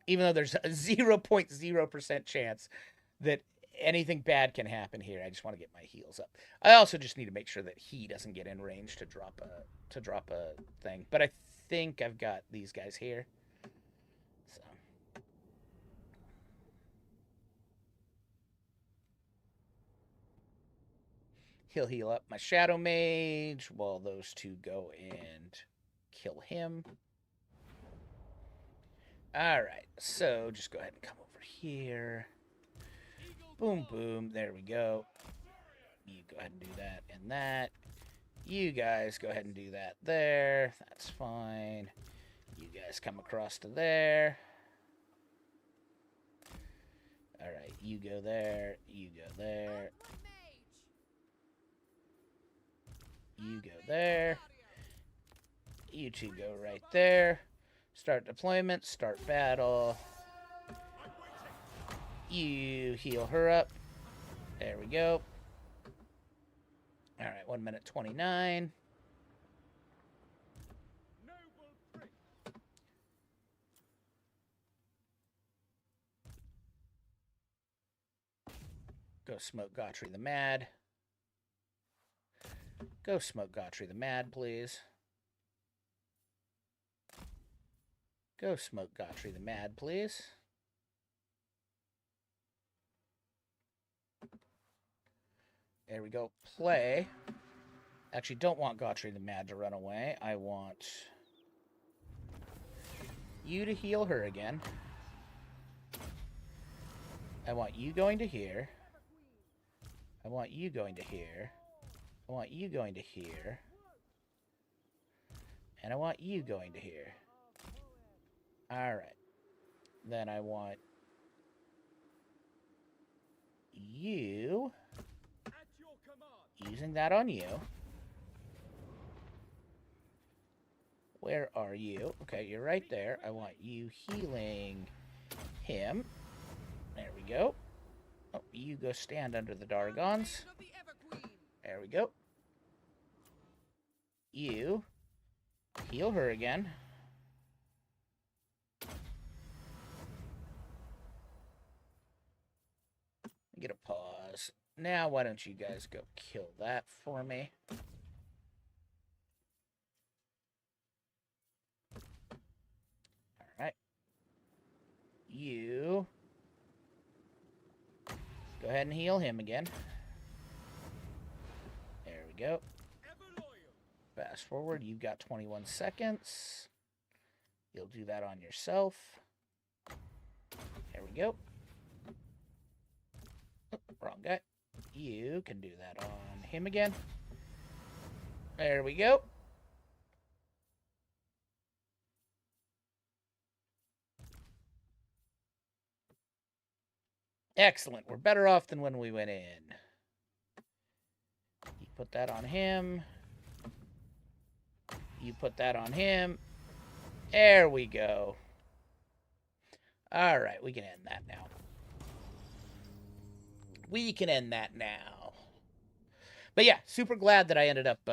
[SPEAKER 1] Even though there's a 0.0% chance that anything bad can happen here, I just want to get my heals up. I also just need to make sure that he doesn't get in range to drop a thing. But I think I've got these guys here. So he'll heal up my Shadow Mage while those two go and kill him. All right, so just go ahead and come over here. Boom, boom. There we go. You go ahead and do that and that. You guys go ahead and do that there. That's fine. You guys come across to there. All right, you go there. You go there. You go there. You two go right there. Start deployment. Start battle. You heal her up. There we go. All right, 1 minute 29. Go smoke Gautry the Mad. Go smoke Gautry the Mad, please. Go smoke Gautry the Mad, please. There we go. Play. Actually, don't want Gautry the Mad to run away. I want you to heal her again. I want you going to here. I want you going to here. I want you going to here. And I want you going to here. Alright. Then I want you using that on you. Where are you? Okay, you're right there. I want you healing him. There we go. Oh, you go stand under the Dargons. There we go. You heal her again. Get a pause. Now, why don't you guys go kill that for me? Alright. You go ahead and heal him again. There we go. Fast forward. You've got 21 seconds. You'll do that on yourself. There we go. Oh, wrong guy. You can do that on him again. There we go. Excellent. We're better off than when we went in. You put that on him. You put that on him. There we go. All right, we can end that now. We can end that now. But yeah, super glad that I ended up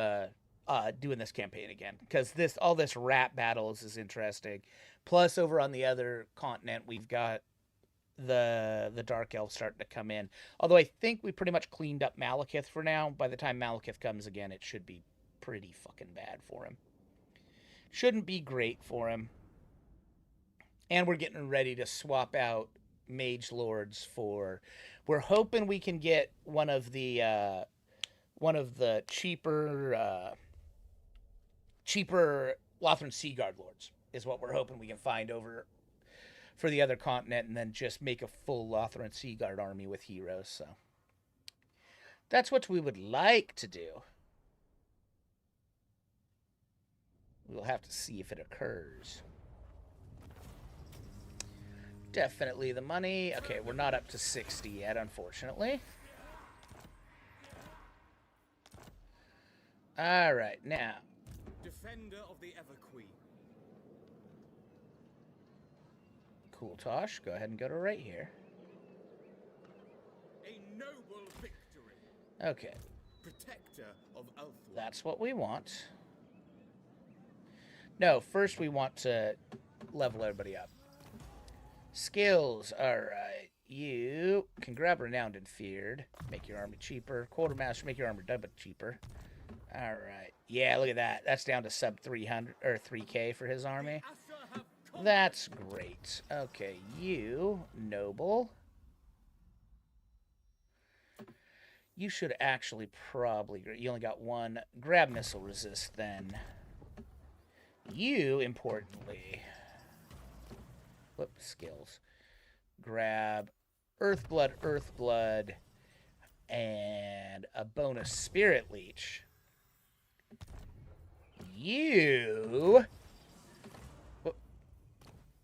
[SPEAKER 1] doing this campaign again, because all this rat battles is interesting. Plus, over on the other continent, we've got the Dark Elves starting to come in. Although I think we pretty much cleaned up Malekith for now. By the time Malekith comes again, it should be pretty fucking bad for him. Shouldn't be great for him. And we're getting ready to swap out Mage Lords for... We're hoping we can get one of the cheaper Lothran Seaguard Lords is what we're hoping we can find over for the other continent, and then just make a full Lothran Seaguard army with heroes. So that's what we would like to do. We'll have to see if it occurs. Definitely the money. Okay, we're not up to 60 yet, unfortunately. All right, now.
[SPEAKER 2] Defender of the Everqueen.
[SPEAKER 1] Cool, Tosh. Go ahead and go to right here.
[SPEAKER 2] A noble victory.
[SPEAKER 1] Okay.
[SPEAKER 2] Protector of Ulthuan.
[SPEAKER 1] That's what we want. No, first we want to level everybody up. Skills. All right. You can grab Renowned and Feared. Make your army cheaper. Quartermaster, make your armor double cheaper. All right. Yeah, look at that. That's down to sub 300 or 3K for his army. That's great. Okay, you, Noble. You should actually probably... You only got one. Grab Missile Resist, then. You, importantly... Whoop, skills. Grab Earthblood, and a bonus Spirit Leech. You...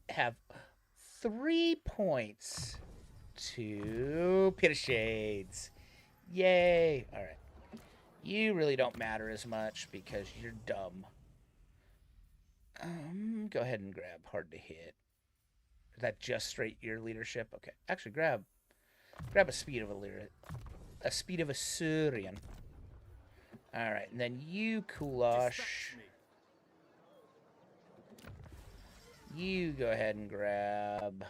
[SPEAKER 1] have 3 points to Pit of Shades. Yay. All right. You really don't matter as much because you're dumb. Go ahead and grab Hard to Hit. Is that just straight your leadership? Okay. Actually, grab a Speed of a Speed of a Surian. All right. And then you, Kulash. You go ahead and grab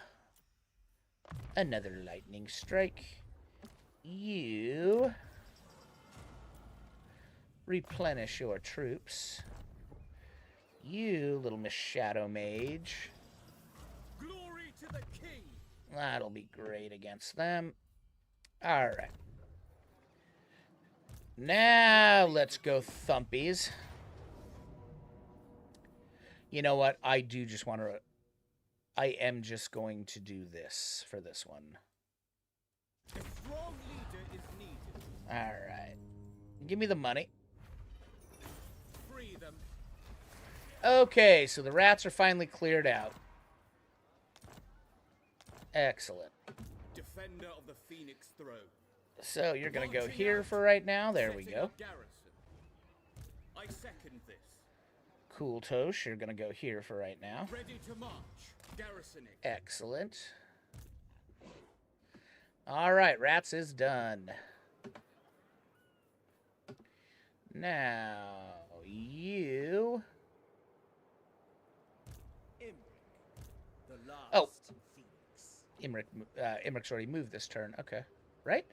[SPEAKER 1] another Lightning Strike. You replenish your troops. You, little Miss Shadow Mage.
[SPEAKER 2] Glory to the king.
[SPEAKER 1] That'll be great against them. All right. Now let's go thumpies. You know what? I do just want to... I am just going to do this for this one.
[SPEAKER 2] A strong leader is needed.
[SPEAKER 1] All right. Give me the money.
[SPEAKER 2] Free them.
[SPEAKER 1] Okay, so the rats are finally cleared out. Excellent.
[SPEAKER 2] Defender of the Phoenix Throne.
[SPEAKER 1] So you're going to go here for right now. There we
[SPEAKER 2] Setting
[SPEAKER 1] go.
[SPEAKER 2] up Garrison. I second this.
[SPEAKER 1] Cool, Tosh. You're going to go here for right now.
[SPEAKER 2] Ready to march. Garrisoning.
[SPEAKER 1] Excellent. All right, rats is done. Now, you...
[SPEAKER 2] Imirk, the last
[SPEAKER 1] Oh.
[SPEAKER 2] Phoenix.
[SPEAKER 1] Imirk's already moved this turn. Okay. Right?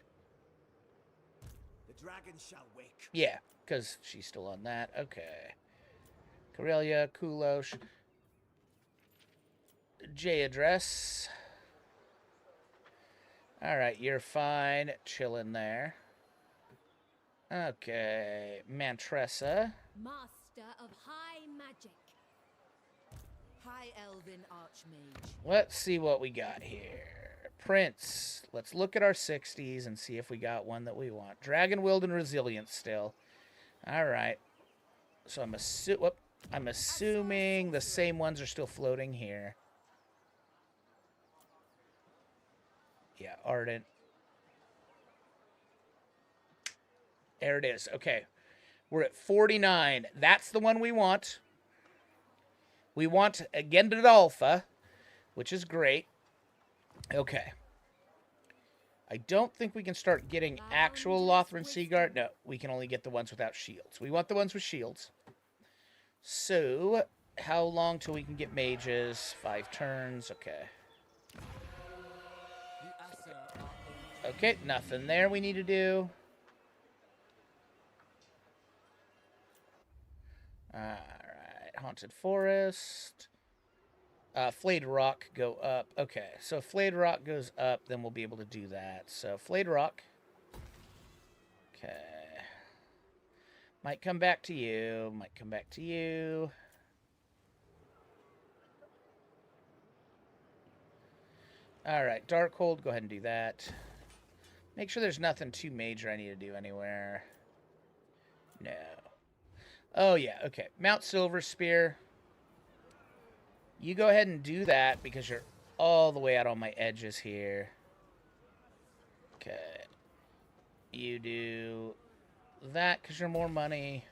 [SPEAKER 2] The dragon shall wake.
[SPEAKER 1] Yeah, because she's still on that. Okay. Corellia, Kulosh, J address. All right, you're fine. Chilling there. Okay, Mantressa.
[SPEAKER 3] Master of high magic.
[SPEAKER 5] High Elven Archmage.
[SPEAKER 1] Let's see what we got here. Prince. Let's look at our 60s and see if we got one that we want. Dragon Willed and Resilience still. All right. So I'm assuming the same ones are still floating here. Yeah, Ardent. There it is. Okay. We're at 49. That's the one we want. We want Gendadolfa, which is great. Okay. I don't think we can start getting actual Lothran Seaguard. No, we can only get the ones without shields. We want the ones with shields. So, how long till we can get mages? 5 turns. Okay. Okay, nothing there we need to do. Alright, Haunted Forest. Flayed Rock go up. Okay, so if Flayed Rock goes up, then we'll be able to do that. So, Flayed Rock. Okay. Might come back to you. Might come back to you. Alright, Darkhold, go ahead and do that. Make sure there's nothing too major I need to do anywhere. No. Oh, yeah, okay. Mount Silver Spear. You go ahead and do that because you're all the way out on my edges here. Okay. You do that because you're more money.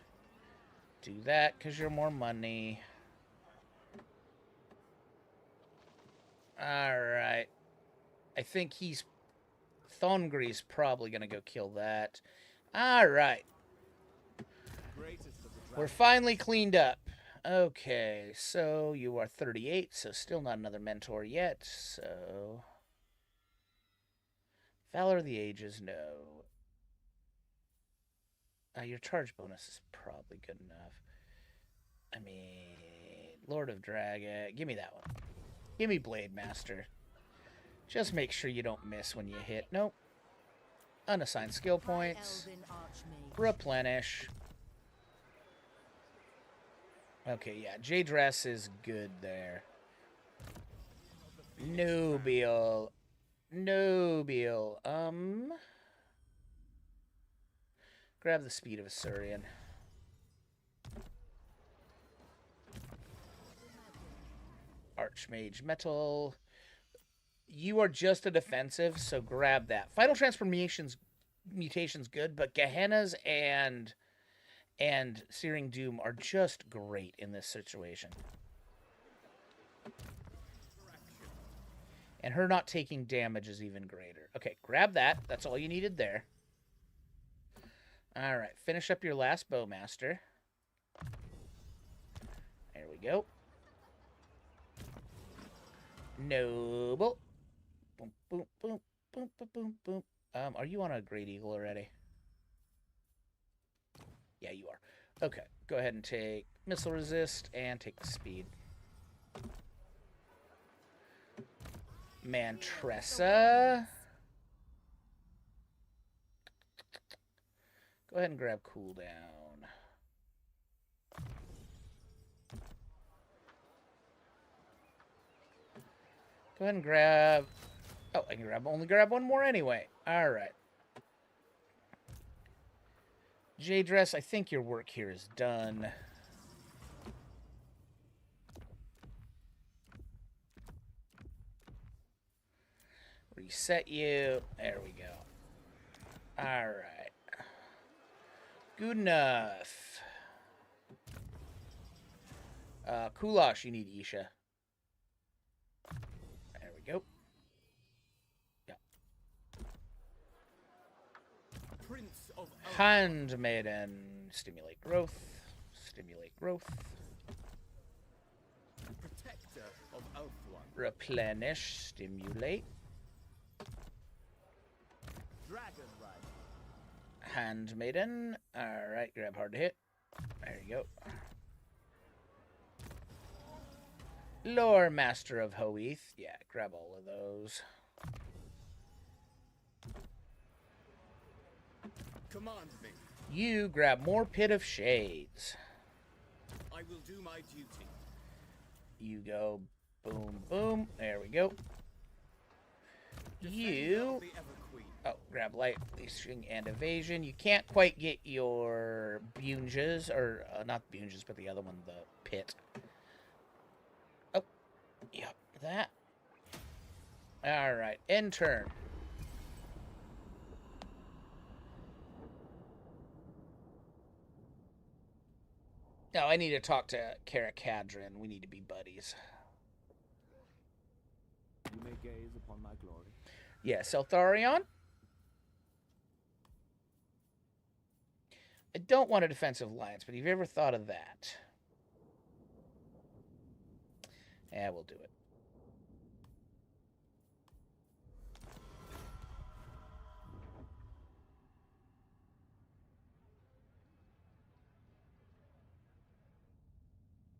[SPEAKER 1] Do that because you're more money. Alright. I think Thongri's probably going to go kill that. Alright. We're finally cleaned up. Okay, so you are 38, so still not another mentor yet, so... Valor of the Ages, no. Your charge bonus is probably good enough. I mean, Lord of Dragon, give me that one. Give me Blade Master. Just make sure you don't miss when you hit. Nope. Unassigned skill points. Replenish. Okay, yeah, J-Dress is good there. Nobiel. Nobiel. Grab the speed of a Surian. Archmage Metal. You are just a defensive, so grab that. Final Transformation's mutation's good, but Gehenna's and Searing Doom are just great in this situation. And her not taking damage is even greater. Okay, grab that. That's all you needed there. Alright, finish up your last Bowmaster. There we go. Noble. Boom, boom, boom, boom, boom, boom, boom. Are you on a Great Eagle already? Yeah, you are. Okay, go ahead and take Missile Resist and take the speed. Mantressa. Go ahead and grab cooldown. Go ahead and grab... Oh, I can only grab one more anyway. Alright. J-Dress, I think your work here is done. Reset you. There we go. Alright. Good enough. Kulash, you need Isha. There we go. Yeah.
[SPEAKER 2] Prince of
[SPEAKER 1] Handmaiden. Stimulate growth. Stimulate growth.
[SPEAKER 2] Protector of Elfwan.
[SPEAKER 1] Replenish. Stimulate.
[SPEAKER 2] Dragon Rider.
[SPEAKER 1] Handmaiden. Alright, grab hard to hit. There you go. Lore Master of Hoeth. Yeah, grab all of those.
[SPEAKER 2] Command me.
[SPEAKER 1] You grab more Pit of Shades.
[SPEAKER 2] I will do my duty.
[SPEAKER 1] You go boom, boom. There we go. You... Oh, grab light, leashing, and evasion. You can't quite get your Bunges, or not Bunges, but the other one, the pit. Oh, yep, that. All right, end turn. Oh, I need to talk to Caracadrin. We need to be buddies.
[SPEAKER 2] You may gaze upon my glory.
[SPEAKER 1] Yeah, Seltharion. I don't want a defensive alliance, but have you ever thought of that? Yeah, we'll do it.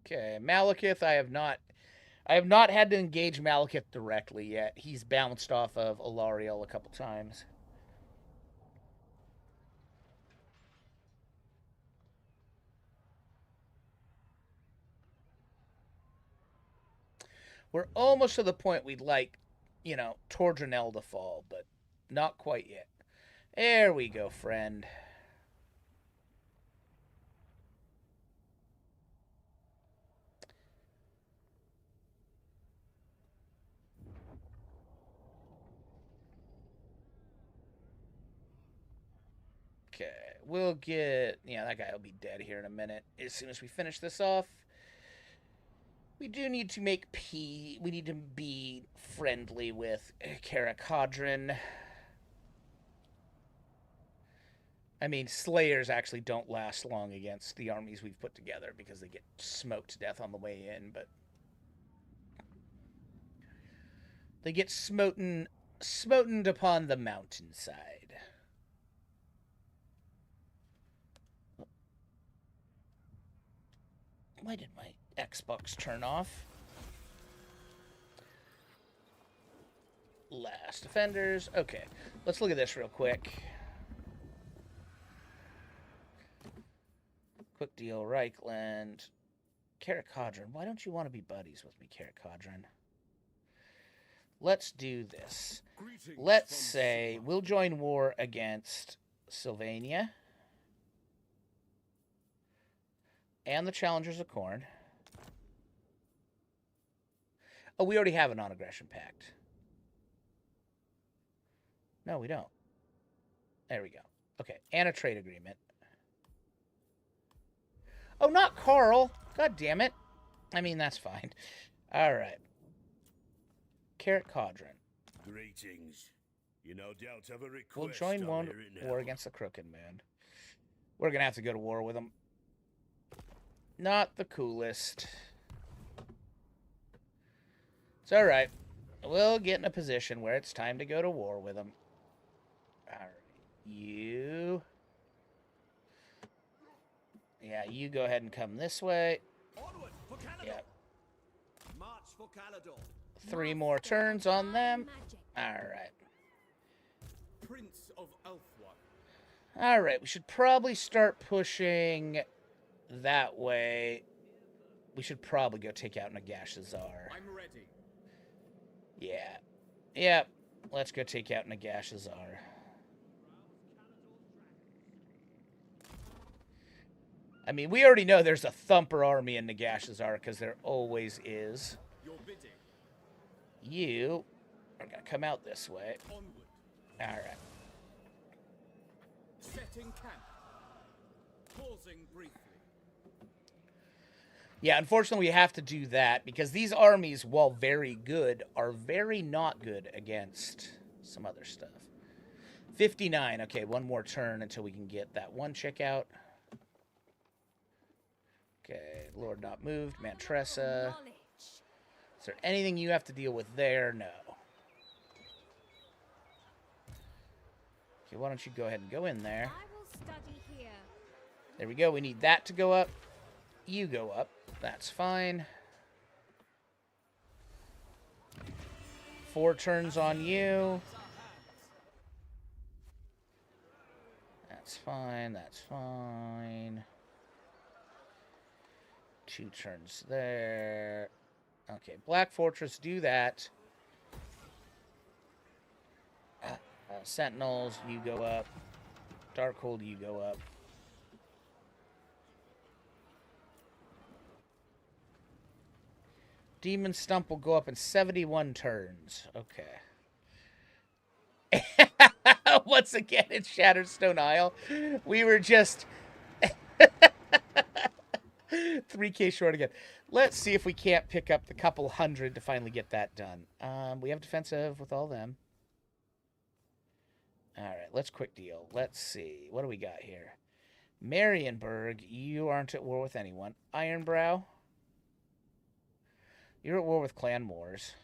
[SPEAKER 1] Okay, Malekith, I have not had to engage Malekith directly yet. He's bounced off of Alariel a couple times. We're almost to the point we'd like, you know, Tordranel to fall, but not quite yet. There we go, friend. Okay, we'll get... Yeah, that guy will be dead here in a minute. As soon as we finish this off, we do need to make we need to be friendly with Caracadrin. I mean, Slayers actually don't last long against the armies we've put together because they get smoked to death on the way in, but they get smoten upon the mountainside. Why did my Xbox turn off? Last defenders. Okay, let's look at this real quick. Quick deal, Reichland. Caracadrin. Why don't you want to be buddies with me, Caracadrin? Let's do this. Let's say we'll join war against Sylvania and the Challengers of Khorne. Oh, we already have a non-aggression pact. No, we don't. There we go. Okay, and a trade agreement. Oh, not Carl. God damn it. I mean, that's fine. All right. Caracadrin.
[SPEAKER 6] Greetings. You no doubt have a request.
[SPEAKER 1] We'll join war against the Crooked Moon. We're going to have to go to war with them. Not the coolest. It's all right. We'll get in a position where it's time to go to war with them. All right. You... Yeah, you go ahead and come this way.
[SPEAKER 2] Onward for Calador.
[SPEAKER 1] Yep.
[SPEAKER 2] March for Calador.
[SPEAKER 1] 3 more turns on them. All right.
[SPEAKER 2] Prince of Elfwine.
[SPEAKER 1] All right, we should probably start pushing that way. We should probably go take out Nagashazar.
[SPEAKER 2] I'm ready.
[SPEAKER 1] Yeah. Yep. Let's go take out Nagashazar. I mean, we already know there's a thumper army in Nagashazar because there always is.
[SPEAKER 2] Your bidding.
[SPEAKER 1] You are going to come out this way.
[SPEAKER 2] Onward.
[SPEAKER 1] All right.
[SPEAKER 2] Setting camp. Pausing briefly.
[SPEAKER 1] Yeah, unfortunately, we have to do that because these armies, while very good, are very not good against some other stuff. 59. Okay, 1 more turn until we can get that one chick out. Okay, Lord not moved. Mantressa. Is there anything you have to deal with there? No. Okay, why don't you go ahead and go in there.
[SPEAKER 3] I will study here.
[SPEAKER 1] There we go. We need that to go up. You go up. That's fine. 4 turns on you. That's fine. That's fine. 2 turns there. Okay, Black Fortress, do that. Sentinels, you go up. Darkhold, you go up. Demon Stump will go up in 71 turns. Okay. Once again, it's Shattered Stone Isle. We were just... 3K short again. Let's see if we can't pick up the couple hundred to finally get that done. We have defensive with all them. All right, let's quick deal. Let's see. What do we got here? Marienburg, you aren't at war with anyone. Ironbrow, you're at war with Clan Moors.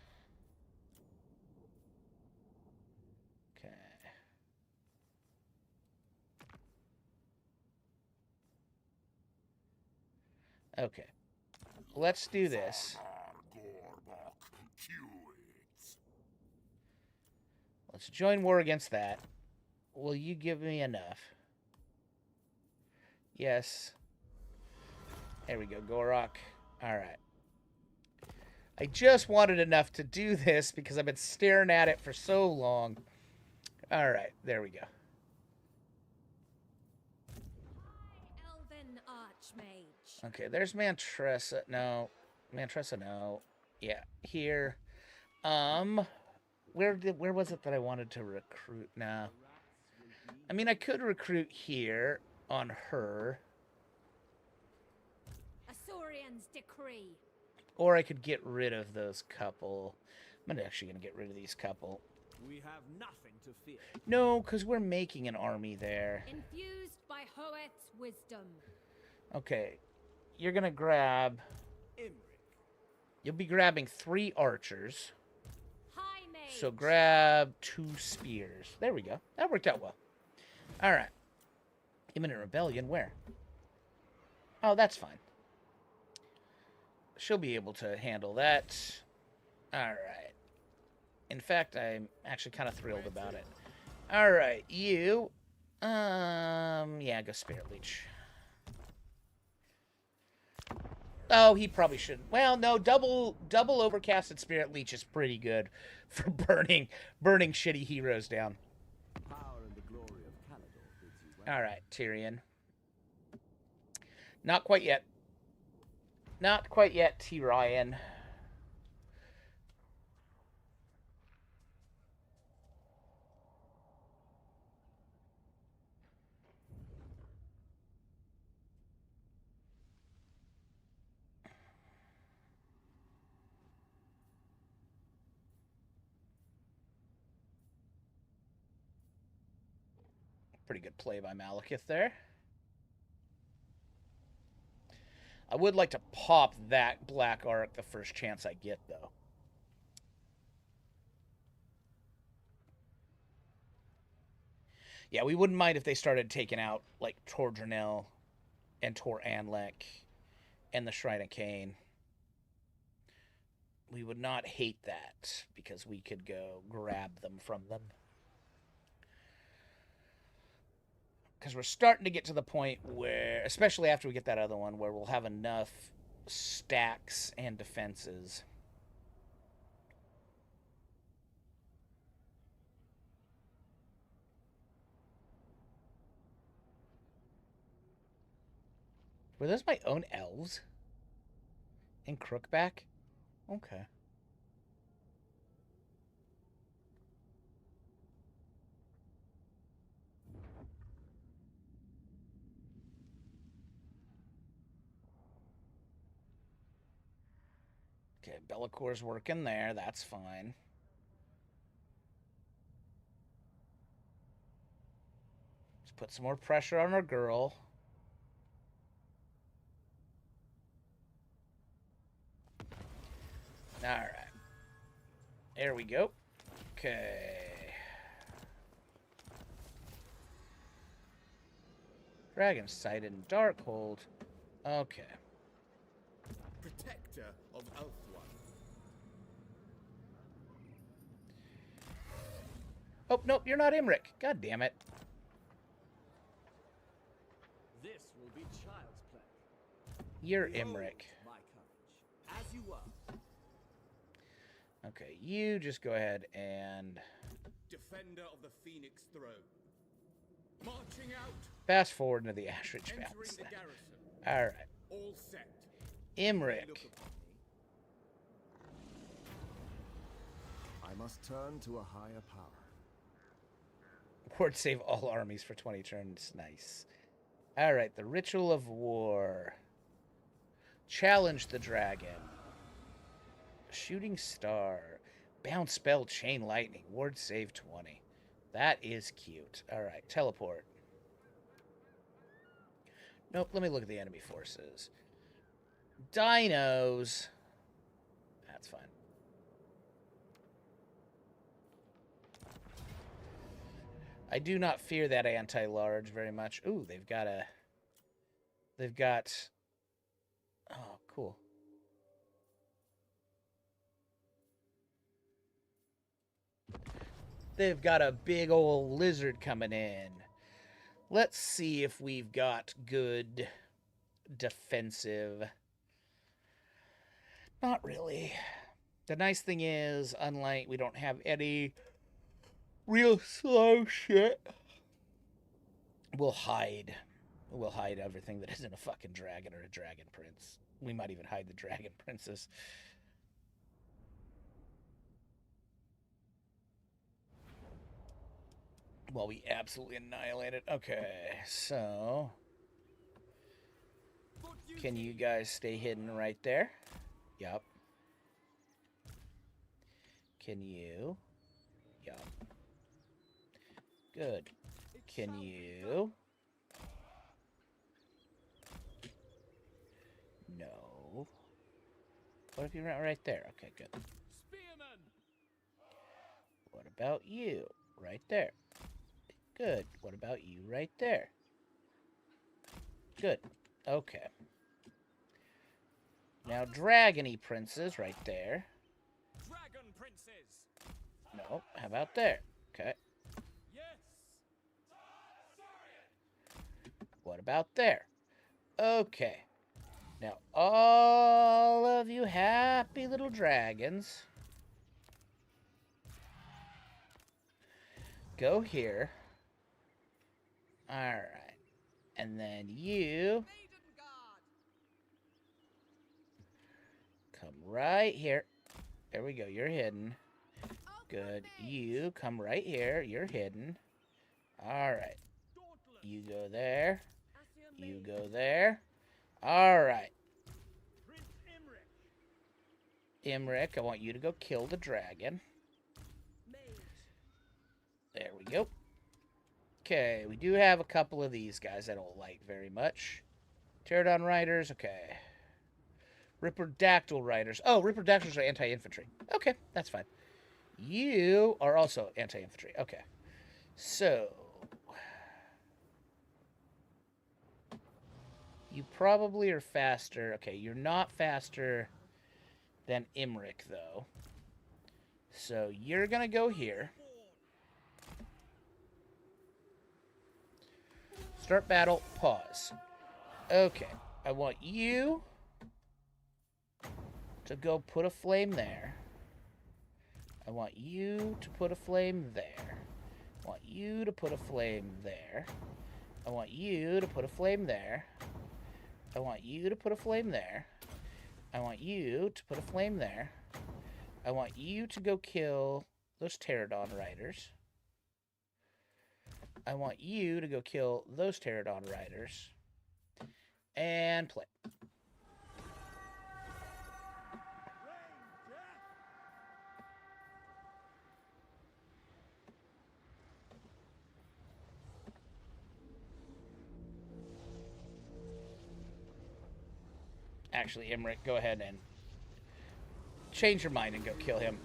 [SPEAKER 1] Okay. Okay. Let's do this. Let's join war against that. Will you give me enough? Yes. There we go, Gorok. All right. I just wanted enough to do this because I've been staring at it for so long. All right, there we go.
[SPEAKER 3] Elven Archmage.
[SPEAKER 1] Okay, there's Mantressa. No. Mantressa, no. Yeah, here. Where was it that I wanted to recruit? Nah. I mean, I could recruit here on her.
[SPEAKER 3] Asaurian's decree.
[SPEAKER 1] Or I could get rid of those couple. I'm actually going to get rid of these couple.
[SPEAKER 2] We have nothing to fear.
[SPEAKER 1] No, because we're making an army there.
[SPEAKER 3] Infused by Hoeth's wisdom.
[SPEAKER 1] Okay. You're going to grab...
[SPEAKER 2] Imirk.
[SPEAKER 1] You'll be grabbing 3 archers.
[SPEAKER 3] High mage.
[SPEAKER 1] So grab 2 spears. There we go. That worked out well. All right. Imminent rebellion, where? Oh, that's fine. She'll be able to handle that. All right. In fact, I'm actually kind of thrilled about it. All right, you. Yeah, go Spirit Leech. Oh, he probably shouldn't. Well, no, double overcasted Spirit Leech is pretty good for burning shitty heroes down.
[SPEAKER 2] Power and the glory of Calador bids you well.
[SPEAKER 1] All right, Tyrion. Not quite yet. Not quite yet, Tyrion. Pretty good play by Malekith there. I would like to pop that Black Arc the first chance I get, though. Yeah, we wouldn't mind if they started taking out, like, Tor Dranel and Tor Anlek and the Shrine of Cain. We would not hate that, because we could go grab them from them. Because we're starting to get to the point where, especially after we get that other one, where we'll have enough stacks and defenses. Were those my own elves? In Crookback? Okay. Okay, Bellacor's working there. That's fine. Let's put some more pressure on our girl. All right. There we go. Okay. Dragon sighted and Darkhold. Okay.
[SPEAKER 2] Protector of Elfwan.
[SPEAKER 1] Oh, nope, you're not Imirk. God damn it.
[SPEAKER 2] This will be child's play.
[SPEAKER 1] You're
[SPEAKER 2] Behold
[SPEAKER 1] Imirk.
[SPEAKER 2] my courage, as you were.
[SPEAKER 1] Okay, you just go ahead and
[SPEAKER 2] Defender of the Phoenix Throne. Marching out.
[SPEAKER 1] fast forward into the Ashridge
[SPEAKER 2] Entering
[SPEAKER 1] Mountains.
[SPEAKER 2] the garrison.
[SPEAKER 1] All right.
[SPEAKER 2] All set.
[SPEAKER 1] Imirk.
[SPEAKER 2] Look upon me.
[SPEAKER 7] I must turn to a higher power.
[SPEAKER 1] Ward save all armies for 20 turns. Nice. All right, the Ritual of War. Challenge the dragon. Shooting star. Bounce spell, chain lightning. Ward save 20. That is cute. Alright, teleport. Nope, let me look at the enemy forces. Dinos. That's fine. I do not fear that anti-large very much. Ooh, they've got a... They've got... Oh, cool. They've got a big old lizard coming in. Let's see if we've got good defensive. Not really. The nice thing is, unlike we don't have any real slow shit, we'll hide. We'll hide everything that isn't a fucking dragon or a dragon prince. We might even hide the dragon princess. Well, we absolutely annihilate it. Okay, so... Can you guys stay hidden right there? Yup. Can you? Yup. Good. Can you? No. What if you're not right there? Okay, good.
[SPEAKER 4] Spearman.
[SPEAKER 1] What about you? Right there. Good. What about you right there? Good. Okay. Now, dragony princes right there.
[SPEAKER 2] Dragon princes.
[SPEAKER 1] No, how about there? Okay.
[SPEAKER 2] Yes.
[SPEAKER 1] What about there? Okay. Now, all of you happy little dragons, go here. Alright. And then you come right here. There we go. You're hidden. Good. You come right here. You're hidden. Alright. You go there. You go there. Alright.
[SPEAKER 2] Prince Imirk.
[SPEAKER 1] Imirk, I want you to go kill the dragon. There we go. Okay, we do have a couple of these guys I don't like very much. Pterodon Riders, okay. Ripperdactyl Riders. Oh, Ripperdactyls are anti-infantry. Okay, that's fine. You are also anti-infantry. Okay. So... You probably are faster. Okay, you're not faster than Imirk, though. So you're going to go here. Start battle. Pause. Okay. I want you to go put a flame there. I want you to put a flame there. I want you to put a flame there. I want you to put a flame there. I want you to put a flame there. I want you to put a flame there. I want you to go kill those Pterodon Riders. I want you to go kill those Pterodon Riders. And play. Actually, Imirk, go ahead and change your mind and go kill him.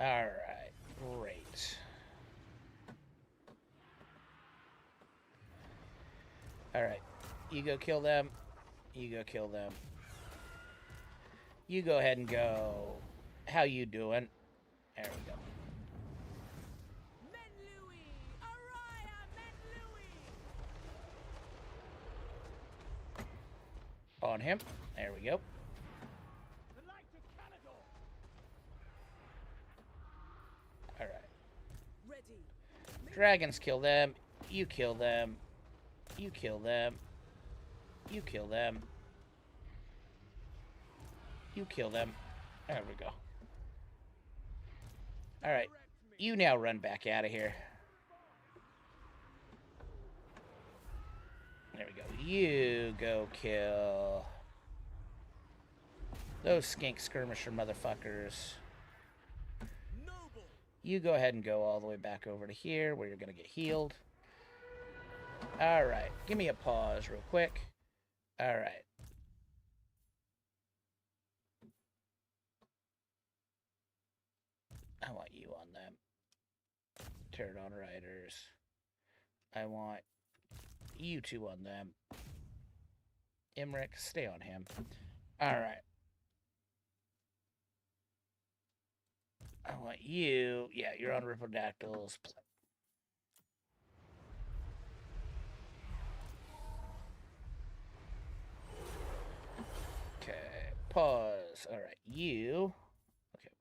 [SPEAKER 1] Alright, great. Alright, you go kill them. You go kill them. You go ahead and go. How you doing? There we go. On him. There we go. Alright. Dragons kill them. You kill them. You kill them. You kill them. You kill them. There we go. Alright. You now run back out of here. There we go. You go kill those skink skirmisher motherfuckers.
[SPEAKER 2] Noble.
[SPEAKER 1] You go ahead and go all the way back over to here where you're going to get healed. Alright. Give me a pause real quick. Alright. I want you on them. Pterodon Riders. I want you two on them. Imirk, stay on him. Alright. I want you. Yeah, you're on Rippledactyls. Okay. Pause. Alright, you. Okay.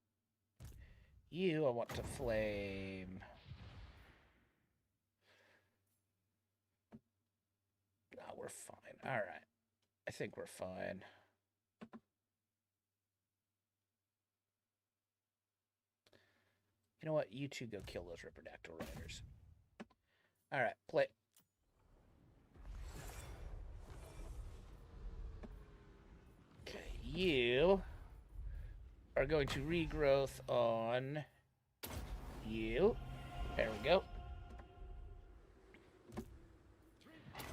[SPEAKER 1] You, I want to flame. No, we're fine. Alright. I think we're fine. You know what? You two go kill those Ripperdactyl Riders. Alright, play. Okay, you are going to regrowth on you. There we go.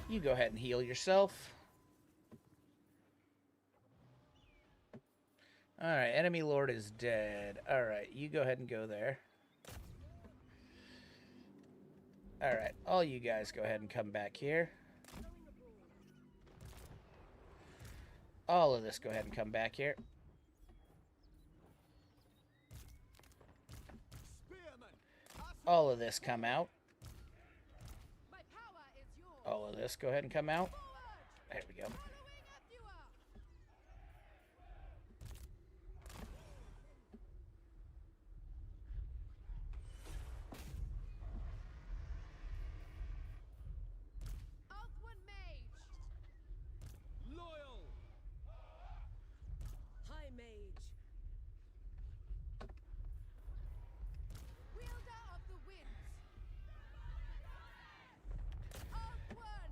[SPEAKER 1] You go ahead and heal yourself. Alright, enemy lord is dead. Alright, you go ahead and go there. Alright, all you guys go ahead and come back here. All of this go ahead and come back here. All of this come out. All of this go ahead and come out. There we go.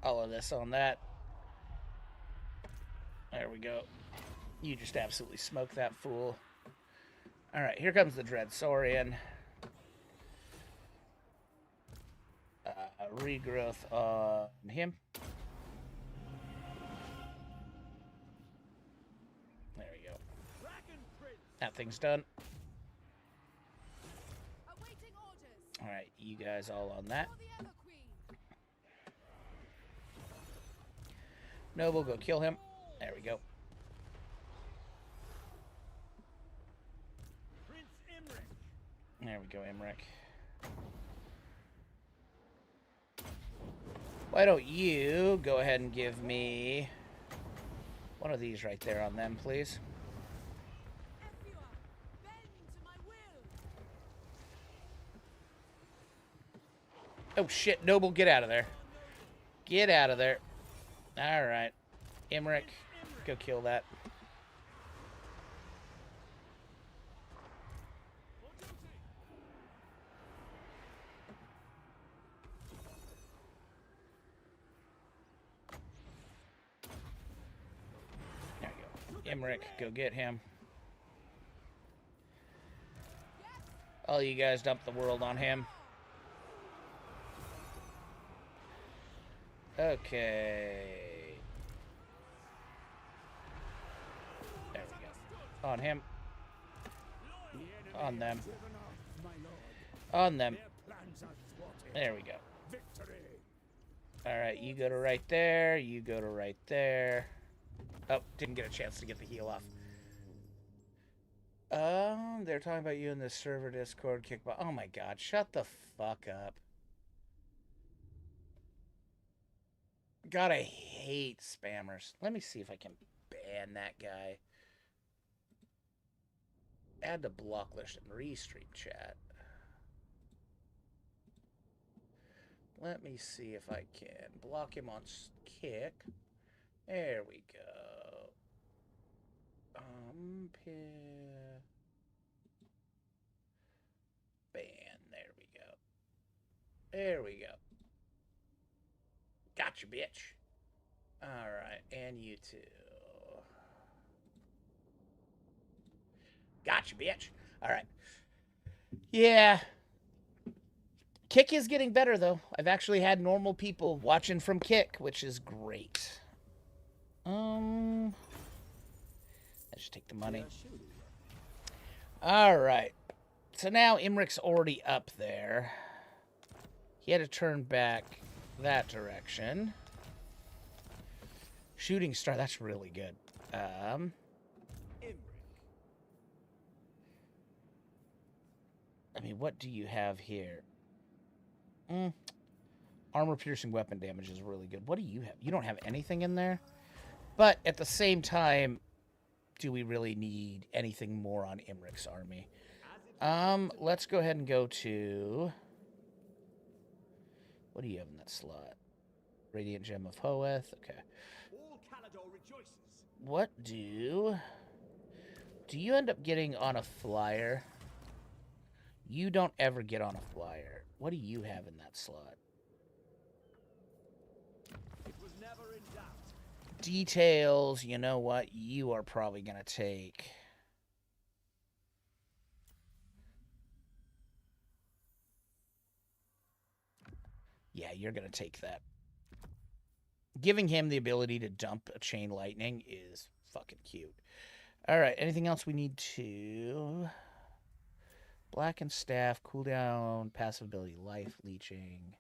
[SPEAKER 1] All of this on that. There we go. You just absolutely smoked that fool. Alright, here comes the Dread Saurian. Regrowth on him. There we go. That thing's done. Alright, you guys all on that. Noble, go kill him. There we go.
[SPEAKER 2] Prince Imirk.
[SPEAKER 1] There we go, Imirk. Why don't you go ahead and give me one of these right there on them, please? Oh shit, Noble, get out of there. Get out of there. Alright. Imirk, go kill that. There you go. Imirk, go get him. All you guys dump the world on him. Okay. There we go. On him. On them. On them. There we go. Alright, you go to right there. You go to right there. Oh, didn't get a chance to get the heal off. They're talking about you in the server Discord kickball. Oh my god, shut the fuck up. God, I hate spammers. Let me see if I can ban that guy. Add to block list and restream chat. Let me see if I can block him on kick. There we go. Ban. There we go. There we go. Gotcha, bitch. Alright, and you too. Gotcha, bitch. Alright. Yeah. Kick is getting better, though. I've actually had normal people watching from Kick, which is great. I should take the money. Alright. So now Imirk's already up there. He had to turn back that direction. Shooting star, that's really good.
[SPEAKER 2] Imirk.
[SPEAKER 1] I mean, what do you have here? Armor-piercing weapon damage is really good. What do you have? You don't have anything in there? But at the same time, do we really need anything more on Imirk's army? Let's go ahead and go to... What do you have in that slot? Radiant Gem of Hoeth. Okay.
[SPEAKER 2] All Calador rejoices.
[SPEAKER 1] What do you end up getting on a flyer? You don't ever get on a flyer. What do you have in that slot?
[SPEAKER 2] It was never in doubt.
[SPEAKER 1] Details, you know what? You are probably going to take... Yeah, you're going to take that. Giving him the ability to dump a chain lightning is fucking cute. All right, anything else we need to... Blackened staff, cooldown, passive ability, life leeching.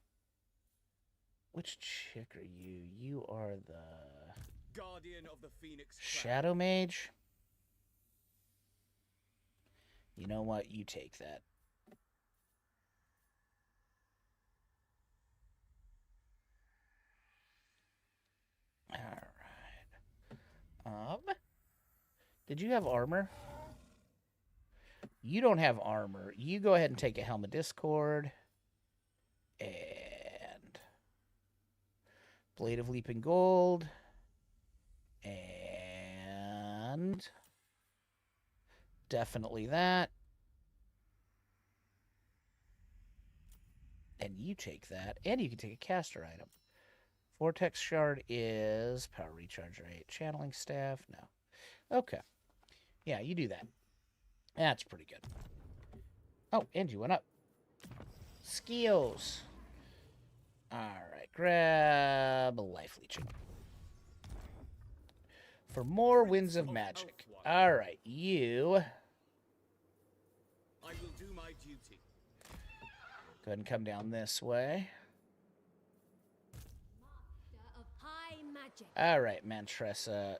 [SPEAKER 1] Which chick are you? You are the...
[SPEAKER 2] Guardian of the Phoenix Crown.
[SPEAKER 1] Shadow Mage? You know what? You take that. Alright. Did you have armor? You don't have armor. You go ahead and take a Helm of Discord. And... Blade of Leaping Gold. And... Definitely that. And you take that. And you can take a caster item. Vortex Shard is power recharge rate. Channeling Staff? No. Okay. Yeah, you do that. That's pretty good. Oh, and you went up. Skills. Alright, grab a life leeching. For more Winds of Magic. Alright, you...
[SPEAKER 2] I will do my duty.
[SPEAKER 1] Go ahead and come down this way.
[SPEAKER 3] Master of high magic.
[SPEAKER 1] Alright, Mantressa.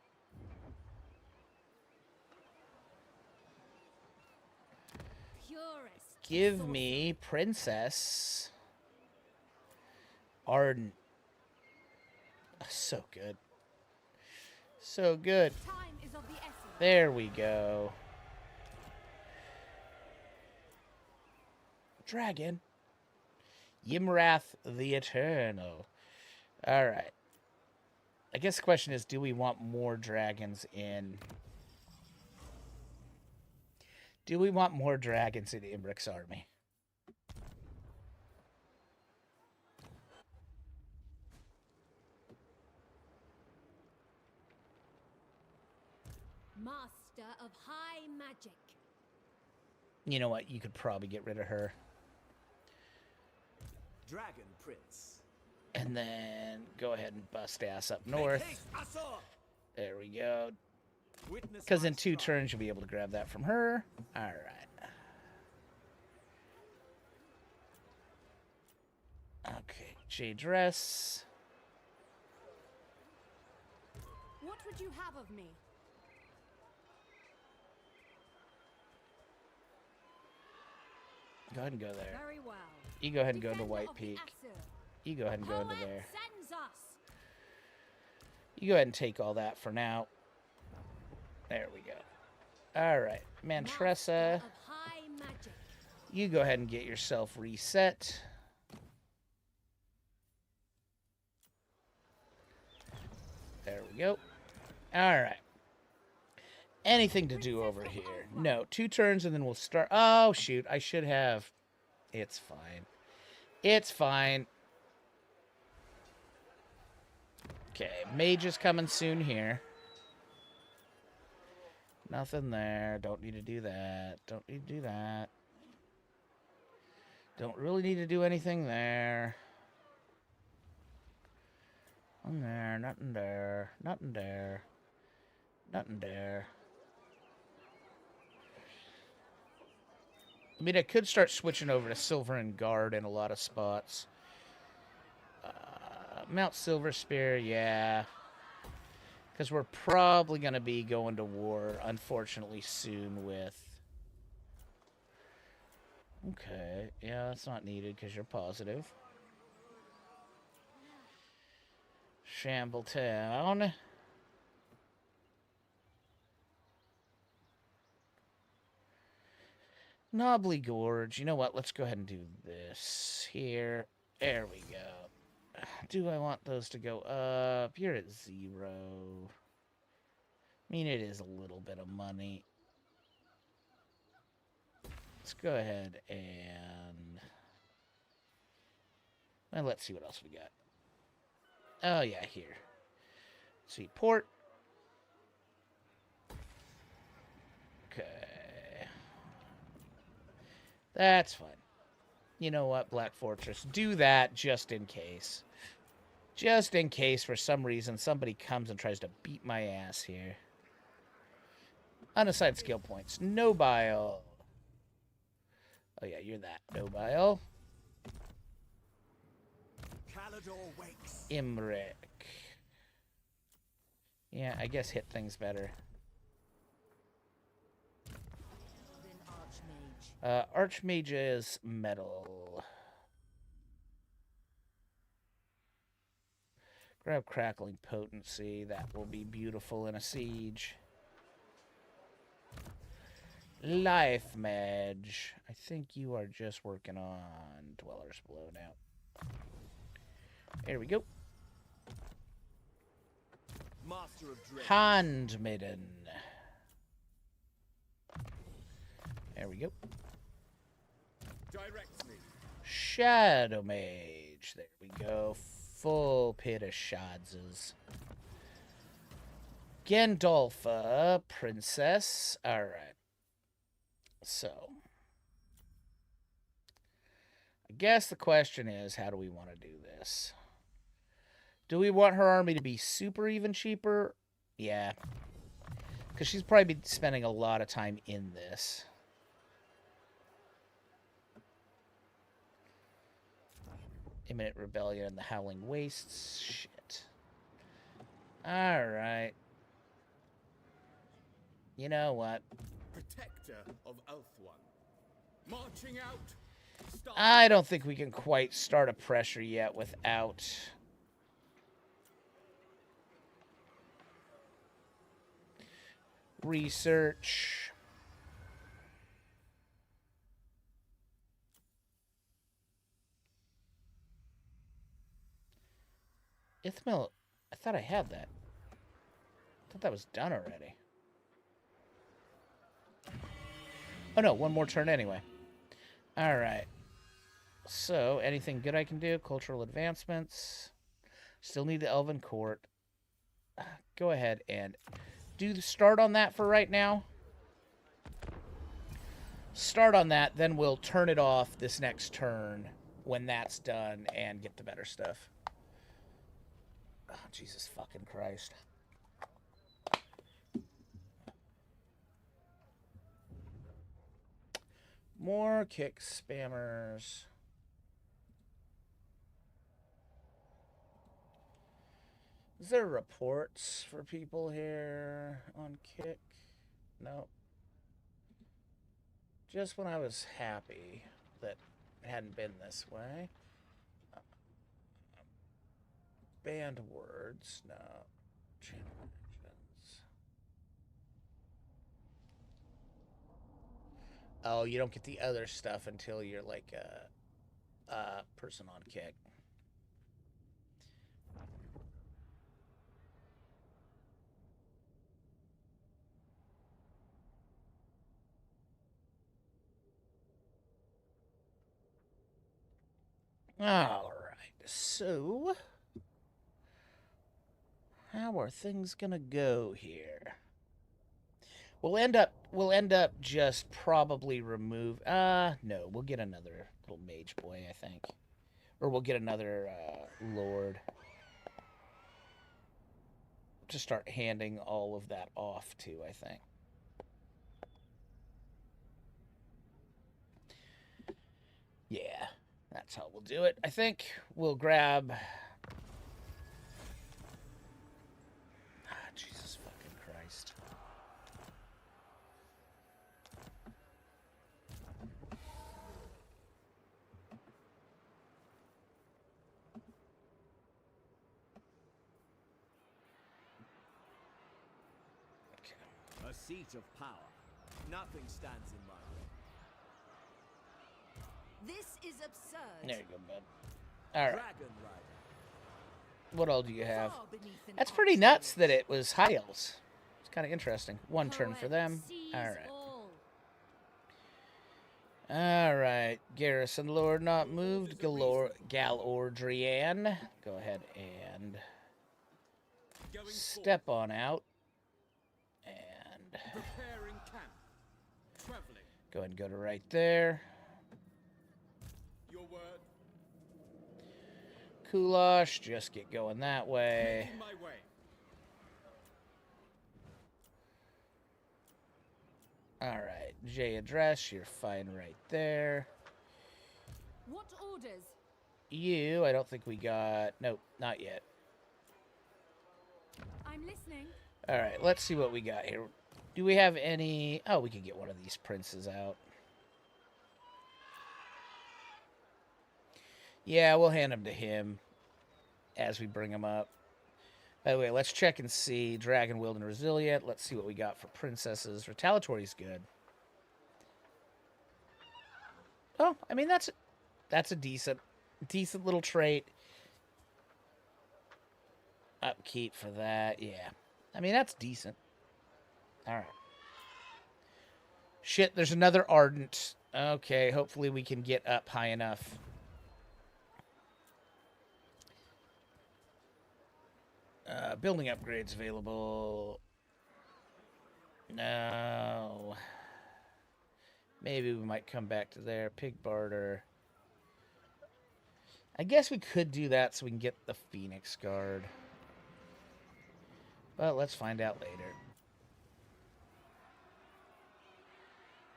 [SPEAKER 3] Purest.
[SPEAKER 1] Give me Princess Ardent. So good. So good.
[SPEAKER 3] Time is of the essence.
[SPEAKER 1] There we go. Dragon. Ymrath the Eternal. Alright. I guess the question is, do we want more dragons in... Do we want more dragons in Imirk's army?
[SPEAKER 3] Master of high magic.
[SPEAKER 1] You know what? You could probably get rid of her.
[SPEAKER 2] Dragon Prince.
[SPEAKER 1] And then go ahead and bust ass up north.
[SPEAKER 2] Make haste, Asur!
[SPEAKER 1] There we go.
[SPEAKER 2] Witness
[SPEAKER 1] Because
[SPEAKER 2] my
[SPEAKER 1] in 2
[SPEAKER 2] stride.
[SPEAKER 1] turns, you'll be able to grab that from her. Alright. Okay, Jade Dress.
[SPEAKER 3] What would you have of me?
[SPEAKER 1] Go ahead and go there.
[SPEAKER 3] Very well.
[SPEAKER 1] You go ahead and go to
[SPEAKER 3] Defender
[SPEAKER 1] White
[SPEAKER 3] of the
[SPEAKER 1] Peak.
[SPEAKER 3] Asur.
[SPEAKER 1] You go ahead and go into
[SPEAKER 3] Poet
[SPEAKER 1] there.
[SPEAKER 3] sends us.
[SPEAKER 1] You go ahead and take all that for now. There we go. Alright, Mantressa.
[SPEAKER 3] Master of high magic.
[SPEAKER 1] You go ahead and get yourself reset. There we go. Alright. Anything to do over here? No, 2 turns and then we'll start. Oh, shoot. I should have. It's fine. It's fine. Okay, mage is coming soon here. Nothing there. Don't need to do that. Don't need to do that. Don't really need to do anything there. Nothing there. Nothing there. Nothing there. Nothing there. I mean, I could start switching over to Silver and Guard in a lot of spots. Mount Silver Spear, yeah. Because we're probably going to be going to war, unfortunately, soon with... Okay, yeah, that's not needed because you're positive. Shambletown. Knobbly Gorge. You know what? Let's go ahead and do this here. There we go. Do I want those to go up? You're at 0. I mean, it is a little bit of money. Let's go ahead and... Well, let's see what else we got. Oh, yeah, here. See, port. Okay. That's fine. You know what, Black Fortress? Do that just in case. Just in case, for some reason, somebody comes and tries to beat my ass here. Unassigned skill points. Nobile. Oh, yeah, you're that. Nobile.
[SPEAKER 2] Calador wakes.
[SPEAKER 1] Imirk. Yeah, I guess hit things better.
[SPEAKER 5] Elven Archmage.
[SPEAKER 1] Archmage is metal. Grab Crackling Potency. That will be beautiful in a siege. Life Mage. I think you are just working on Dwellers Below now. There we go.
[SPEAKER 2] Master of Dread.
[SPEAKER 1] Handmaiden. There we go.
[SPEAKER 2] Direct me.
[SPEAKER 1] Shadow Mage. There we go. Full pit of shadzes. Gandalfa, Princess. Alright. So. I guess the question is, how do we want to do this? Do we want her army to be super even cheaper? Yeah. Because she's probably spending a lot of time in this. Imminent Rebellion and the Howling Wastes. Shit. Alright. You know what?
[SPEAKER 2] Protector of Elfone. Marching out. Start.
[SPEAKER 1] I don't think we can quite start a pressure yet without... research. Ithmil, I thought I had that. I thought that was done already. Oh no, one more turn anyway. Alright. So, anything good I can do? Cultural advancements. Still need the Elven Court. Go ahead and do the start on that for right now. Start on that, then we'll turn it off this next turn when that's done and get the better stuff. Oh, Jesus fucking Christ. More kick spammers. Is there reports for people here on kick? No. Just when I was happy that it hadn't been this way. Banned words, no. Channel actions. Oh, you don't get the other stuff until you're like a person on kick. All right, so How are things gonna go here? We'll end up just probably remove. No, we'll get another little mage boy, I think, or we'll get another lord to start handing all of that off to, I think. Yeah, that's how we'll do it. I think we'll grab. Jesus fucking Christ.
[SPEAKER 2] A seat of power. Nothing stands in my way.
[SPEAKER 5] This is absurd.
[SPEAKER 1] There you go, bud. All right.
[SPEAKER 2] Dragon Rider.
[SPEAKER 1] What all do you have?
[SPEAKER 5] Far beneath an
[SPEAKER 1] That's pretty
[SPEAKER 5] archmage.
[SPEAKER 1] nuts that it was high elves. It's kind of interesting. One turn for
[SPEAKER 3] Poet
[SPEAKER 1] them.
[SPEAKER 3] sees
[SPEAKER 1] All right.
[SPEAKER 3] all.
[SPEAKER 1] All right. Garrison Lord not moved. Galordrian. Go ahead and
[SPEAKER 4] Going
[SPEAKER 1] step on out. And
[SPEAKER 4] Preparing camp. Traveling.
[SPEAKER 1] go ahead and go to right there.
[SPEAKER 4] Your word.
[SPEAKER 1] Kulash, just get going that way.
[SPEAKER 4] Making my way.
[SPEAKER 1] All right. J address, you're fine right there.
[SPEAKER 3] What orders?
[SPEAKER 1] You, I don't think we got. Nope, not yet.
[SPEAKER 3] I'm listening.
[SPEAKER 1] All right, let's see what we got here. Do we have any... Oh, we can get one of these princes out. Yeah, we'll hand them to him as we bring them up. By the way, let's check and see. Dragon, Willed, and Resilient. Let's see what we got for princesses. Retaliatory's good. Oh, I mean, that's a decent little trait. Upkeep for that, yeah. I mean, that's decent. All right. Shit, there's another Ardent. Okay, hopefully we can get up high enough. Building upgrades available. No. Maybe we might come back to there. Pig barter. I guess we could do that so we can get the Phoenix Guard. But let's find out later.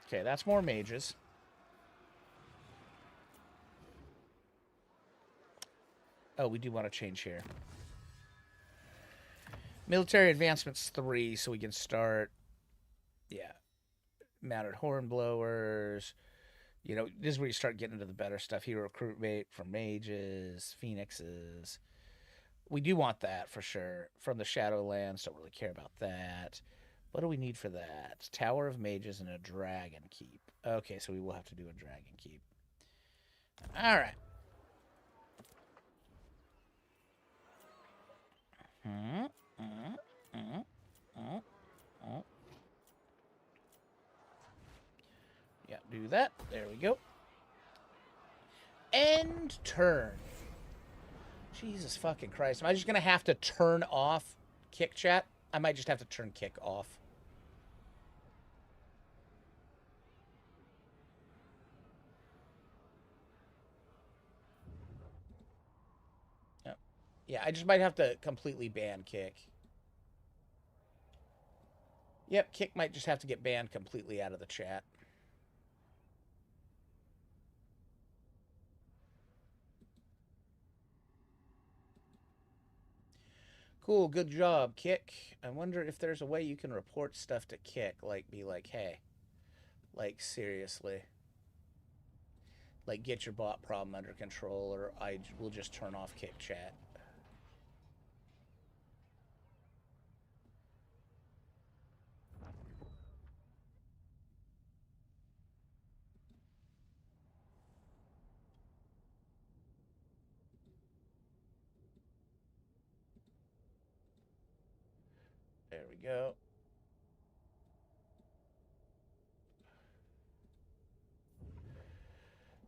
[SPEAKER 1] Okay, that's more mages. Oh, we do want to change here. Military advancement's 3, so we can start. Yeah. Mounted hornblowers. You know, this is where you start getting into the better stuff. Hero recruitment for mages, phoenixes. We do want that for sure. From the Shadowlands, don't really care about that. What do we need for that? Tower of Mages and a Dragon Keep. Okay, so we will have to do a Dragon Keep. All right. Yeah, do that. There we go. End turn. Jesus fucking Christ. Am I just going to have to turn off kick chat? I might just have to turn kick off. Yep. Yeah, I just might have to completely ban kick. Yep, kick might just have to get banned completely out of the chat. Cool, good job, Kick. I wonder if there's a way you can report stuff to Kick, like be like, hey, like seriously, like get your bot problem under control, or I will just turn off Kick chat. There we go.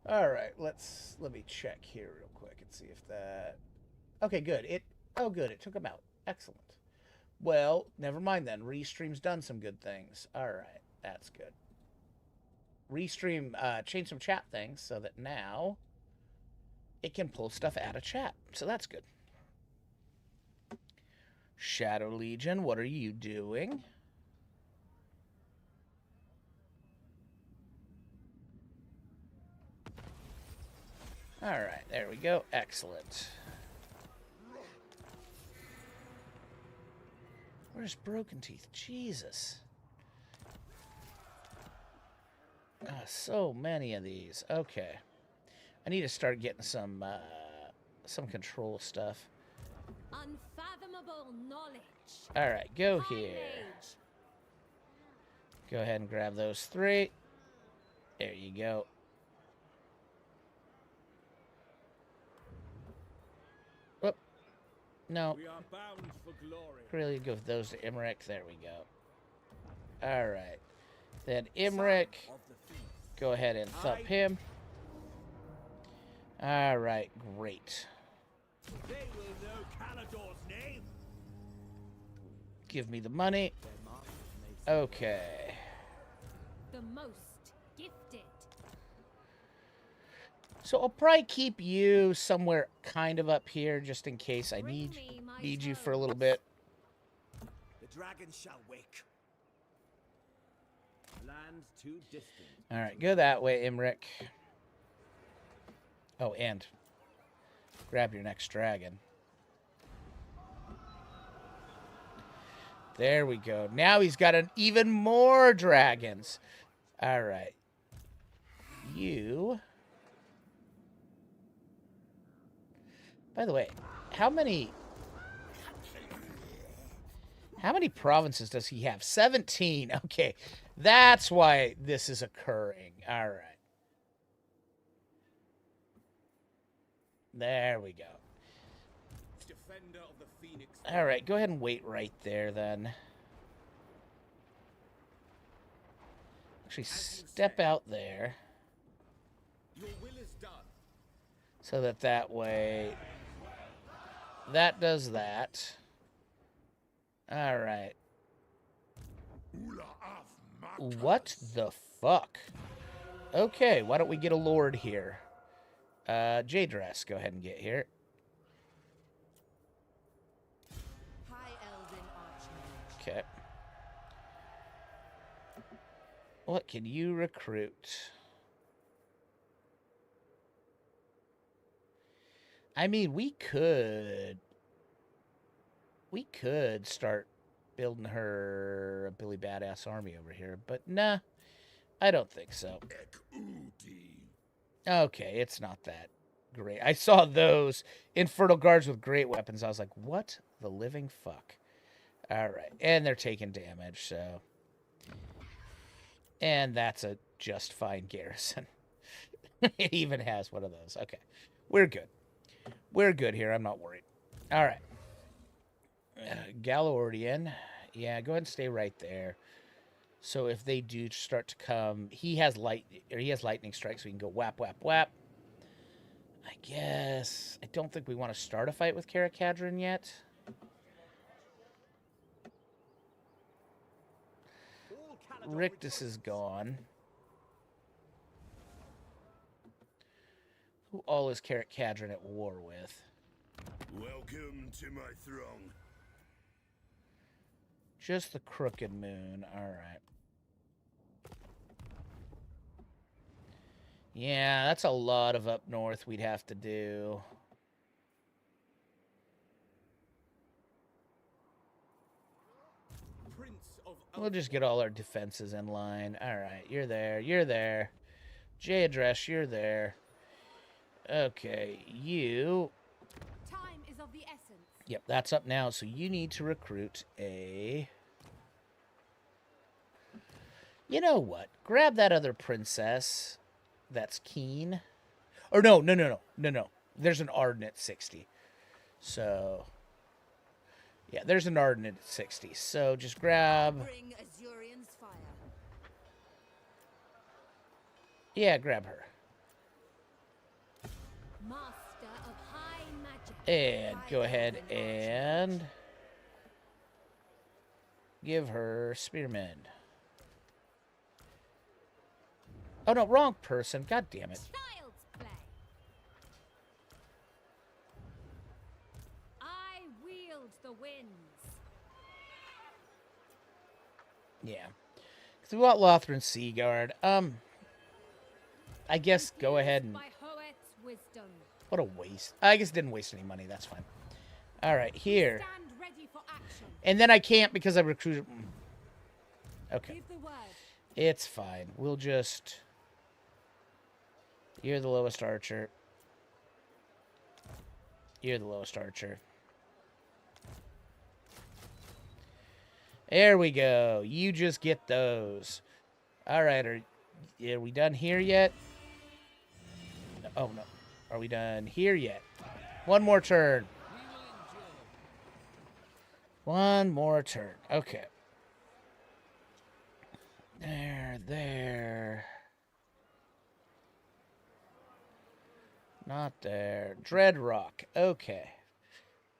[SPEAKER 1] All right, let me check here real quick and see if that. Okay, good. Oh, good. It took them out. Excellent. Well, never mind then. Restream's done some good things. All right, that's good. Restream changed some chat things so that now it can pull stuff out of chat. So that's good. Shadow Legion, what are you doing? All right, there we go. Excellent. Where's Broken Teeth? Jesus. So many of these. Okay. I need to start getting some control stuff.
[SPEAKER 3] Unfathomable knowledge.
[SPEAKER 1] All right, go
[SPEAKER 3] High
[SPEAKER 1] here.
[SPEAKER 3] mage.
[SPEAKER 1] Go ahead and grab those 3. There you go. Whoop. No.
[SPEAKER 2] We are bound for glory.
[SPEAKER 1] Really go with those to Imirk. There we go. All right. Then Imirk,
[SPEAKER 2] Of the fiend.
[SPEAKER 1] go ahead and thump him. All right, great.
[SPEAKER 2] They will know Calador's name.
[SPEAKER 1] Give me the money. Okay.
[SPEAKER 3] The most gifted.
[SPEAKER 1] So I'll probably keep you somewhere kind of up here just in case I
[SPEAKER 3] Bring
[SPEAKER 1] need
[SPEAKER 3] me my
[SPEAKER 1] you for a
[SPEAKER 3] toad.
[SPEAKER 1] little bit.
[SPEAKER 2] The dragon shall wake. Lands too distant.
[SPEAKER 1] All right, go that way, Imirk. Oh, and grab your next dragon. There we go. Now he's got an even more dragons. All right. You. By the way, how many provinces does he have? 17. Okay. That's why this is occurring. All right. There we go.
[SPEAKER 2] Defender of the Phoenix.
[SPEAKER 1] All right, go ahead and wait right there then. Actually, step out there
[SPEAKER 2] Your will is done.
[SPEAKER 1] so that way that does that. All right. What the fuck? Okay, why don't we get a lord here? J-Dress, go ahead and get here.
[SPEAKER 5] High Elven Archmage.
[SPEAKER 1] Okay. What can you recruit? I mean, we could start building her a Billy Badass army over here, but nah, I don't think so. Okay, it's not that great. I saw those Infernal Guards with great weapons. I was like, what the living fuck? All right, and they're taking damage, so. And that's a just fine garrison. It even has one of those. Okay, we're good. We're good here. I'm not worried. All right. Galordian. Yeah, go ahead and stay right there. So if they do start to come, he has lightning strike, so we can go whap, whap, whap. I guess. I don't think we want to start a fight with Karakadrin yet. Rictus is gone. Who all is Karakadrin at war with?
[SPEAKER 6] Welcome to my throng.
[SPEAKER 1] Just the Crooked Moon. All right. Yeah, that's a lot of up north we'd have to do. We'll just get all our defenses in line. All right, you're there. You're there. J-Address, you're there. Okay, you...
[SPEAKER 3] Time is of the essence.
[SPEAKER 1] Yep, that's up now. So you need to recruit a... You know what? Grab that other princess that's keen. Or no. There's an Arden at 60. So... Yeah, there's an Arden at 60. So just grab...
[SPEAKER 5] Bring Azurian's fire.
[SPEAKER 1] Yeah, grab her.
[SPEAKER 3] Master of high magic.
[SPEAKER 1] And go ahead and... Give her Spearman. Oh, no, wrong person. God damn it.
[SPEAKER 3] Child's play. I wield the winds.
[SPEAKER 1] Yeah. Because we want Lothran Seaguard. I guess go ahead and...
[SPEAKER 3] By Hoet's wisdom.
[SPEAKER 1] What a waste. I guess didn't waste any money. That's fine. All right, here.
[SPEAKER 3] Stand ready for action.
[SPEAKER 1] And then I can't because I recruited... Okay.
[SPEAKER 3] Give the word.
[SPEAKER 1] It's fine. We'll just... You're the lowest archer. You're the lowest archer. There we go. You just get those. All right. Are we done here yet? Oh, no. Are we done here yet? One more turn. One more turn. Okay. There. Not there. Dreadrock. Okay.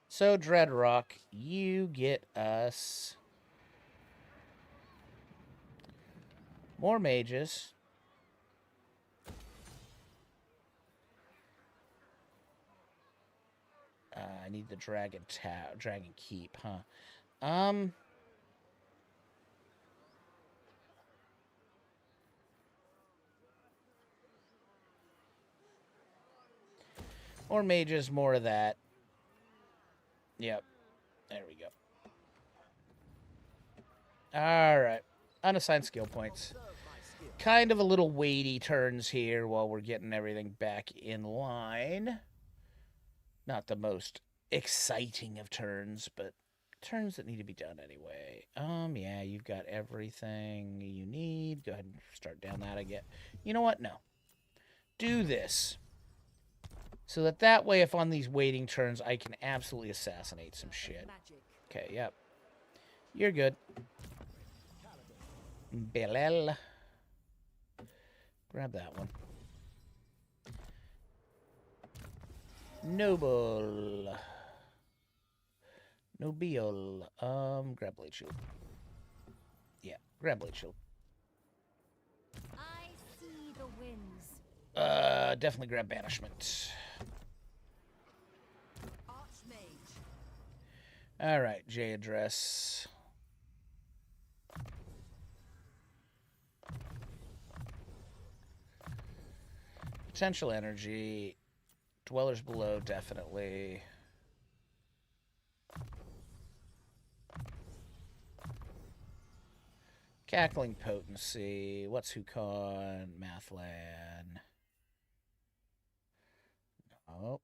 [SPEAKER 1] So, Dreadrock, you get us more mages. I need the Dragon Keep, huh? More mages, more of that. Yep. There we go. Alright. Unassigned skill points. Kind of a little weighty turns here while we're getting everything back in line. Not the most exciting of turns, but turns that need to be done anyway. Yeah, you've got everything you need. Go ahead and start down that again. You know what? No. Do this. So that way, if on these waiting turns, I can absolutely assassinate some shit. Okay, yep. You're good. Belel. Grab that one. Noble. Nobile. Grab Blade Shield. Yeah, grab Blade Shield.
[SPEAKER 3] I see the winds.
[SPEAKER 1] Definitely grab Banishment. All right, J address. Potential energy. Dwellers below, definitely. Cackling potency. What's Hukon? Mathlan. No.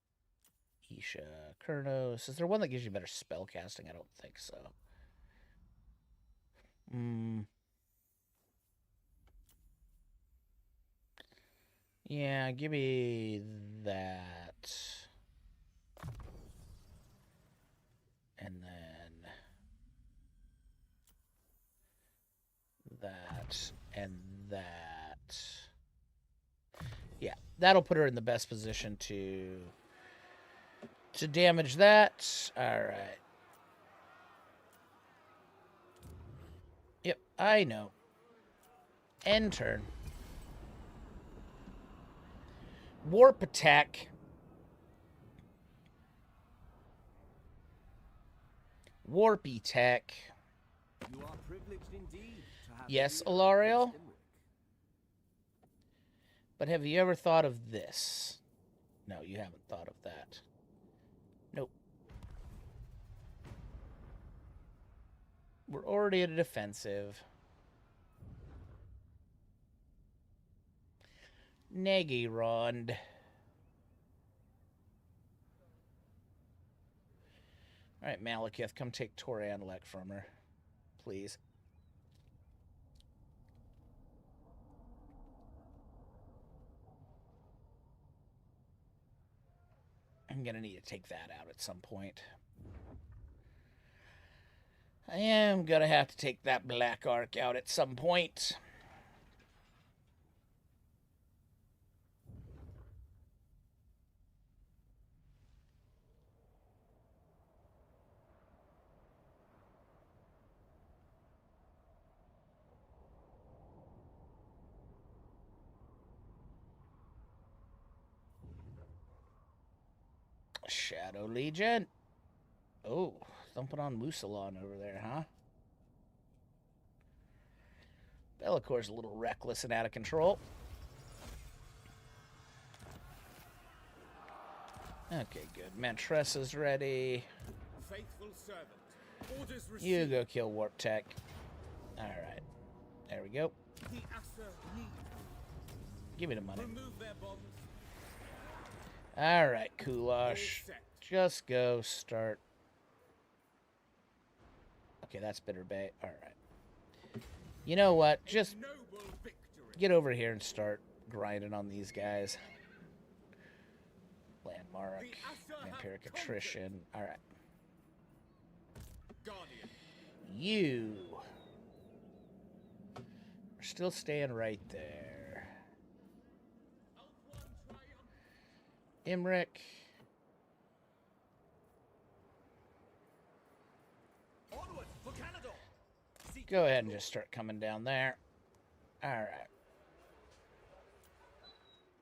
[SPEAKER 1] Isha. Kurnos. Is there one that gives you better spell casting? I don't think so. Yeah, give me that. And then that and that. Yeah, that'll put her in the best position to damage that. All right. Yep, I know. End turn. Warp attack. Warpy tech.
[SPEAKER 7] You are privileged indeed to have
[SPEAKER 1] Yes,
[SPEAKER 7] the
[SPEAKER 1] Alariel?
[SPEAKER 7] Imirk.
[SPEAKER 1] But have you ever thought of this? No, you haven't thought of that. Nope. We're already at a defensive. Negirond. Alright, Malekith, come take Toranlek from her. Please. I'm gonna need to take that out at some point. I am gonna have to take that Black Ark out at some point. Shadow Legion. Oh, thumping on Musalon over there, huh? Bellacor's a little reckless and out of control. Okay, good. Mantressa's ready.
[SPEAKER 2] Faithful servant. Orders received.
[SPEAKER 1] You go kill Warp Tech. Alright. There we go.
[SPEAKER 2] The Asser need.
[SPEAKER 1] Give me the money.
[SPEAKER 2] Remove their bombs.
[SPEAKER 1] Alright, Kulash.
[SPEAKER 2] All set.
[SPEAKER 1] Just go start. Okay, that's Bitter Bay. Alright. You know what? Just
[SPEAKER 2] Noble victory.
[SPEAKER 1] get over here and start grinding on these guys. Landmark.
[SPEAKER 2] The Asser have
[SPEAKER 1] Vampiric
[SPEAKER 2] conquered.
[SPEAKER 1] Attrition. Alright.
[SPEAKER 2] Guardian.
[SPEAKER 1] You are still staying right there. Imirk.
[SPEAKER 2] Onward for Calador. Seek
[SPEAKER 1] Go ahead and just start coming down there. Alright.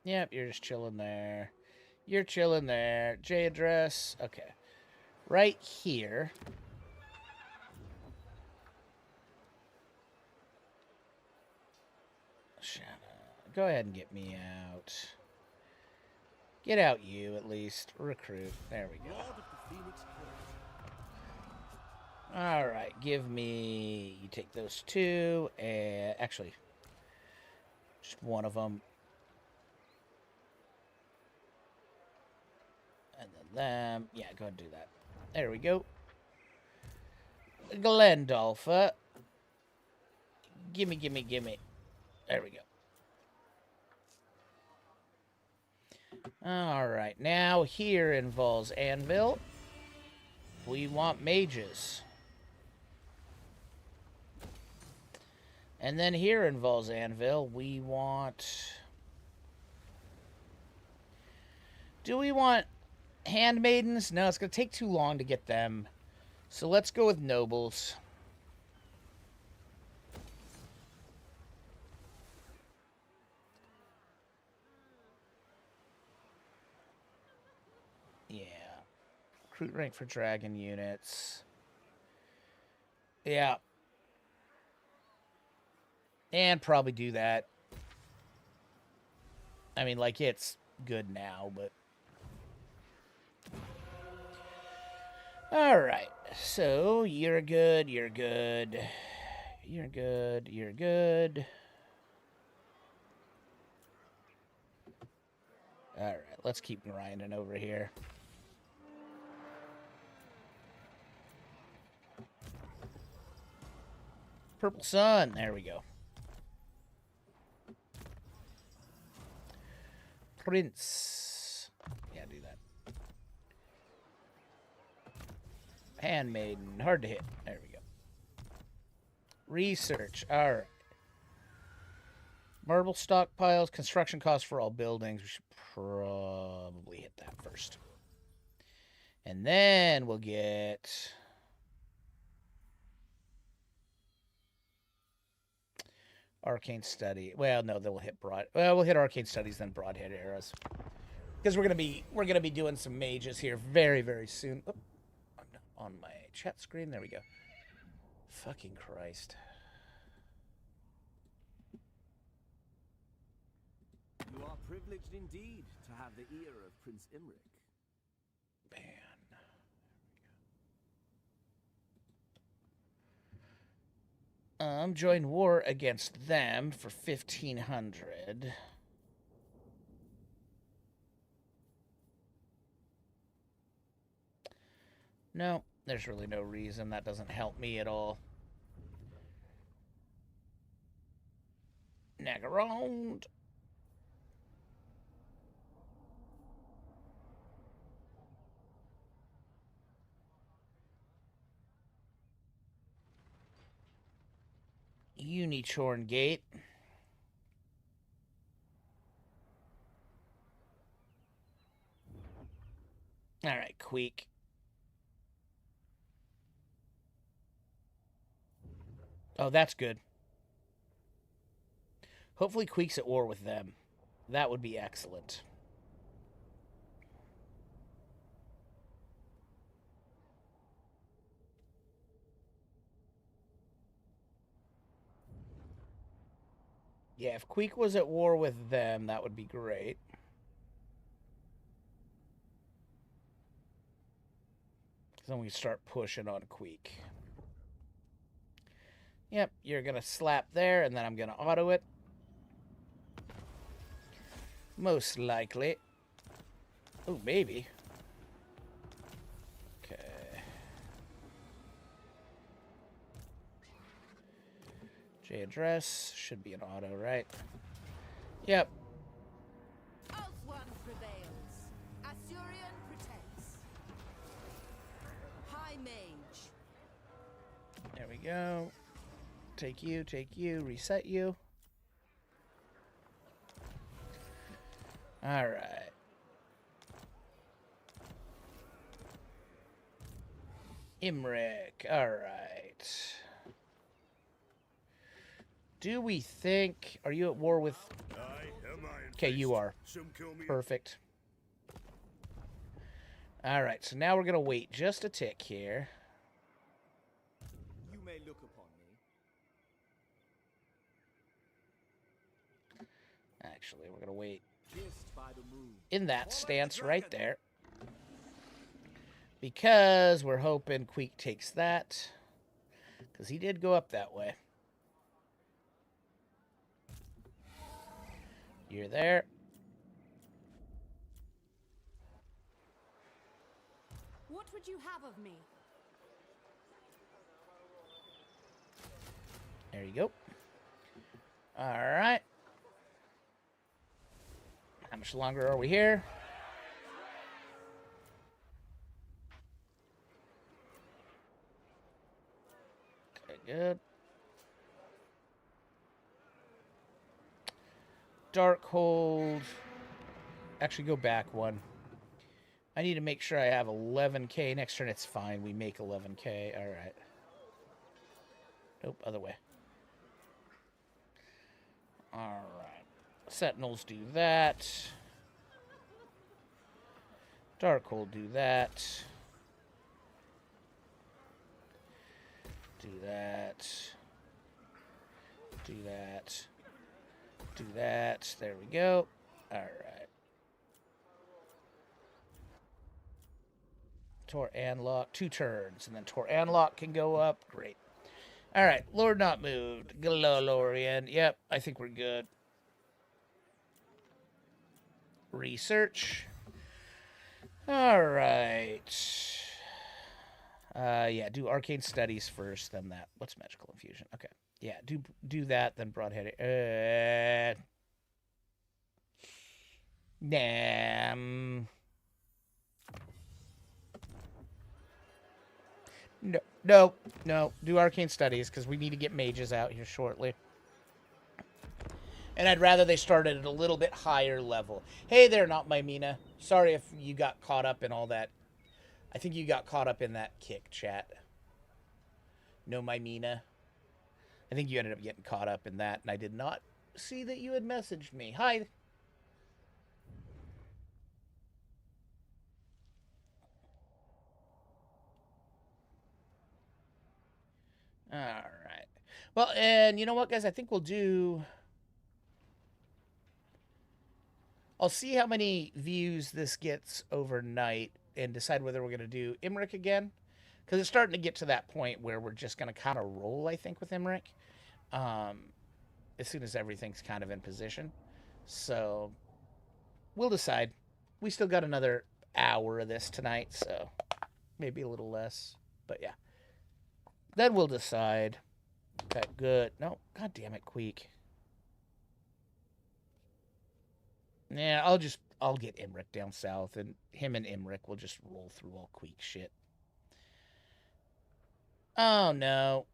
[SPEAKER 1] Yep, you're just chilling there. You're chilling there. J address. Okay. Right here. Shadow. Go ahead and get me out. Get out you, at least. Recruit. There we go.
[SPEAKER 2] Lord of the Phoenix Court.
[SPEAKER 1] Alright, give me... You take those two, and... Actually, just one of them. And then them. Yeah, go ahead and do that. There we go. Glendolfa. Gimme, gimme, gimme. There we go. Alright, now here involves Anvil. We want mages. And then here involves Anvil. We want... Do we want handmaidens? No, it's going to take too long to get them. So let's go with nobles. Yeah. Recruit rank for dragon units. Yeah. And probably do that. I mean, like, it's good now, but... Alright. So, you're good, you're good. You're good, you're good. Alright, let's keep grinding over here. Purple Sun, there we go. Prince. Yeah, do that. Handmaiden. Hard to hit. There we go. Research. Alright. Marble stockpiles. Construction costs for all buildings. We should probably hit that first. And then we'll get... Arcane Study. Well, no, then we'll hit Broad. Well, we'll hit Arcane Studies, then Broadhead Arrows, because we're gonna be doing some mages here very, very soon. Oh, I'm not on my chat screen. There we go. Fucking Christ.
[SPEAKER 7] You are privileged indeed to have the ear of Prince Imirk.
[SPEAKER 1] Man. Join war against them for 1,500. No, there's really no reason. That doesn't help me at all. Nagarond. Unicorn Gate. All right, Queek. Oh, that's good. Hopefully Queek's at war with them. That would be excellent. Yeah, if Queek was at war with them, that would be great. Then we start pushing on Queek. Yep, you're going to slap there, and then I'm going to auto it. Most likely. Oh, maybe. Okay. J address. Should be an auto, right? Yep.
[SPEAKER 5] One prevails. Assyrian protects. High mage.
[SPEAKER 1] There we go. Take you, reset you. All right. Imirk. All right. Do we think... Are you at war with... Okay, you are. Perfect. All right, so now we're going to wait just a tick here.
[SPEAKER 7] You may look upon me.
[SPEAKER 1] Actually, we're going to wait
[SPEAKER 7] Kissed by the moon.
[SPEAKER 1] in that stance right there. Because we're hoping Queek takes that. Because he did go up that way. You're there.
[SPEAKER 3] What would you have of me?
[SPEAKER 1] There you go. All right. How much longer are we here? Okay, good. Darkhold. Actually, go back one. I need to make sure I have 11k. Next turn, it's fine. We make 11k. All right. Nope, other way. All right. Sentinels do that. Darkhold do that. Do that. Do that. Do that. There we go. All right. Tor Anlock. 2 turns. And then Tor Anlock can go up. Great. All right. Lord not moved. Galorian. Yep. I think we're good. Research. All right. Yeah. Do arcane studies first. Then that. What's magical infusion? Okay. Yeah, do that, then broadhead. Damn. No. Do arcane studies, because we need to get mages out here shortly. And I'd rather they started at a little bit higher level. Hey there, not my Mina. Sorry if you got caught up in all that. I think you got caught up in that kick, chat. No, my Mina. I think you ended up getting caught up in that, and I did not see that you had messaged me. Hi. All right. Well, and you know what, guys? I think we'll do... I'll see how many views this gets overnight and decide whether we're going to do Imirk again. Because it's starting to get to that point where we're just going to kind of roll, I think, with Imirk. As soon as everything's kind of in position. So, we'll decide. We still got another hour of this tonight, so maybe a little less. But yeah. Then we'll decide. Okay, good. No, god damn it, Queek. Yeah, I'll get Imirk down south, and him and Imirk will just roll through all Queek shit. Oh, no.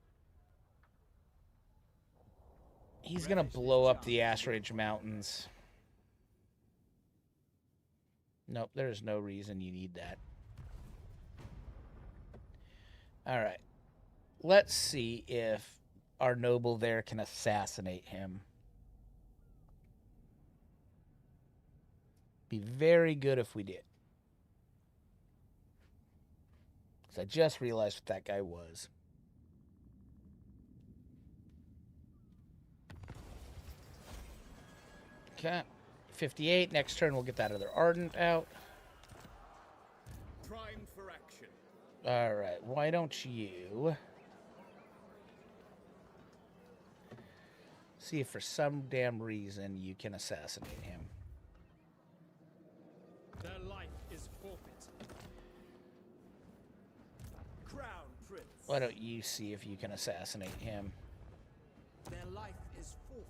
[SPEAKER 1] He's gonna blow up the Ashridge Mountains. Nope, there's no reason you need that. Alright. Let's see if our noble there can assassinate him. Be very good if we did. Because I just realized what that guy was. Okay. 58. Next turn, we'll get that other Ardent out.
[SPEAKER 6] Primed for action.
[SPEAKER 1] All right. Why don't you see if for some damn reason you can assassinate him?
[SPEAKER 2] Their life is forfeit. Crown Prince.
[SPEAKER 1] Why don't you see if you can assassinate him?
[SPEAKER 7] Their life is forfeit.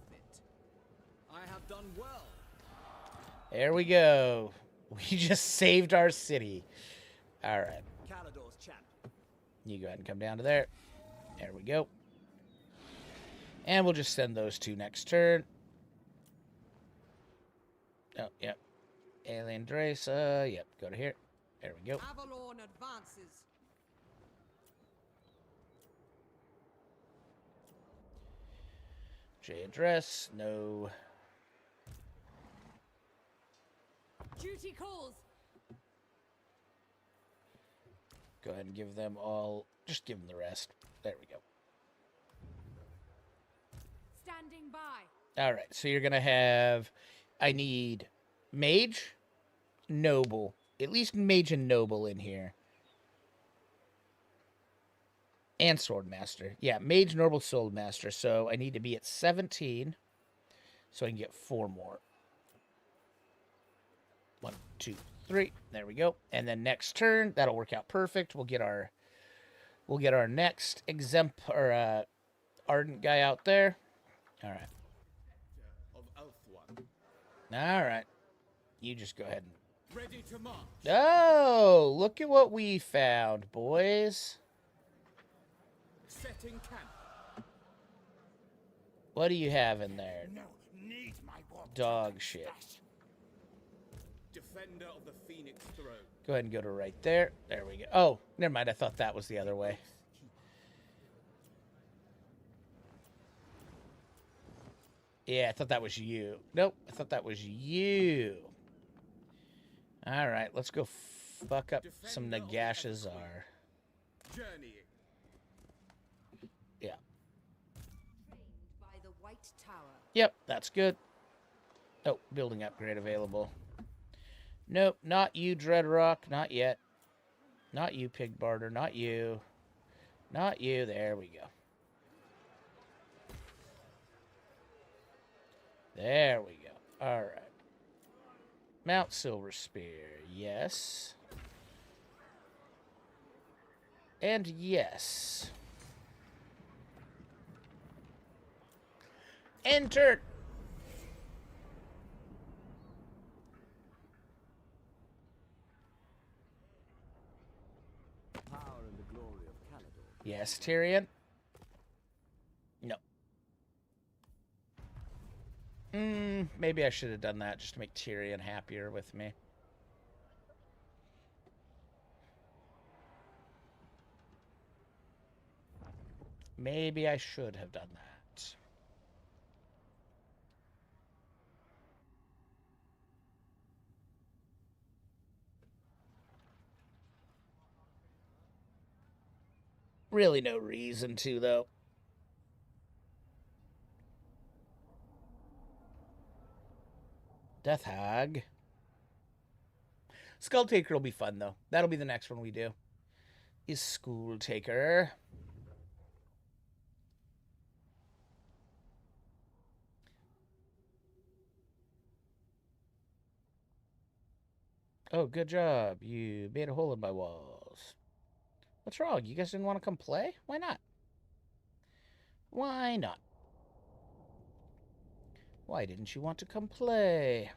[SPEAKER 7] I have done well.
[SPEAKER 1] There we go. We just saved our city. All right.
[SPEAKER 7] Calador's champ.
[SPEAKER 1] You go ahead and come down to there. There we go. And we'll just send those two next turn. Oh, yep. Alien Dresa. Yep, go to here. There we go.
[SPEAKER 5] Avalon advances.
[SPEAKER 1] J address. No.
[SPEAKER 3] Duty calls.
[SPEAKER 1] Go ahead and give them all. Just give them the rest. There we go.
[SPEAKER 3] Standing by.
[SPEAKER 1] All right. So you're going to have. I need Mage, Noble. At least Mage and Noble in here. And Swordmaster. Yeah, Mage, Noble, Swordmaster. So I need to be at 17. So I can get 4 more. 1, 2, 3. There we go. And then next turn, that'll work out perfect. We'll get our next Ardent guy out there. All right.
[SPEAKER 6] Of Elf
[SPEAKER 1] All right. You just go ahead and.
[SPEAKER 6] ready to march.
[SPEAKER 1] Oh, look at what we found, boys.
[SPEAKER 6] Setting camp.
[SPEAKER 1] What do you have in there?
[SPEAKER 2] No need my warp.
[SPEAKER 1] Dog shit.
[SPEAKER 6] Defender of the Phoenix Throne.
[SPEAKER 1] Go ahead and go to right there. There we go. Oh, never mind. I thought that was the other way. Yeah, I thought that was you. Nope, I thought that was you. All right, let's go fuck up some Nagashazar.
[SPEAKER 6] Journeying.
[SPEAKER 1] Yeah.
[SPEAKER 5] Trained by the White Tower.
[SPEAKER 1] Yep, that's good. Oh, building upgrade available. Nope, not you, Dreadrock. Not yet. Not you, Pig Barter. Not you. Not you. There we go. There we go. All right. Mount Silver Spear. Yes. And yes. Enter.
[SPEAKER 7] Power and the glory of Calador.
[SPEAKER 1] Yes, Tyrion. No. Maybe I should have done that just to make Tyrion happier with me. Maybe I should have done that. Really no reason to, though. Death Hag. Skull Taker will be fun, though. That'll be the next one we do. Is School Taker. Oh, good job. You made a hole in my walls. What's wrong? You guys didn't want to come play? Why not? Why not? Why didn't you want to come play?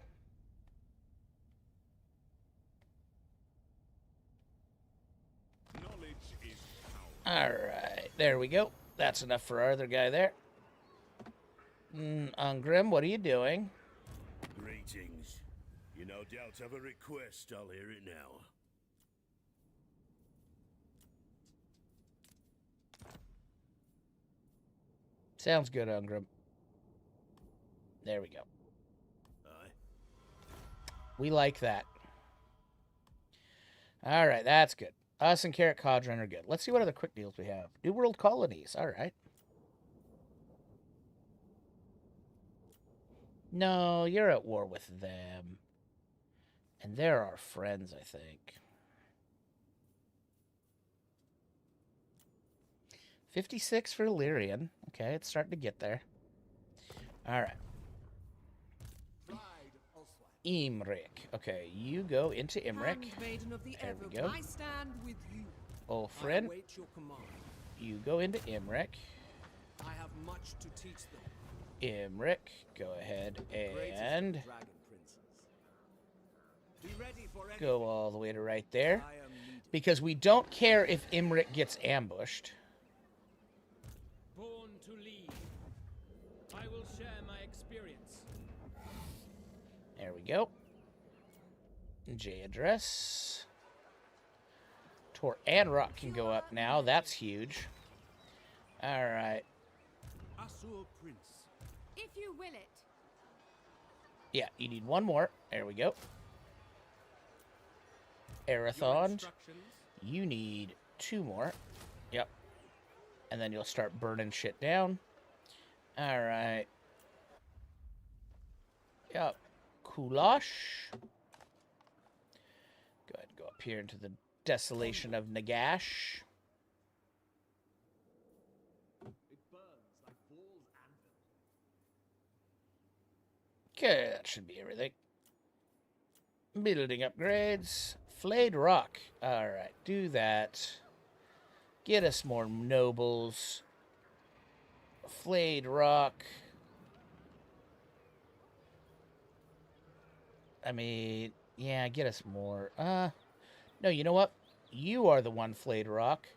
[SPEAKER 6] Knowledge is power.
[SPEAKER 1] Alright, there we go. That's enough for our other guy there. Ungrim, what are you doing?
[SPEAKER 6] Greetings. You no doubt have a request. I'll hear it now.
[SPEAKER 1] Sounds good, Ungrim. There we go.
[SPEAKER 6] Aye.
[SPEAKER 1] We like that. Alright, that's good. Us and Carrot Codron are good. Let's see what other quick deals we have. New World Colonies. Alright. No, you're at war with them. And they're our friends, I think. 56 for Illyrian. Okay, it's starting to get there. All right. Imirk. Okay, you go into Imirk. There we go.
[SPEAKER 2] I stand with you.
[SPEAKER 1] Ulfrin,
[SPEAKER 2] Await your command.
[SPEAKER 1] you go into Imirk.
[SPEAKER 2] I have much to teach them.
[SPEAKER 1] Imirk, go ahead and
[SPEAKER 7] Dragon princes.
[SPEAKER 2] Be ready for anything.
[SPEAKER 1] go all the way to right there.
[SPEAKER 2] I am needed.
[SPEAKER 1] Because we don't care if Imirk gets ambushed.
[SPEAKER 4] Born to lead. I will share my experience.
[SPEAKER 1] There we go. J address. Tor and Rock can go up now. That's huge. All right.
[SPEAKER 2] Asur Prince.
[SPEAKER 3] If you will it.
[SPEAKER 1] Yeah, you need one more. There we go.
[SPEAKER 4] Your
[SPEAKER 1] Arathond,
[SPEAKER 4] instructions.
[SPEAKER 1] you need 2 more. Yep. And then you'll start burning shit down. All right. Yep. Kulash. Go ahead and go up here into the desolation of Nagash.
[SPEAKER 7] It burns like Baal's anvil.
[SPEAKER 1] Okay, that should be everything. Building upgrades. Flayed Rock. Alright, do that. Get us more nobles. Flayed Rock. I mean, yeah, get us more. No, you know what? You are the one, Flayed Rock,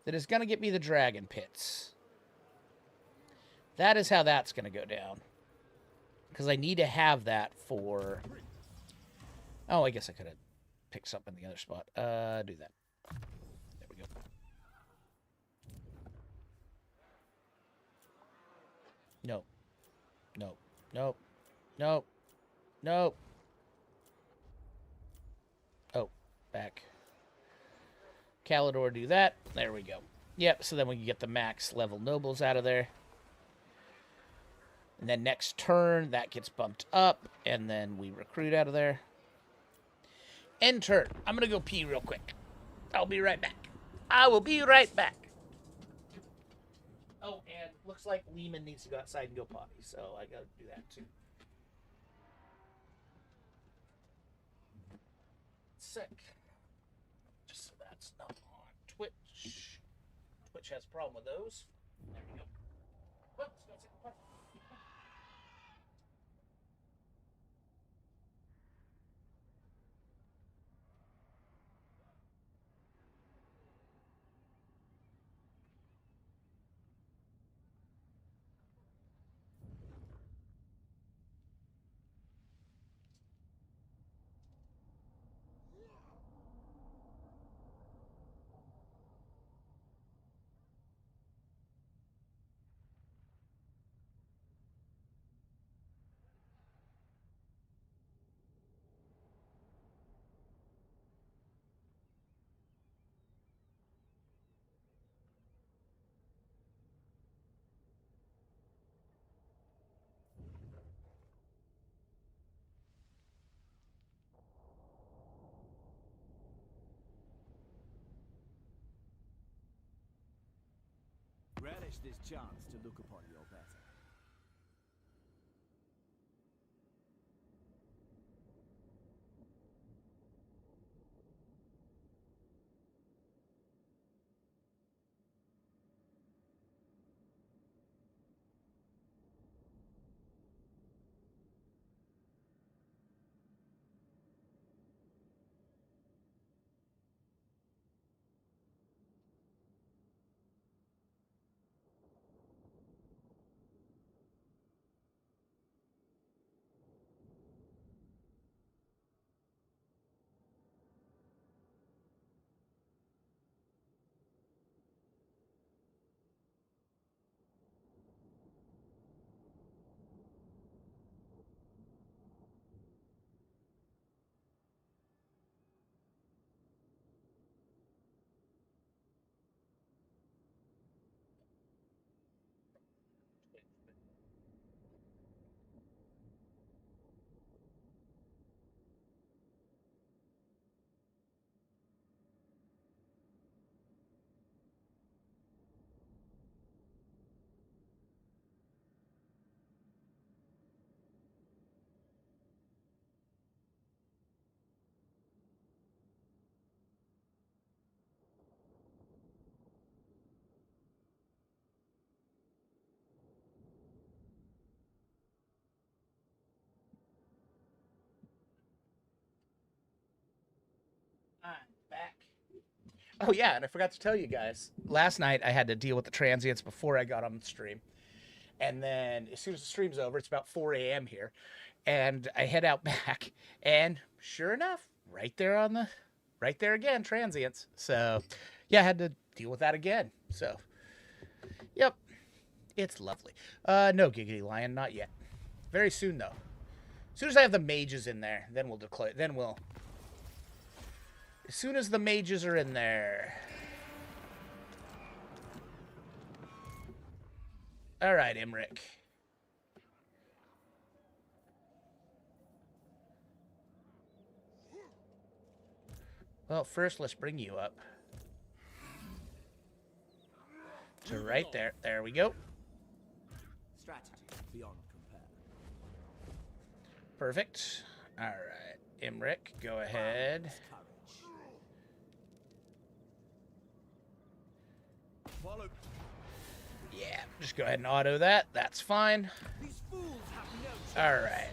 [SPEAKER 1] that is going to get me the dragon pits. That is how that's going to go down. Because I need to have that for... Oh, I guess I could have picked something in the other spot. Do that. There we go. No. No. No. No. No. Oh, back. Calidor, do that. There we go. Yep, so then we can get the max level nobles out of there. And then next turn, that gets bumped up, and then we recruit out of there. End turn. I'm going to go pee real quick. I'll be right back. I will be right back. Oh, and looks like Lehman needs to go outside and go potty, so I got to do that too. Sick. Just so that's not on Twitch. Twitch has a problem with those. There we go. Whoops, that's it.
[SPEAKER 7] Relish this chance to look upon your better.
[SPEAKER 1] Oh, yeah, and I forgot to tell you guys. Last night, I had to deal with the transients before I got on the stream. And then as soon as the stream's over, it's about 4 a.m. here. And I head out back. And sure enough, right there again, transients. So, yeah, I had to deal with that again. So, yep, it's lovely. No, Giggity Lion, not yet. Very soon, though. As soon as I have the mages in there, then we'll declare. Then we'll. As soon as the mages are in there. All right, Imirk. Well, first, let's bring you up. So right there. There we go.
[SPEAKER 7] Strategy beyond compare.
[SPEAKER 1] Perfect. All right. Imirk, go ahead.
[SPEAKER 2] Follow.
[SPEAKER 1] Yeah, just go ahead and auto that. That's fine.
[SPEAKER 2] These fools have no chance.
[SPEAKER 1] All right.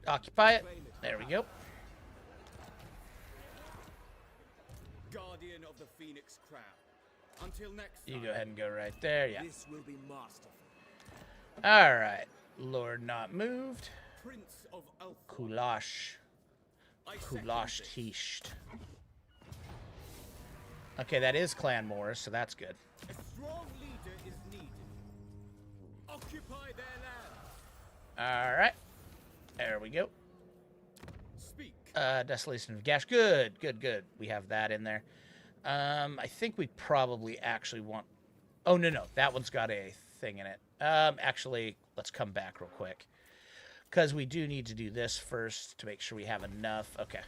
[SPEAKER 1] Occupy it. There we go.
[SPEAKER 4] Guardian of the Phoenix Crown. Until next time.
[SPEAKER 1] You go ahead and go right there. Yeah.
[SPEAKER 2] This will be masterful.
[SPEAKER 1] All right. Lord not moved.
[SPEAKER 4] Prince of Alpha.
[SPEAKER 1] Kulash.
[SPEAKER 4] I second
[SPEAKER 1] Kulash
[SPEAKER 4] this.
[SPEAKER 1] Tisht. Okay, that is Clan Moors, so that's good.
[SPEAKER 4] A strong leader is needed. Occupy their land.
[SPEAKER 1] All right. There we go.
[SPEAKER 4] Speak.
[SPEAKER 1] Desolation of Gash. Good, good, good. We have that in there. I think we probably actually want... Oh, no. That one's got a thing in it. Actually, let's come back real quick. Because we do need to do this first to make sure we have enough. Okay.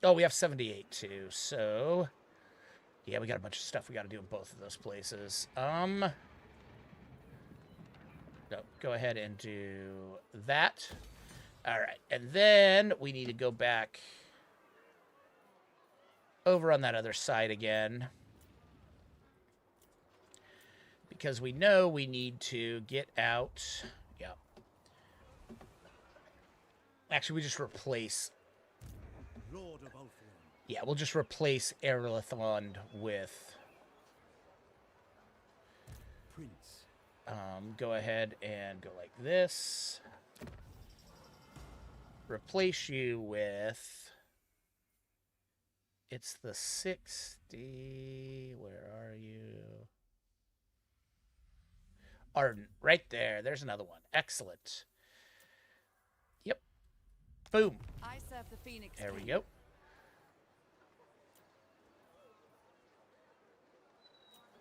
[SPEAKER 1] Oh, we have 78 too, so... Yeah, we got a bunch of stuff we got to do in both of those places. No, go ahead and do that. All right, and then we need to go back over on that other side again. Because we know we need to get out... Yeah. Actually, we just replace...
[SPEAKER 2] Lord of Ulthuan.
[SPEAKER 1] Yeah, we'll just replace Erlithond with...
[SPEAKER 2] Prince.
[SPEAKER 1] Go ahead and go like this. Replace you with... It's the 60... Where are you? Ardent. Right there. There's another one. Excellent. Yep. Boom.
[SPEAKER 5] I serve the Phoenix.
[SPEAKER 1] There we
[SPEAKER 5] King.
[SPEAKER 1] go.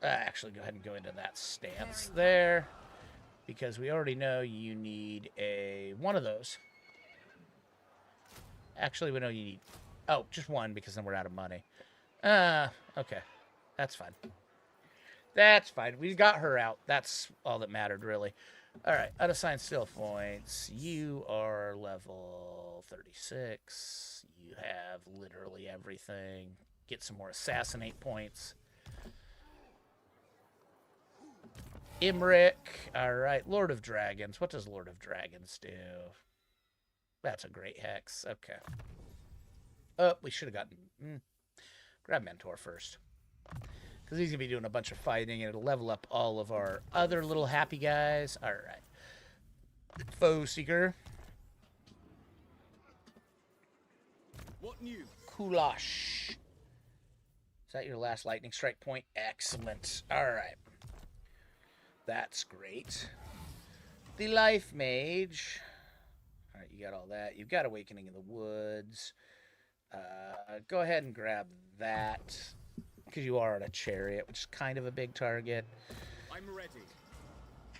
[SPEAKER 1] Actually, go ahead and go into that stance there. Because we already know you need one of those. Actually, we know you need... Oh, just one, because then we're out of money. Okay. That's fine. That's fine. We got her out. That's all that mattered, really. All right. Unassigned skill points. You are level 36. You have literally everything. Get some more assassinate points. Imirk. All right. Lord of Dragons. What does Lord of Dragons do? That's a great hex. Okay. Oh, we should have gotten... Grab Mentor first. Because he's going to be doing a bunch of fighting, and it'll level up all of our other little happy guys. All right. Foe Seeker.
[SPEAKER 4] What news?
[SPEAKER 1] Kulash. Is that your last lightning strike point? Excellent. All right. That's great. The Life Mage. All right, you got all that. You've got Awakening in the Woods. Go ahead and grab that. Because you are on a chariot, which is kind of a big target.
[SPEAKER 4] I'm ready.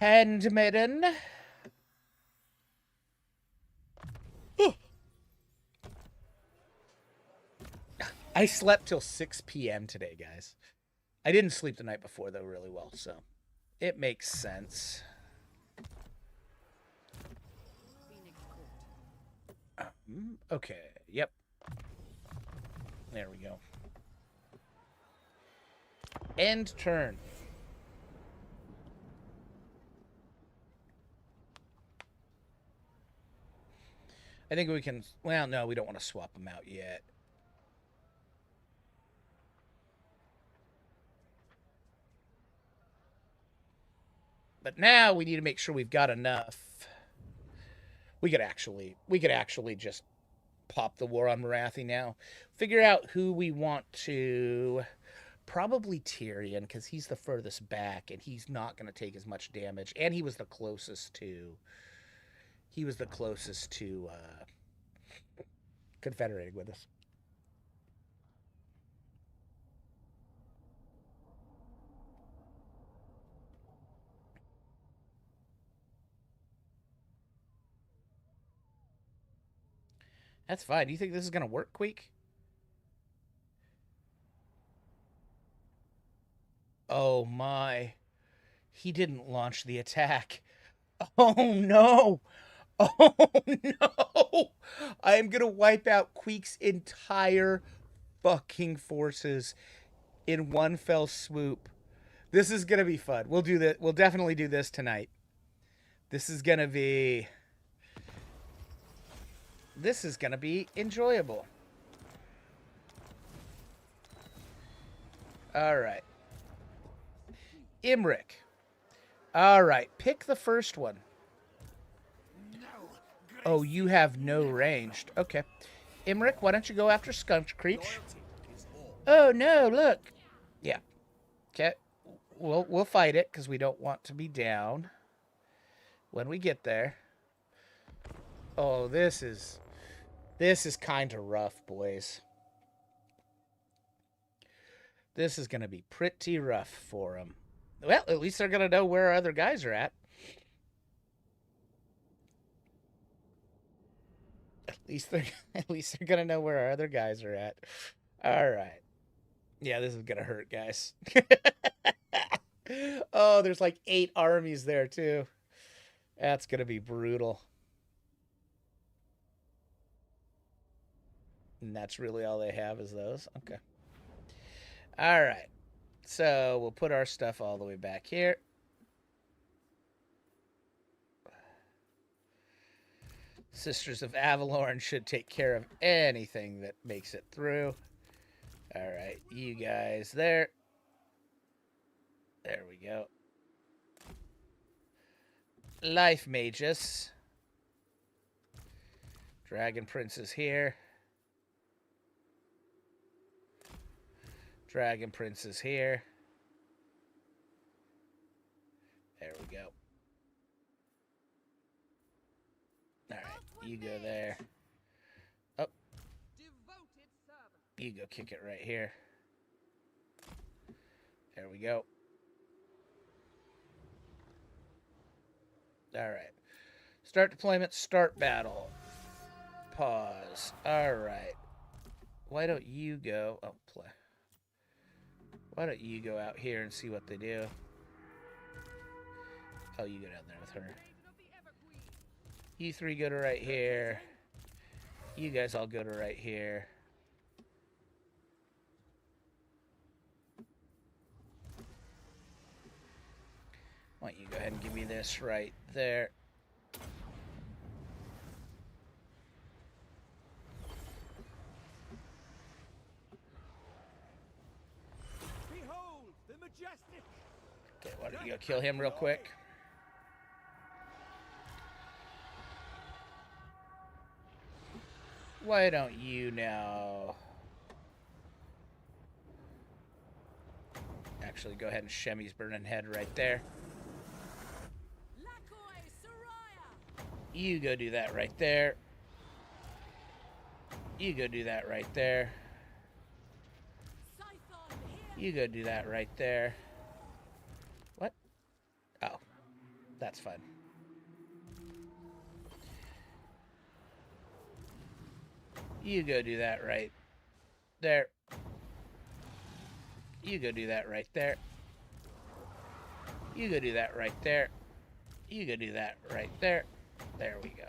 [SPEAKER 1] Handmaiden. I slept till 6 p.m. today, guys. I didn't sleep the night before, though, really well, so it makes sense.
[SPEAKER 5] Phoenix Court.
[SPEAKER 1] Okay, yep. There we go. End turn. I think we can... Well, no, we don't want to swap them out yet. But now we need to make sure we've got enough. We could actually just pop the War on Marathi now. Figure out who we want to... Probably Tyrion, because he's the furthest back, and he's not going to take as much damage. And he was the closest to... confederating with us. That's fine. Do you think this is going to work, Queek? Oh, my. He didn't launch the attack. Oh, no. Oh, no. I am going to wipe out Queek's entire fucking forces in one fell swoop. This is going to be fun. We'll do that. We'll definitely do this tonight. This is going to be enjoyable. All right. Imirk. All right. Pick the first one. Oh, you have no ranged. Okay. Imirk, why don't you go after Skunk Creech? Oh, no, look. Yeah. Okay. We'll fight it because we don't want to be down when we get there. Oh, this is kind of rough, boys. This is going to be pretty rough for them. Well, at least they're going to know where our other guys are at. At least they're going to know where our other guys are at. All right. Yeah, this is going to hurt, guys. Oh, there's like 8 armies there, too. That's going to be brutal. And that's really all they have is those? Okay. All right. So we'll put our stuff all the way back here. Sisters of Avalorn should take care of anything that makes it through. All right. You guys there. There we go. Life mages. Dragon Prince is here. Dragon Prince is here. There we go. Alright, you go there. Oh. You go kick it right here. There we go. Alright. Start deployment, start battle. Pause. Alright. Why don't you go... Oh, play. Why don't you go out here and see what they do? Oh, you go down there with her. You 3 go to right here. You guys all go to right here. Why don't you go ahead and give me this right there. Okay, why don't you go kill him real quick? Why don't you now... Actually, go ahead and Shemmy's burning head right there. You go do that right there. You go do that right there. You go do that right there. What? Oh, that's fine. You go do that right there. You go do that right there. You go do that right there. You go do that right there. There we go.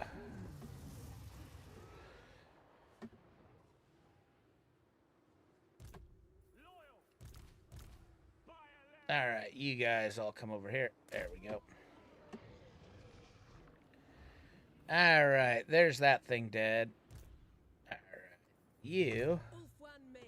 [SPEAKER 1] All right, you guys all come over here. There we go. Alright, there's that thing dead. Alright. You.
[SPEAKER 5] Ulfwan Mage.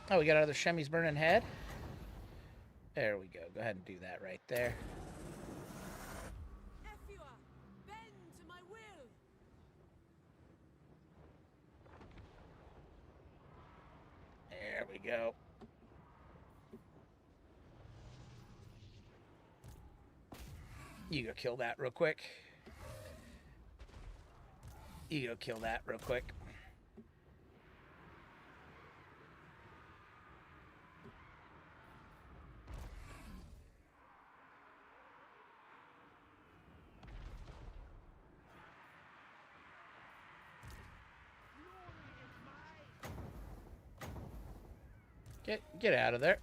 [SPEAKER 1] Oh, we got another Shemmy's burning head. There we go. Go ahead and do that right there.
[SPEAKER 5] Efua, bend to my will.
[SPEAKER 1] There we go. You go kill that real quick. You go kill that real quick. Get out of there.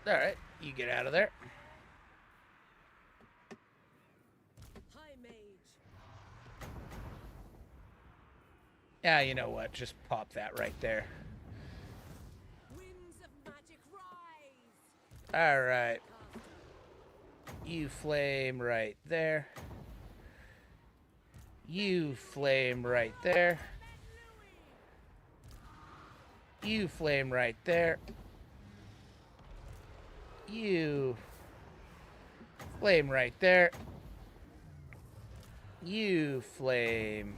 [SPEAKER 1] All right, you get out of there.
[SPEAKER 5] High Mage.
[SPEAKER 1] Yeah, you know what? Just pop that right there.
[SPEAKER 5] Winds of magic rise.
[SPEAKER 1] All right.
[SPEAKER 5] Caster.
[SPEAKER 1] You flame right there. You flame right there. You flame right there. You flame right there. You flame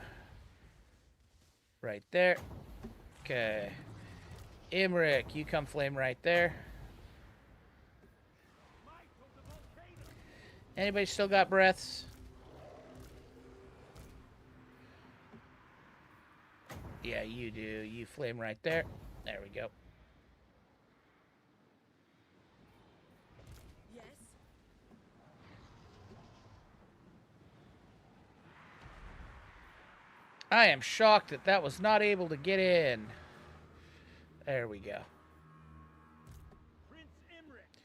[SPEAKER 1] right there. Okay. Imirk, you come flame right there. Anybody still got breaths? Yeah, you do. You flame right there. There we go.
[SPEAKER 5] Yes.
[SPEAKER 1] I am shocked that that was not able to get in. There we go.
[SPEAKER 2] Prince Imirk.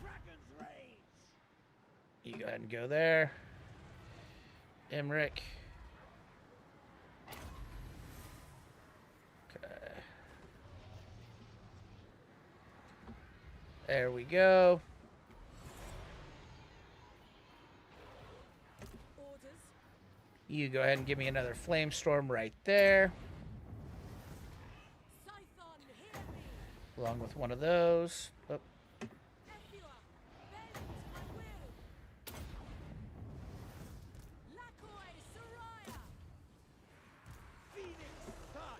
[SPEAKER 2] Dragon's Rage.
[SPEAKER 1] You go ahead and go there. Imirk. Okay. There we go.
[SPEAKER 5] Orders.
[SPEAKER 1] You go ahead and give me another flame storm right there.
[SPEAKER 5] Scython, hear me.
[SPEAKER 1] Along with one of those. Oh,
[SPEAKER 5] Efua, bend to my will. Lakoi, Soraya.
[SPEAKER 2] Phoenix Sun.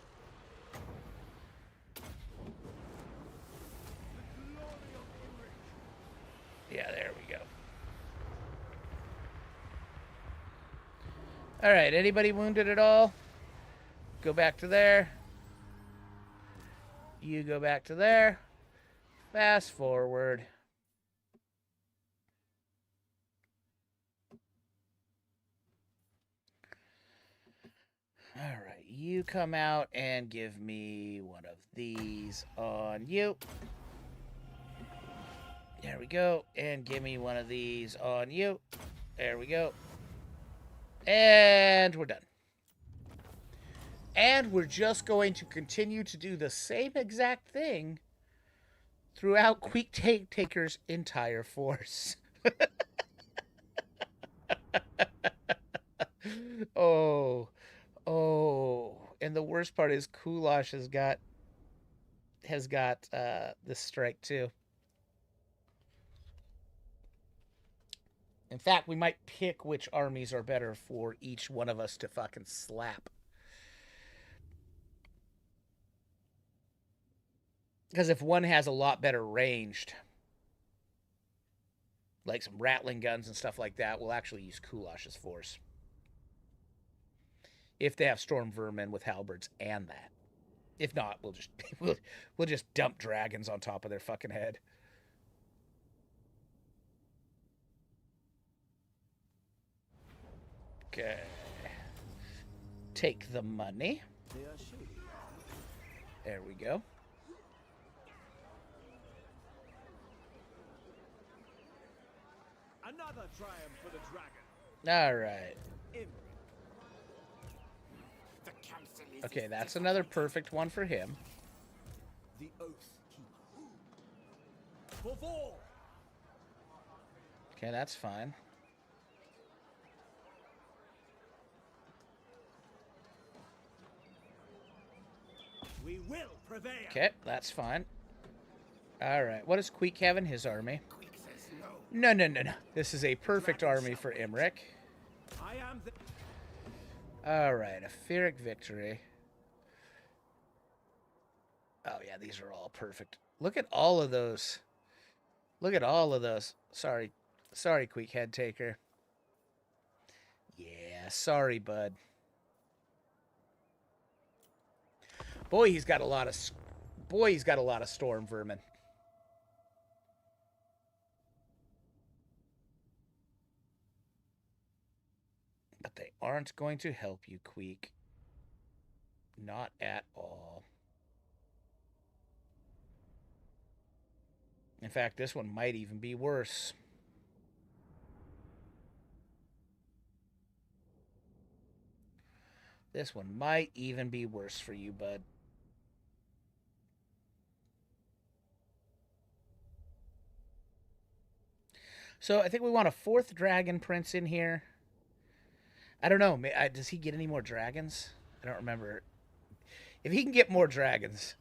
[SPEAKER 2] The glory of Imirk.
[SPEAKER 1] yeah, there we go. All right, anybody wounded at all? Go back to there. You go back to there. Fast forward. All right, you come out and give me one of these on you. There we go. And give me one of these on you. There we go. And we're done. And we're just going to continue to do the same exact thing throughout Queek Taker's entire force. Oh. And the worst part is Kulash has got this strike too. In fact, we might pick which armies are better for each one of us to fucking slap. Because if one has a lot better ranged, like some rattling guns and stuff like that, we'll actually use Kulash's force. If they have storm vermin with halberds and that. If not, we'll just dump dragons on top of their fucking head. Okay. Take the money.
[SPEAKER 7] They are shady.
[SPEAKER 1] There we go.
[SPEAKER 2] Another triumph for the dragon.
[SPEAKER 1] All right.
[SPEAKER 2] Imirk.
[SPEAKER 1] Okay, that's another perfect one for him.
[SPEAKER 2] The Oath Keeper. For Vor.
[SPEAKER 1] Okay, that's fine.
[SPEAKER 2] We will prevail.
[SPEAKER 1] Okay, that's fine. All right, what does Queek have in his army?
[SPEAKER 2] Queek says no.
[SPEAKER 1] No, no, no, no. This is a perfect army for Imirk.
[SPEAKER 2] I am the...
[SPEAKER 1] All right, a Pyrrhic victory. Oh, yeah, these are all perfect. Look at all of those. Look at all of those. Sorry, Queek Head Taker. Yeah, sorry, bud. Boy, he's got a lot of storm vermin. But they aren't going to help you, Queek. Not at all. In fact, this one might even be worse. This one might even be worse for you, bud. So I think we want a 4th Dragon Prince in here. I don't know. Does he get any more dragons? I don't remember. If he can get more dragons,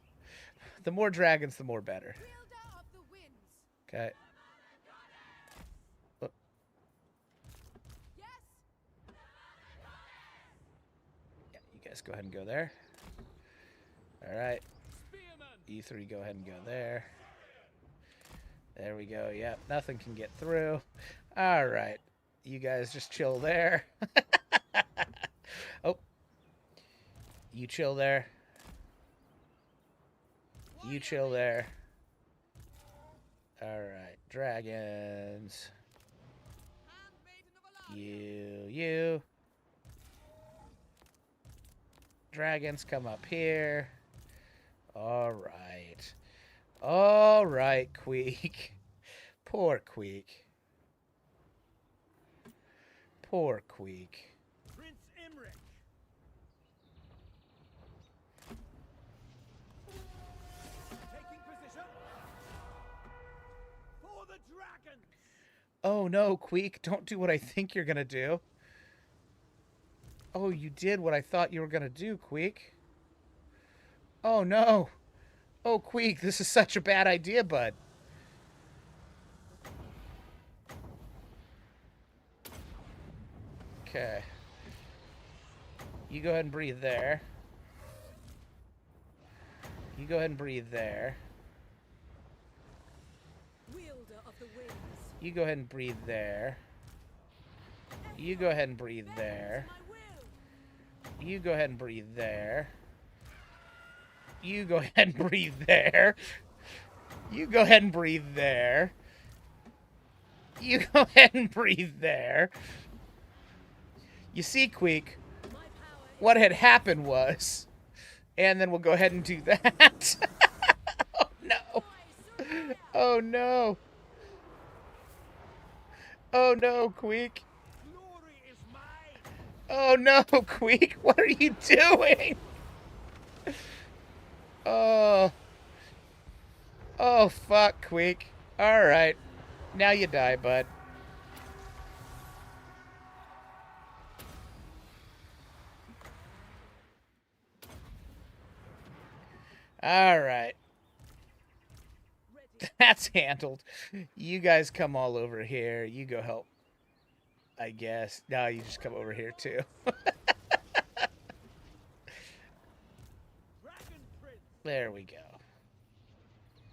[SPEAKER 1] the more better.
[SPEAKER 3] Wielder of the winds.
[SPEAKER 1] Okay. Look.
[SPEAKER 3] Yes.
[SPEAKER 1] Yeah, you guys go ahead and go there. All right.
[SPEAKER 4] Spearman.
[SPEAKER 1] You 3 go ahead and go there. There we go. Yep, nothing can get through. All right. You guys just chill there. Oh. You chill there. You chill there. All right. Dragons. You. Dragons, come up here. All right. All right, Queek. Poor Queek. Poor Queek.
[SPEAKER 2] Prince Imirk. Taking position. For the dragon.
[SPEAKER 1] Oh no, Queek, don't do what I think you're gonna do. Oh, you did what I thought you were gonna do, Queek. Oh no. Oh, Queek, this is such a bad idea, bud. Okay. You go ahead and breathe there. You go ahead and breathe there.
[SPEAKER 5] Wielder of the winds.
[SPEAKER 1] You go ahead and breathe there. You go ahead and breathe there. You go ahead and breathe there. You go ahead and breathe there. You go ahead and breathe there. You go ahead and breathe there. You see, Queek, what had happened was, and then we'll go ahead and do that. Oh no. Oh no. Oh no, Queek.
[SPEAKER 2] Glory is mine.
[SPEAKER 1] Oh no, Queek, what are you doing? Oh. Oh, fuck, Queek. Alright. Now you die, bud. Alright. That's handled. You guys come all over here. You go help. I guess. No, you just come over here, too. There we go.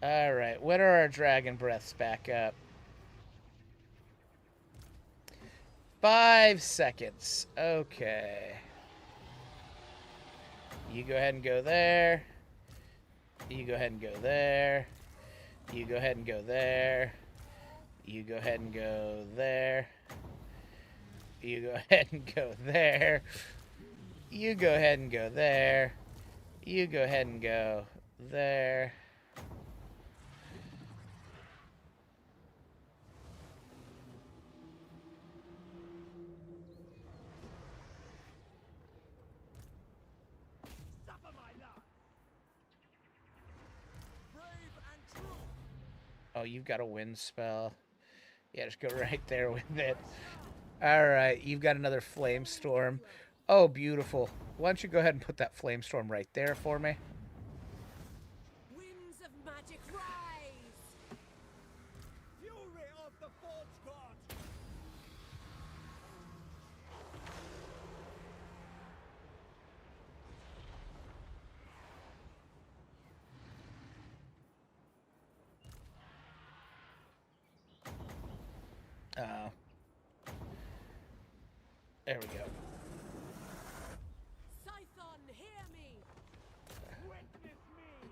[SPEAKER 1] Alright, when are our dragon breaths back up? 5 seconds. Okay. You go ahead and go there. You go ahead and go there. You go ahead and go there. You go ahead and go there. You go ahead and go there. You go ahead and go there. You go ahead and go there.
[SPEAKER 2] Suffer my love. Brave and true.
[SPEAKER 1] Oh, you've got a wind spell. Yeah, just go right there with it. Alright, you've got another flame storm. Oh, beautiful. Why don't you go ahead and put that flame storm right there for me?
[SPEAKER 3] Winds of magic rise!
[SPEAKER 2] Fury of the Forge God.
[SPEAKER 1] Oh. There we go.
[SPEAKER 3] Scython, hear me!
[SPEAKER 2] Witness me.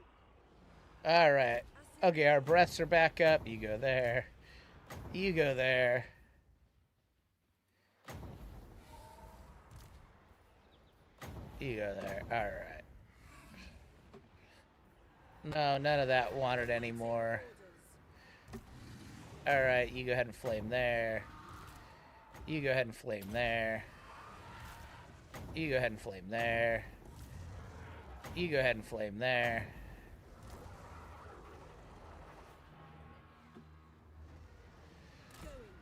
[SPEAKER 1] Alright. Okay, our breaths are back up. You go there. You go there. You go there. Alright. No, none of that wanted anymore. Alright, you go ahead and flame there. You go ahead and flame there. You go ahead and flame there. You go ahead and flame there.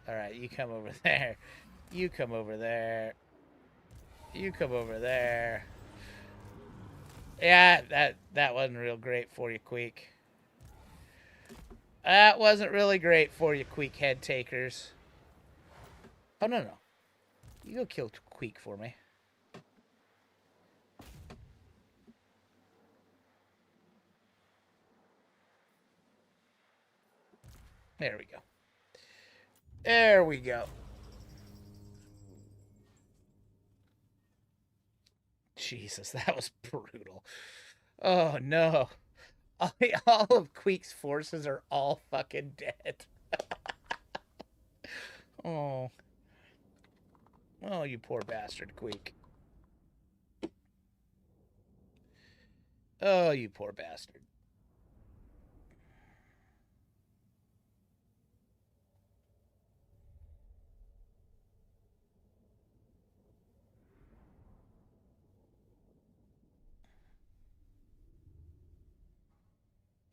[SPEAKER 1] Alright, you come over there. You come over there. You come over there. Yeah, that wasn't real great for you, Queek. That wasn't really great for you, Queek head takers. Oh, no. You go kill Queek for me. There we go. There we go. Jesus, that was brutal. Oh, no. All of Queek's forces are all fucking dead. Oh. Oh, you poor bastard, Queek. Oh, you poor bastard.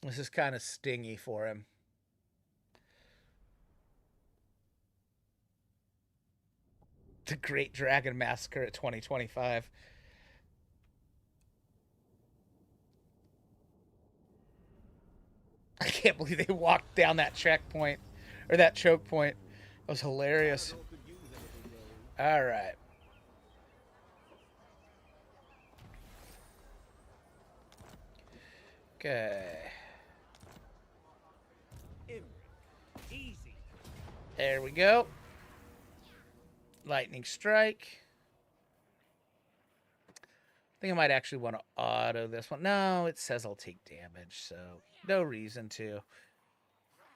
[SPEAKER 1] This is kind of stingy for him. The Great Dragon Massacre at 2025. I can't believe they walked down that checkpoint. Or that choke point. That was hilarious. Alright. Okay.
[SPEAKER 2] Easy.
[SPEAKER 1] There we go. Lightning strike. I think I might actually want to auto this one. No, it says I'll take damage, so no reason to.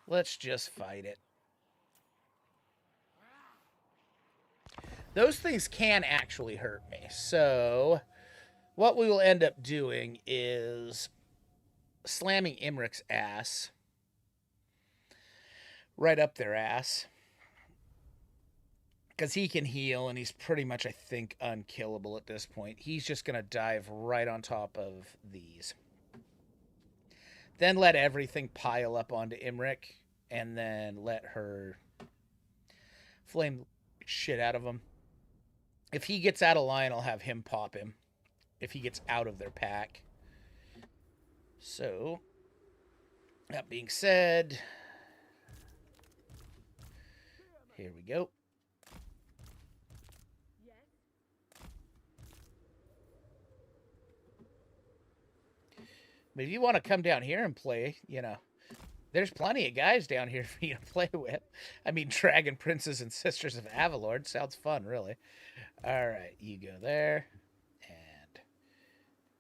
[SPEAKER 1] Let's just fight it. Those things can actually hurt me. So what we will end up doing is slamming Imirk's ass. Right up their ass. Because he can heal, and he's pretty much, I think, unkillable at this point. He's just going to dive right on top of these. Then let everything pile up onto Imirk, and then let her flame shit out of him. If he gets out of line, I'll have him pop him. If he gets out of their pack. So, that being said, here we go. But if you want to come down here and play, you know, there's plenty of guys down here for you to play with. I mean, Dragon Princes and Sisters of Avalord sounds fun, really. All right, you go there, and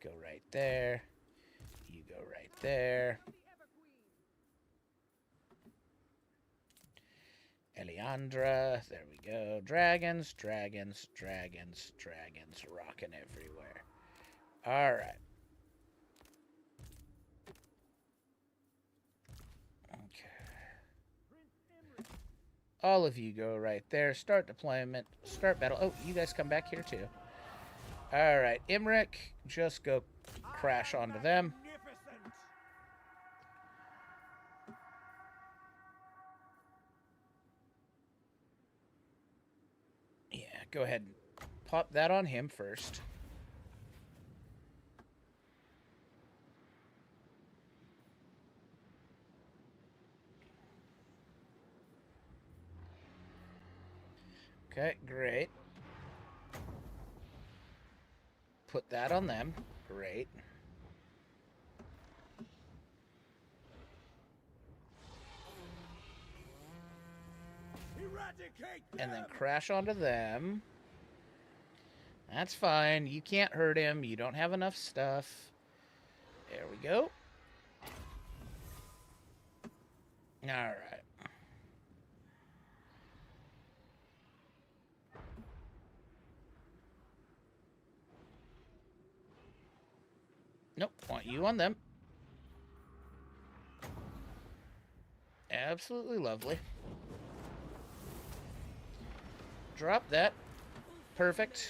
[SPEAKER 1] go right there. You go right there. Eliandra, there we go. Dragons, dragons, dragons, dragons, rocking everywhere. All right. All of you go right there. Start deployment. Start battle. Oh, you guys come back here too. All right, Imirk, just go crash onto them.
[SPEAKER 2] Magnificent!
[SPEAKER 1] Yeah, go ahead and pop that on him first. Okay, great. Put that on them. Great.
[SPEAKER 2] Eradicate
[SPEAKER 1] And then
[SPEAKER 2] them!
[SPEAKER 1] crash onto them. That's fine. You can't hurt him. You don't have enough stuff. There we go. All right. Nope. Want you on them. Absolutely lovely. Drop that. Perfect.